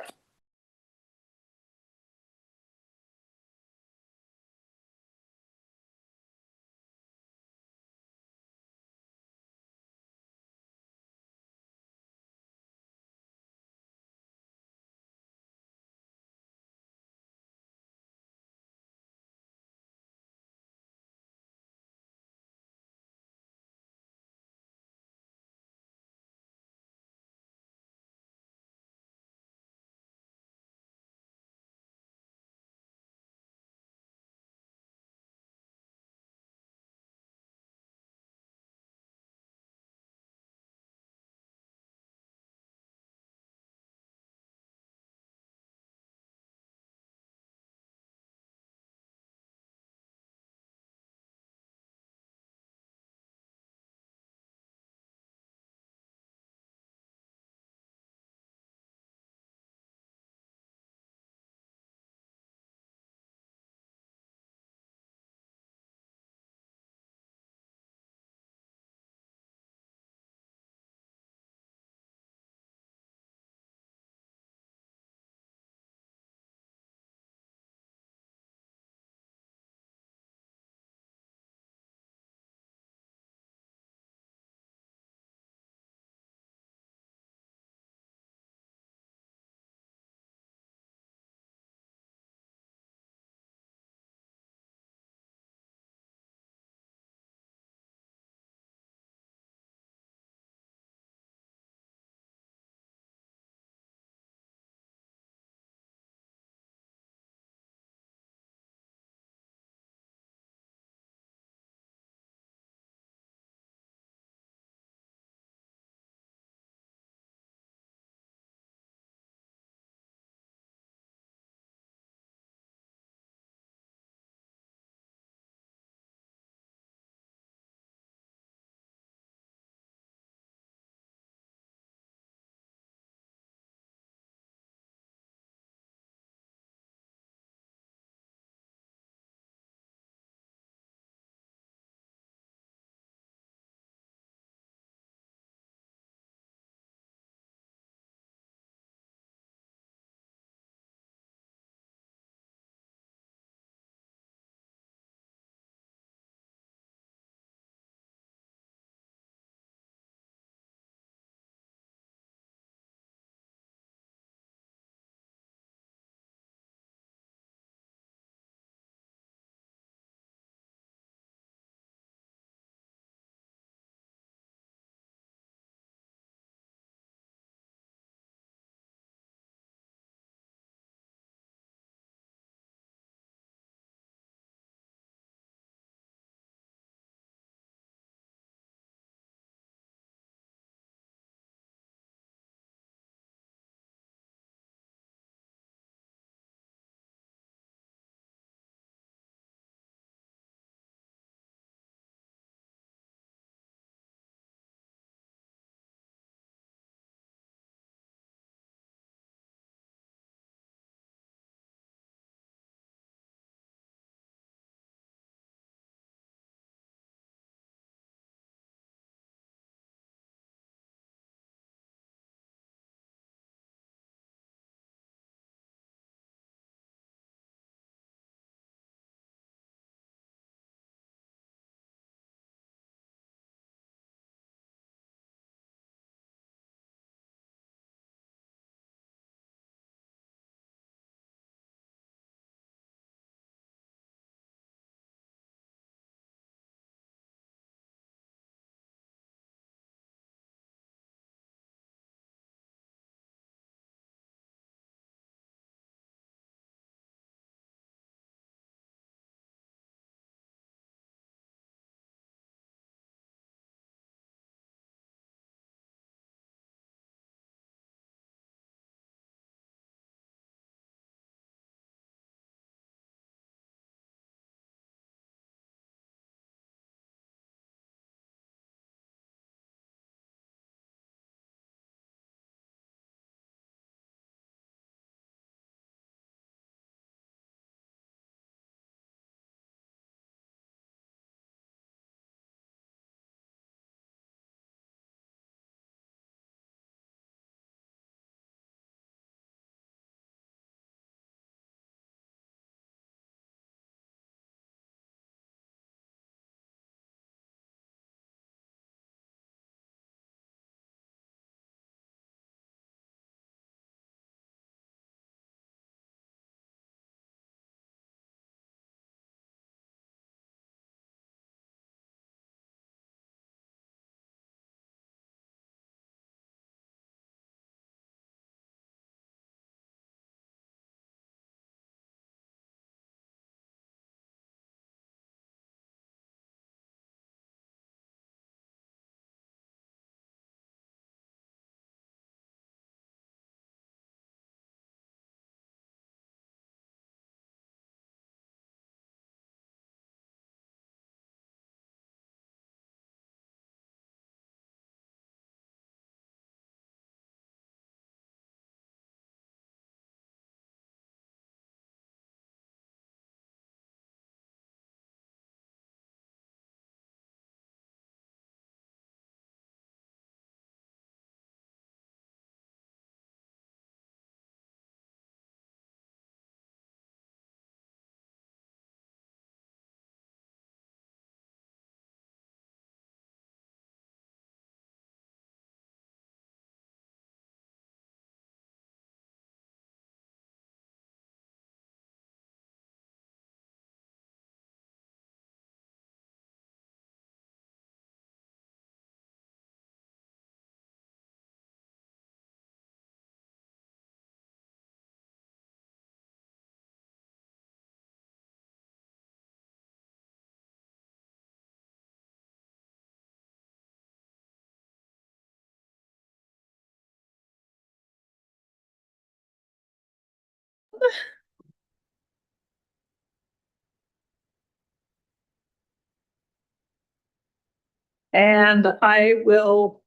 And I will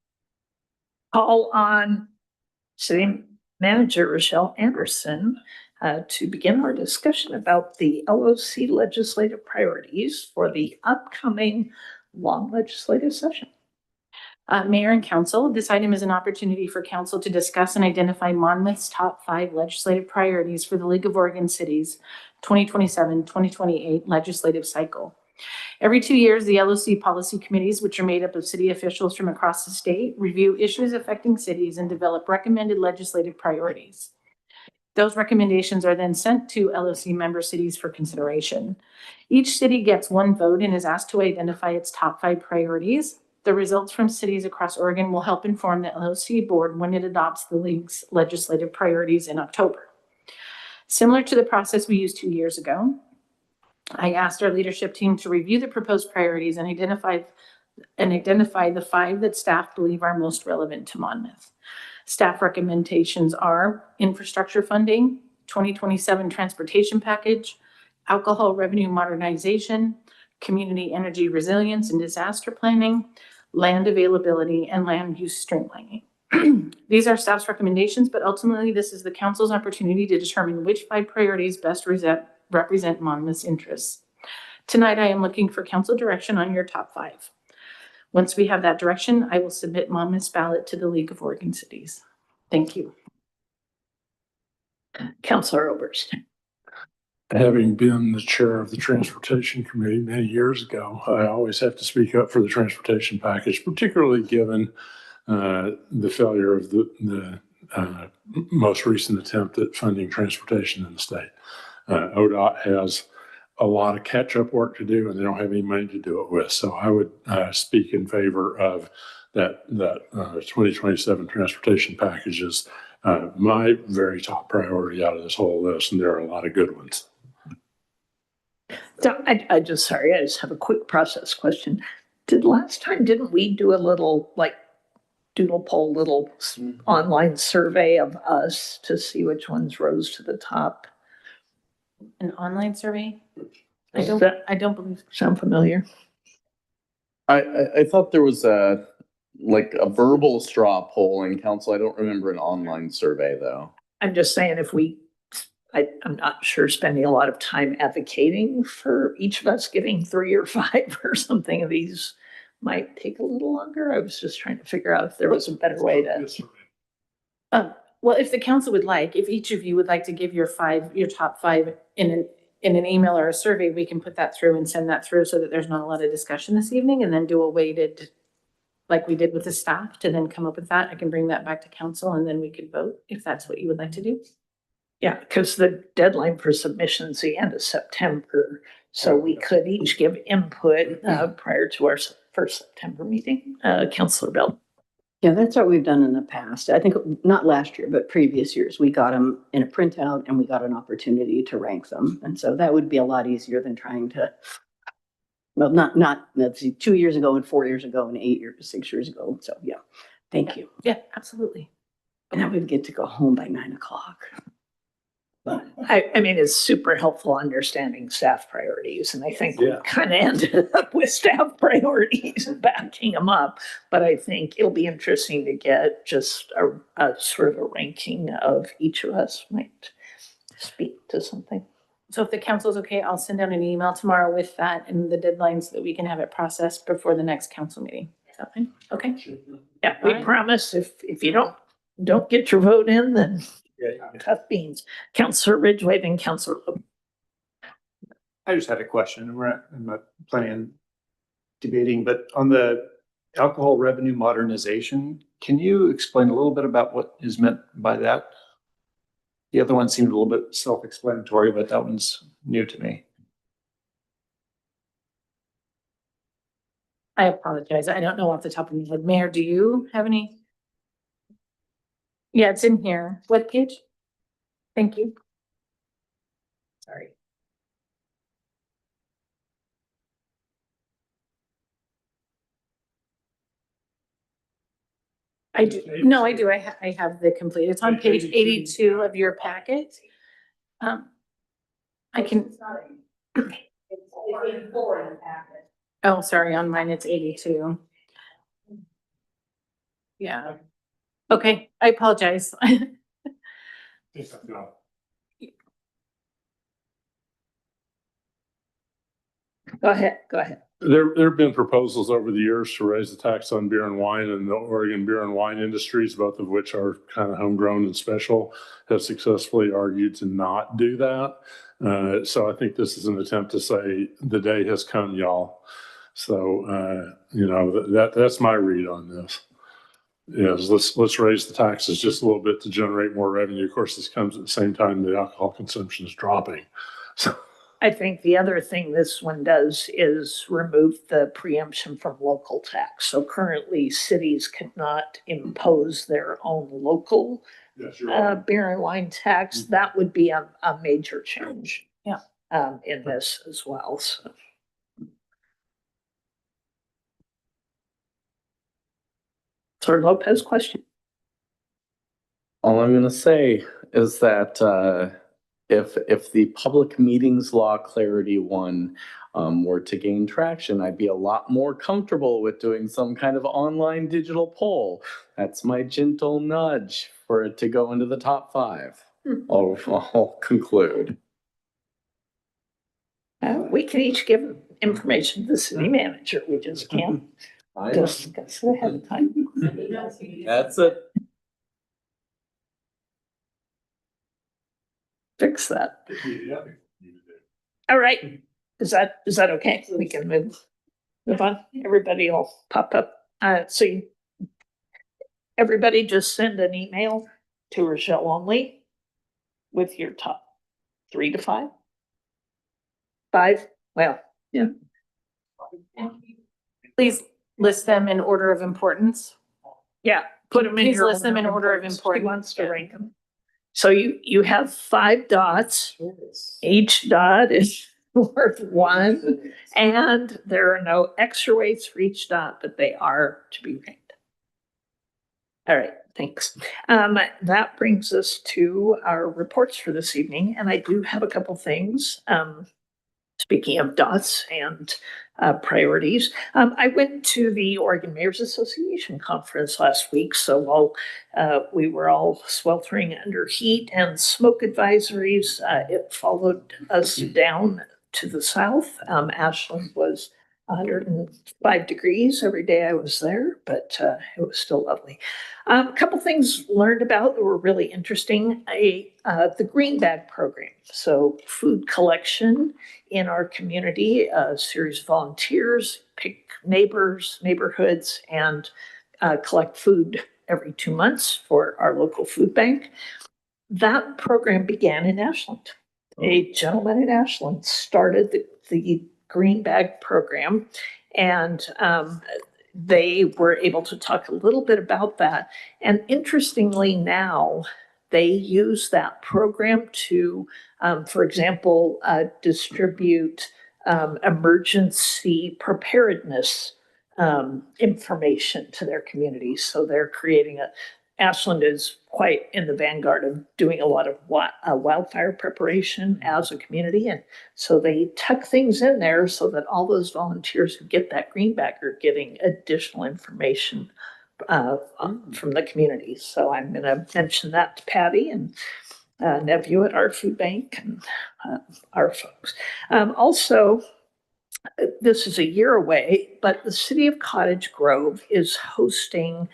call on City Manager Rochelle Anderson to begin our discussion about the LOC legislative priorities for the upcoming long legislative session. Mayor and Council, this item is an opportunity for Council to discuss and identify Monmouth's top 5 legislative priorities for the League of Oregon Cities 2027-2028 legislative cycle. Every 2 years, the LOC policy committees, which are made up of city officials from across the state, review issues affecting cities and develop recommended legislative priorities. Those recommendations are then sent to LOC member cities for consideration. Each city gets 1 vote and is asked to identify its top 5 priorities. The results from cities across Oregon will help inform the LOC board when it adopts the League's legislative priorities in October. Similar to the process we used 2 years ago, I asked our leadership team to review the proposed priorities and identify the 5 that staff believe are most relevant to Monmouth. Staff recommendations are infrastructure funding, 2027 transportation package, alcohol revenue modernization, community energy resilience and disaster planning, land availability, and land use streamlining. These are staff's recommendations, but ultimately this is the council's opportunity to determine which 5 priorities best represent Monmouth's interests. Tonight, I am looking for council direction on your top 5. Once we have that direction, I will submit Monmouth's ballot to the League of Oregon Cities. Thank you. Councilor Oberst. Having been the chair of the Transportation Committee many years ago, I always have to speak up for the transportation package, particularly given the failure of the most recent attempt at funding transportation in the state. ODOT has a lot of catch-up work to do, and they don't have any money to do it with. So I would speak in favor of that 2027 transportation package is my very top priority out of this whole list, and there are a lot of good ones. So I just have a quick process question. Didn't we do a little doodle poll, little online survey of us to see which ones rose to the top? An online survey? I Does don't believe. Sound familiar? I thought there was a verbal straw poll in council. I don't remember an online survey though. I'm just saying I'm not sure spending a lot of time advocating for each of us giving 3 or 5 or something of these might take a little longer. I was just trying to figure out if there was a better way to. Well, if the council would like, if each of you would like to give your top 5 in an email or a survey, we can put that through and send that through so that there's not a lot of discussion this evening, and then do a weighted, like we did with the staff, to then come up with that. I can bring that back to council and then we could vote if that's what you would like to do. Yeah, because the deadline for submissions the end of September, so we could each give input prior to our first September meeting. Councilor Bell. Yeah, that's what we've done in the past. I think not last year, but previous years, we got them in a printout and we got an opportunity to rank them. And so that would be a lot easier than trying to, well, not 2 years ago and 4 years ago and 6 years ago. So yeah, thank you. Yeah, absolutely. And then we'd get to go home by 9 o'clock. I mean, it's super helpful understanding staff priorities, and I think we kind of ended up with staff priorities and backing them up. But I think it'll be interesting to get just a sort of a ranking of each of us might speak to something. So if the council's okay, I'll send out an email tomorrow with that and the deadlines so that we can have it processed before the next council meeting. Is that fine? Okay. Yeah, we promise if you don't get your vote in, then tough beans. Councilor Ridgway, then Councilor Loeb. I just had a question. I'm not planning on debating, but on the alcohol revenue modernization, can you explain a little bit about what is meant by that? The other one seemed a little bit self-explanatory, but that one's new to me. I apologize. I don't know off the top of my head. Mayor, do you have any? Yeah, it's in here. What page? Thank you. Sorry. I do. No, I do. I have the complete. It's on page 82 of your packet. I can. Oh, sorry, on mine it's 82. Yeah. Okay, I apologize. Go ahead, go ahead. There have been proposals over the years to raise the tax on beer and wine, and the Oregon beer and wine industries, both of which are kind of homegrown and special, have successfully argued to not do that. So I think this is an attempt to say the day has come, y'all. So, that's my read on this. Yes, let's raise the taxes just a little bit to generate more revenue. Of course, this comes at the same time the alcohol consumption is dropping. So I think the other thing this one does is remove the preemption from local tax. So currently cities cannot impose their own local beer and wine tax. That would be a major change. Yeah. In this as well. So. Sir Lopez, question? All I'm going to say is that if the Public Meetings Law Clarity One were to gain traction, I'd be a lot more comfortable with doing some kind of online digital poll. That's my gentle nudge for it to go into the top 5. I'll conclude. We can each give information to the city manager. We just can't discuss it ahead of time. That's it. Fix that. All right. Is that okay? We can move on. Everybody will pop up. Everybody just send an email to Rochelle only with your top 3 to 5. 5? Well, yeah. Please list them in order of importance. Yeah, put them in Please your list them in order of importance. Who wants to rank them? So you have 5 dots. Each dot is worth 1, and there are no extra weights for each dot, but they are to be ranked. All right, thanks. That brings us to our reports for this evening, and I do have a couple things. Speaking of dots and priorities, I went to the Oregon Mayors Association conference last week. So while we were all sweltering under heat and smoke advisories, it followed us down to the south. Ashland was 105 degrees every day I was there, but it was still lovely. A couple things learned about that were really interesting. The Green Bag Program. So food collection in our community, a series of volunteers pick neighborhoods, and collect food every 2 months for our local food bank. That program began in Ashland. A gentleman in Ashland started the Green Bag Program, and they were able to talk a little bit about that. And interestingly, now they use that program to, for example, distribute emergency preparedness information to their communities. So they're creating Ashland is quite in the vanguard of doing a lot of wildfire preparation as a community. And so they tuck things in there so that all those volunteers who get that green bag are getting additional information from the community. So I'm going to mention that to Patty and nephew at our food bank and our folks. Also, this is a year away, but the city of Cottage Grove is hosting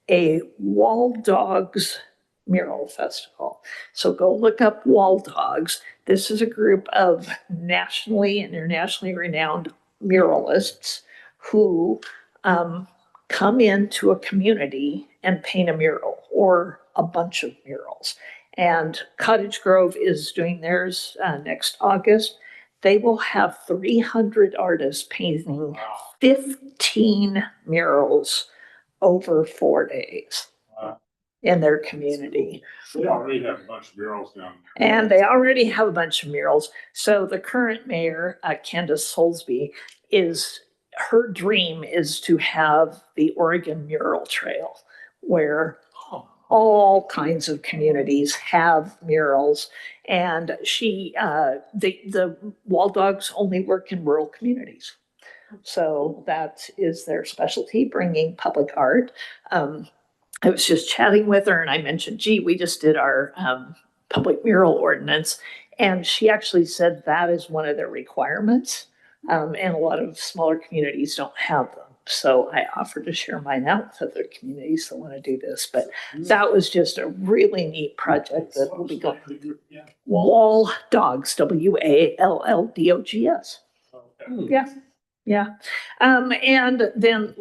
a Wall Dogs Mural Festival. So go look up Wall Dogs. This is a group of nationally and internationally renowned muralists who come into a community and paint a mural or a bunch of murals. And Cottage Grove is doing theirs next August. They will have 300 artists painting 15 murals over 4 days in their community. They already have a bunch of murals down there. And they already have a bunch of murals. So the current mayor, Candace Soulsby, her dream is to have the Oregon Mural Trail, where all kinds of communities have murals. And the Wall Dogs only work in rural communities. So that is their specialty, bringing public art. I was just chatting with her and I mentioned, gee, we just did our public mural ordinance. And she actually said that is one of their requirements. And a lot of smaller communities don't have them. So I offered to share mine out with other communities that want to do this. But that was just a really neat project that will be going. Wall Dogs, WALLDOGS. Yeah. Yeah. And then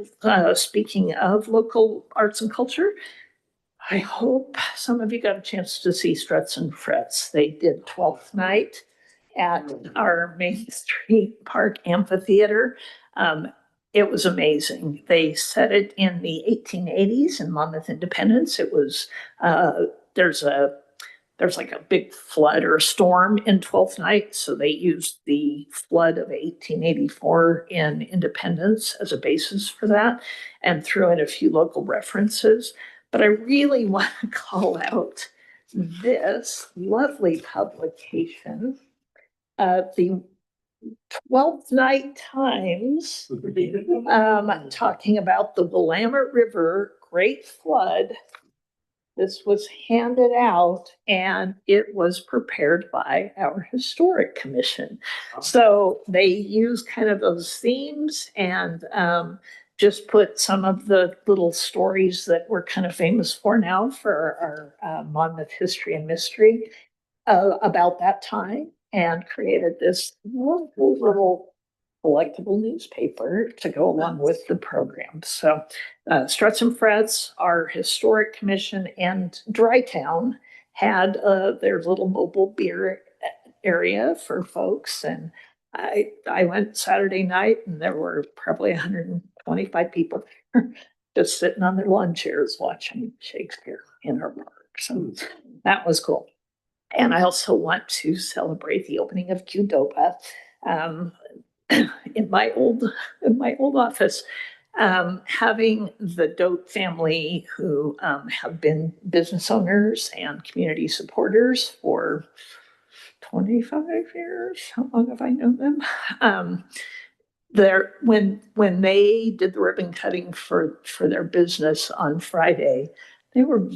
speaking of local arts and culture, I hope some of you got a chance to see Struts and Frets. They did 12th night at our Main Street Park Amphitheater. It was amazing. They set it in the 1880s in Monmouth Independence. It was, there's like a big flood or a storm in 12th night. So they used the flood of 1884 in Independence as a basis for that and threw in a few local references. But I really want to call out this lovely publication, the 12th Night Times, talking about the Willamette River Great Flood. This was handed out and it was prepared by our historic commission. So they use kind of those themes and just put some of the little stories that we're kind of famous for now for our Monmouth history and mystery about that time and created this little collectible newspaper to go along with the program. So Struts and Frets, our historic commission, and Dry Town had their little mobile beer area for folks. And I went Saturday night and there were probably 125 people just sitting on their lawn chairs watching Shakespeare in our park. So that was cool. And I also want to celebrate the opening of Qdoba. In my old office, having the Dote family who have been business owners and community supporters for 25 years. How long have I known them? When they did the ribbon cutting for their business on Friday, they were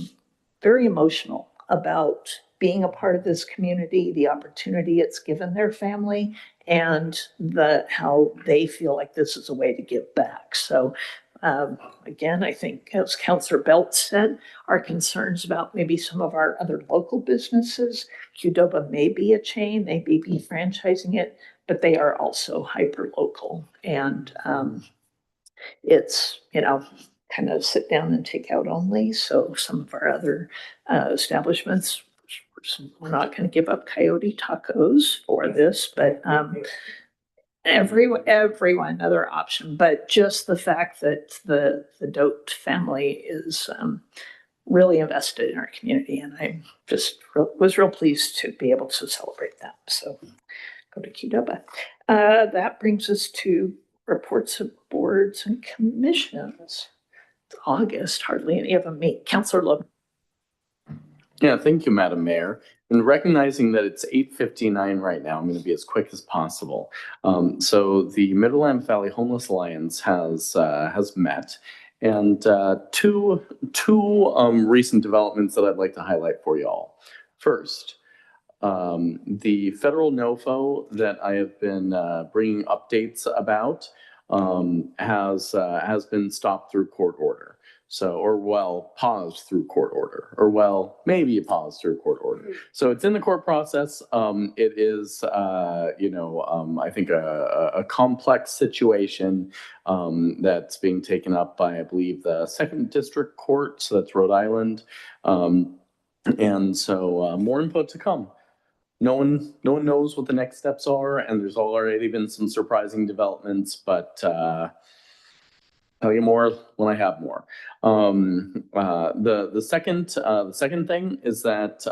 very emotional about being a part of this community, the opportunity it's given their family, and how they feel like this is a way to give back. So again, I think as Councillor Belt said, our concerns about maybe some of our other local businesses, Qdoba may be a chain, they may be franchising it, but they are also hyper local. And it's, kind of sit down and take out only. So some of our other establishments, we're not going to give up Coyote Tacos for this, but everyone other option. But just the fact that the Dote family is really invested in our community, and I just was real pleased to be able to celebrate that. So go to Qdoba. That brings us to reports of boards and commissions. It's August, hardly any of them meet. Councillor Loeb. Yeah, thank you, Madam Mayor. And recognizing that it's 8:59 right now, I'm going to be as quick as possible. So the Middleland Valley Homeless Alliance has met, and two recent developments that I'd like to highlight for you all. First, the federal NOFO that I have been bringing updates about has been stopped through court order. Paused through court order, maybe paused through court order. So it's in the court process. It is, I think a complex situation that's being taken up by, I believe, the 2nd District Court. So that's Rhode Island. And so more input to come. No one knows what the next steps are, and there's already been some surprising developments, but tell you more when I have more. The second thing is that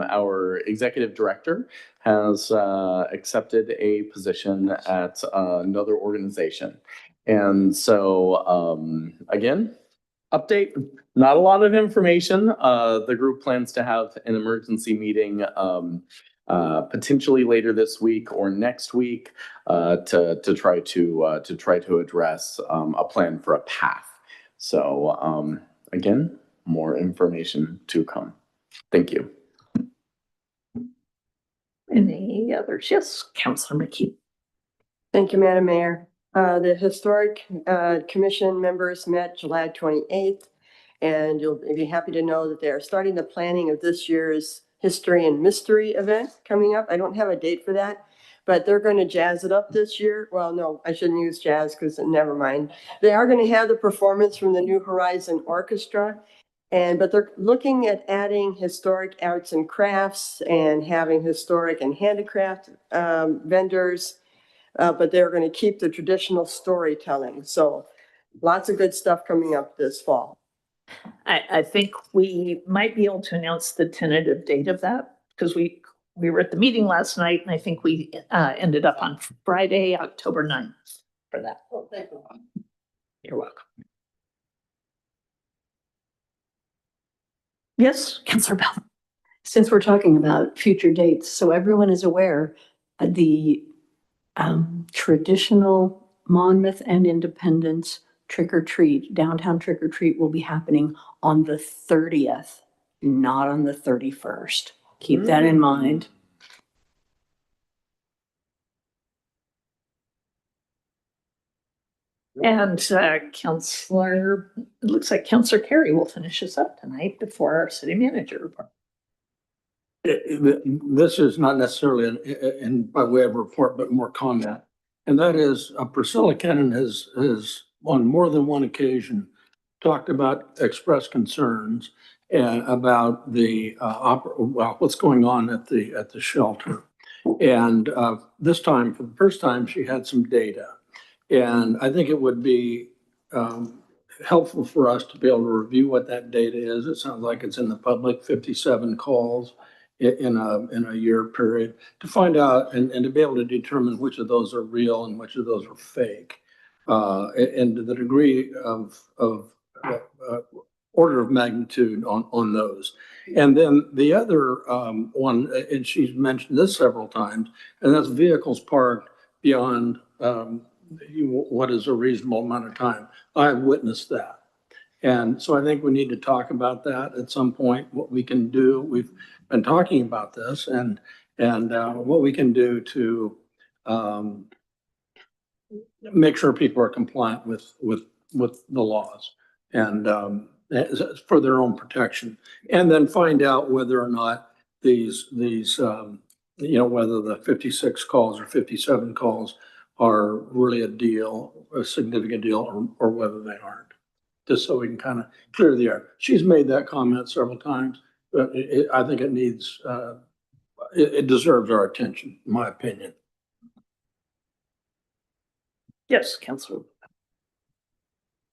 our executive director has accepted a position at another organization, and so again, update. Not a lot of information. The group plans to have an emergency meeting potentially later this week or next week to try to address a plan for a path. So again, more information to come. Thank you. Any others? Yes, Councilor McKee. Thank you, Madam Mayor. The Historic Commission members met July 28th, and you'll be happy to know that they are starting the planning of this year's History and Mystery event coming up. I don't have a date for that, but they're going to jazz it up this year. Well, no, I shouldn't use jazz because never mind. They are going to have the performance from the New Horizon Orchestra, but they're looking at adding historic arts and crafts and having historic and handicraft vendors. But they're going to keep the traditional storytelling. So lots of good stuff coming up this fall. I think we might be able to announce the tentative date of that because we were at the meeting last night and I think we ended up on Friday, October 9th for that. Oh, thank you. You're welcome. Yes, Councilor Bell. Since we're talking about future dates, so everyone is aware, the traditional Monmouth and Independence trick or treat, downtown trick or treat will be happening on the 30th, not on the 31st. Keep that in mind. And Councilor, it looks like Councilor Carey will finish us up tonight before our city manager report. This is not necessarily in by way of report, but more comment. And that is Priscilla Kennan has on more than one occasion talked about, expressed concerns about the what's going on at the shelter. And this time, for the first time, she had some data. And I think it would be helpful for us to be able to review what that data is. It sounds like it's in the public, 57 calls in a year period, to find out and to be able to determine which of those are real and which of those are fake. And to the degree of order of magnitude on those. And then the other one, and she's mentioned this several times, and that's vehicles parked beyond what is a reasonable amount of time. I've witnessed that. And so I think we need to talk about that at some point, what we can do. We've been talking about this and what we can do to make sure people are compliant with the laws and for their own protection. And then find out whether or not these whether the 56 calls or 57 calls are really a significant deal, or whether they aren't, just so we can kind of clear the air. She's made that comment several times, but I think it needs, it deserves our attention, in my opinion. Yes, Councilor.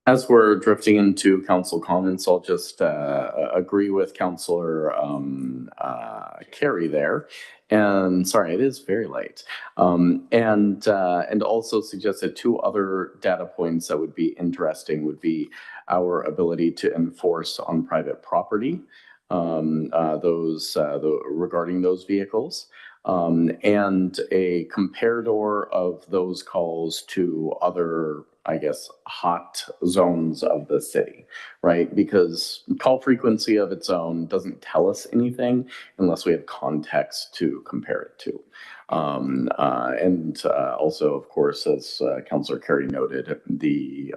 As we're drifting into council comments, I'll just agree with Councilor Carey there. And sorry, it is very late. And also suggested two other data points that would be interesting would be our ability to enforce on private property, regarding those vehicles. And a comparador of those calls to other, I guess, hot zones of the city, right? Because call frequency of its own doesn't tell us anything unless we have context to compare it to. Also, of course, as Councilor Carey noted, the,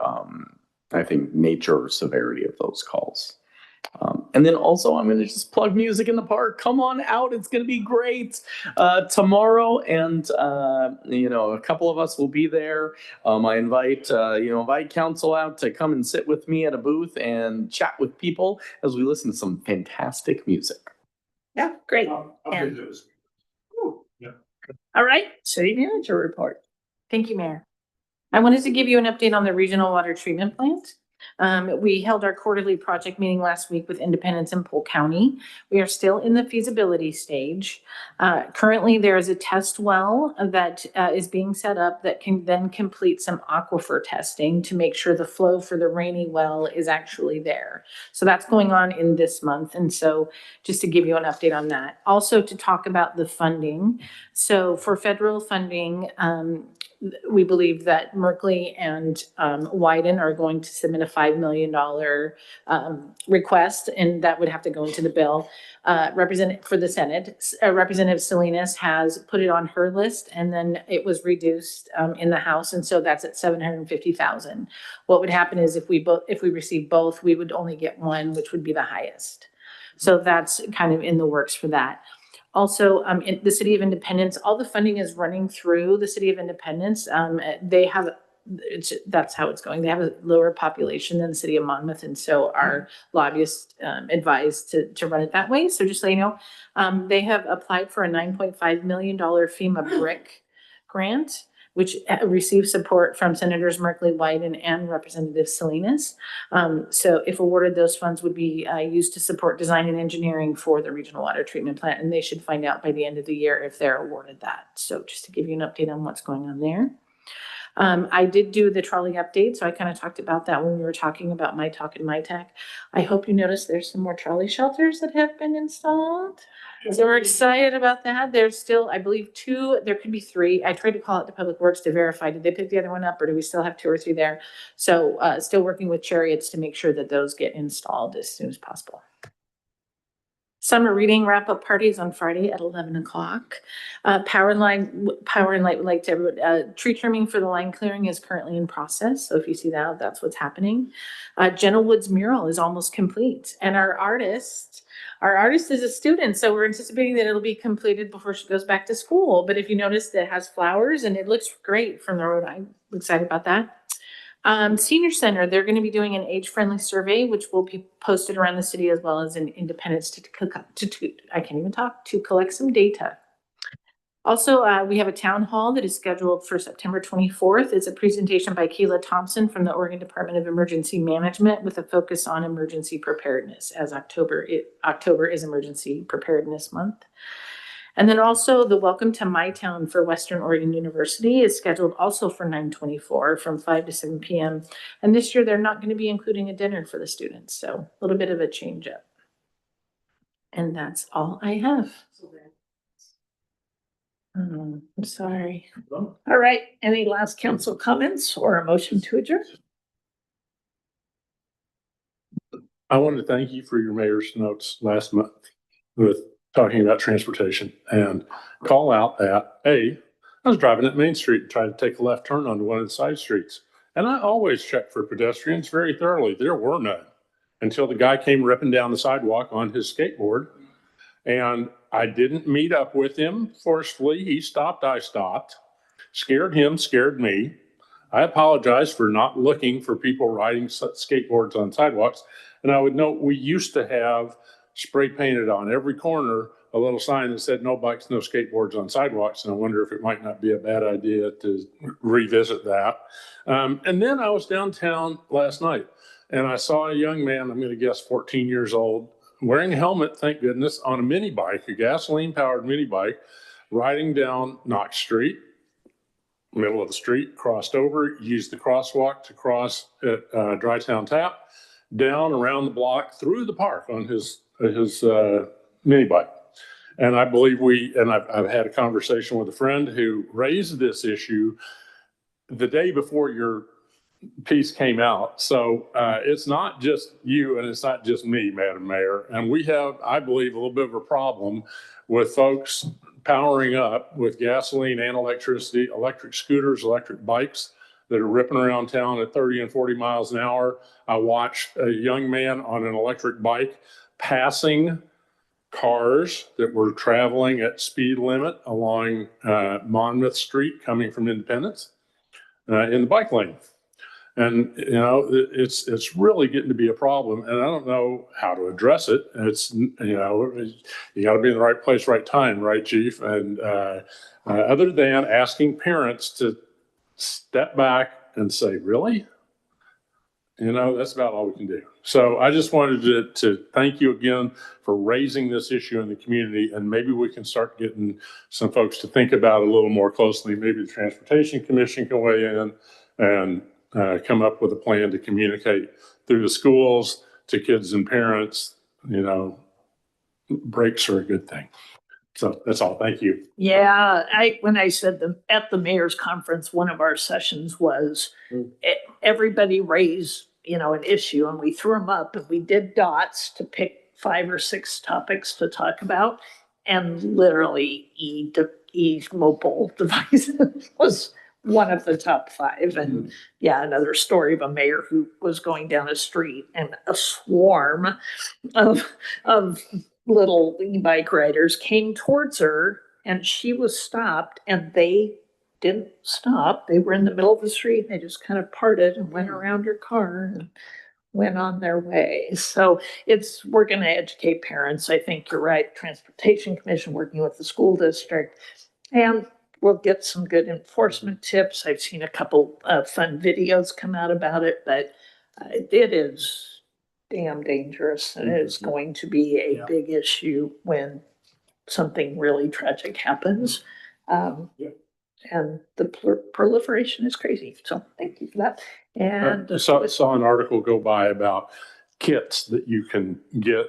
I think, nature or severity of those calls. And then also, I'm going to just plug Music in the Park. Come on out. It's going to be great tomorrow. And, a couple of us will be there. I invite council out to come and sit with me at a booth and chat with people as we listen to some fantastic music. Yeah, great. I'll And- do those. Yeah. All right, city manager report. Thank you, Mayor. I wanted to give you an update on the regional water treatment plant. We held our quarterly project meeting last week with Independence and Polk County. We are still in the feasibility stage. Currently, there is a test well that is being set up that can then complete some aquifer testing to make sure the flow for the Rainy well is actually there. So that's going on in this month. And so just to give you an update on that. Also to talk about the funding. So for federal funding, we believe that Merkley and Wyden are going to submit a $5 million request, and that would have to go into the bill. For the Senate, Representative Salinas has put it on her list, and then it was reduced in the House, and so that's at $750,000. What would happen is if we receive both, we would only get one, which would be the highest. So that's kind of in the works for that. Also, in the City of Independence, all the funding is running through the City of Independence. That's how it's going. They have a lower population than the City of Monmouth, and so our lobbyists advised to run it that way. So just so you know, they have applied for a $9.5 million FEMA BRIC grant, which received support from Senators Merkley, Wyden, and Representative Salinas. So if awarded, those funds would be used to support design and engineering for the regional water treatment plant, and they should find out by the end of the year if they're awarded that. So just to give you an update on what's going on there. I did do the trolley update, so I kind of talked about that when we were talking about My Talk and My Tech. I hope you noticed there's some more trolley shelters that have been installed. So we're excited about that. There's still, I believe, 2, there could be 3. I tried to call it to Public Works to verify. Did they pick the other one up, or do we still have 2 or 3 there? So still working with Chariots to make sure that those get installed as soon as possible. Summer reading wrap-up parties on Friday at 11 o'clock. Power and Light would like to everybody, tree trimming for the line clearing is currently in process. So if you see that, that's what's happening. Jenna Wood's mural is almost complete. And our artist is a student. So we're anticipating that it'll be completed before she goes back to school. But if you notice, it has flowers and it looks great from the road. I'm excited about that. Senior Center, they're going to be doing an age-friendly survey, which will be posted around the city as well as in Independence to collect some data. Also, we have a town hall that is scheduled for September 24th. It's a presentation by Kayla Thompson from the Oregon Department of Emergency Management with a focus on emergency preparedness, as October is Emergency Preparedness Month. And then also the Welcome to My Town for Western Oregon University is scheduled also for 9/24 from 5 to 7 p.m. And this year they're not going to be including a dinner for the students. So a little bit of a change up. And that's all I have. I'm sorry. All right. Any last council comments or a motion to adjourn? I wanted to thank you for your mayor's notes last month with talking about transportation and call out that I was driving at Main Street and tried to take a left turn onto one of the side streets. And I always check for pedestrians very thoroughly. There were none until the guy came ripping down the sidewalk on his skateboard. And I didn't meet up with him forcefully. He stopped, I stopped. Scared him, scared me. I apologize for not looking for people riding skateboards on sidewalks. And I would note we used to have spray painted on every corner a little sign that said no bikes, no skateboards on sidewalks. And I wonder if it might not be a bad idea to revisit that. And then I was downtown last night and I saw a young man, I'm going to guess 14 years old, wearing a helmet, thank goodness, on a mini bike, a gasoline powered mini bike, riding down Knox Street, middle of the street, crossed over, used the crosswalk to cross at Drytown Tap, down around the block through the park on his mini bike. And I believe I've had a conversation with a friend who raised this issue the day before your piece came out. So it's not just you and it's not just me, Madam Mayor. And we have, I believe, a little bit of a problem with folks powering up with gasoline and electricity, electric scooters, electric bikes that are ripping around town at 30 and 40 miles an hour. I watched a young man on an electric bike passing cars that were traveling at speed limit along Monmouth Street coming from Independence in the bike lane. And, you know, it's really getting to be a problem. And I don't know how to address it. It's, you know, you got to be in the right place, right time, right, Chief? And other than asking parents to step back and say, really? You know, that's about all we can do. So I just wanted to thank you again for raising this issue in the community, and maybe we can start getting some folks to think about it a little more closely. Maybe the Transportation Commission can weigh in and come up with a plan to communicate through the schools to kids and parents. You know, breaks are a good thing. So that's all. Thank you. Yeah, when I said at the mayor's conference, one of our sessions was everybody raised, an issue, and we threw them up and we did dots to pick 5 or 6 topics to talk about. And literally mobile devices was one of the top 5. And yeah, another story of a mayor who was going down a street and a swarm of little e-bike riders came towards her, and she was stopped, and they didn't stop. They were in the middle of the street. They just kind of parted and went around her car and went on their way. So we're going to educate parents. I think you're right. Transportation Commission working with the school district, and we'll get some good enforcement tips. I've seen a couple of fun videos come out about it, but it is damn dangerous, and it is going to be a big issue when something really tragic happens. And the proliferation is crazy. So thank you for that. And saw an article go by about kits that you can get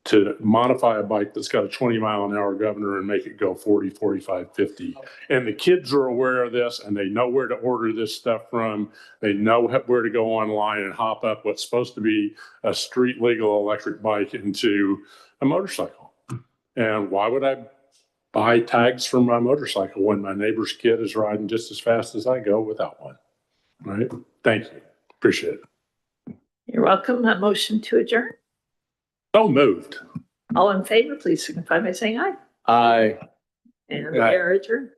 to modify a bike that's got a 20-mile-an-hour governor and make it go 40, 45, 50. And the kids are aware of this, and they know where to order this stuff from. They know where to go online and hop up what's supposed to be a street legal electric bike into a motorcycle. And why would I buy tags for my motorcycle when my neighbor's kid is riding just as fast as I go without one? Right? Thank you. Appreciate it. You're welcome. A motion to adjourn. So moved. All in favor, please signify by saying aye. Aye. And we are adjourned.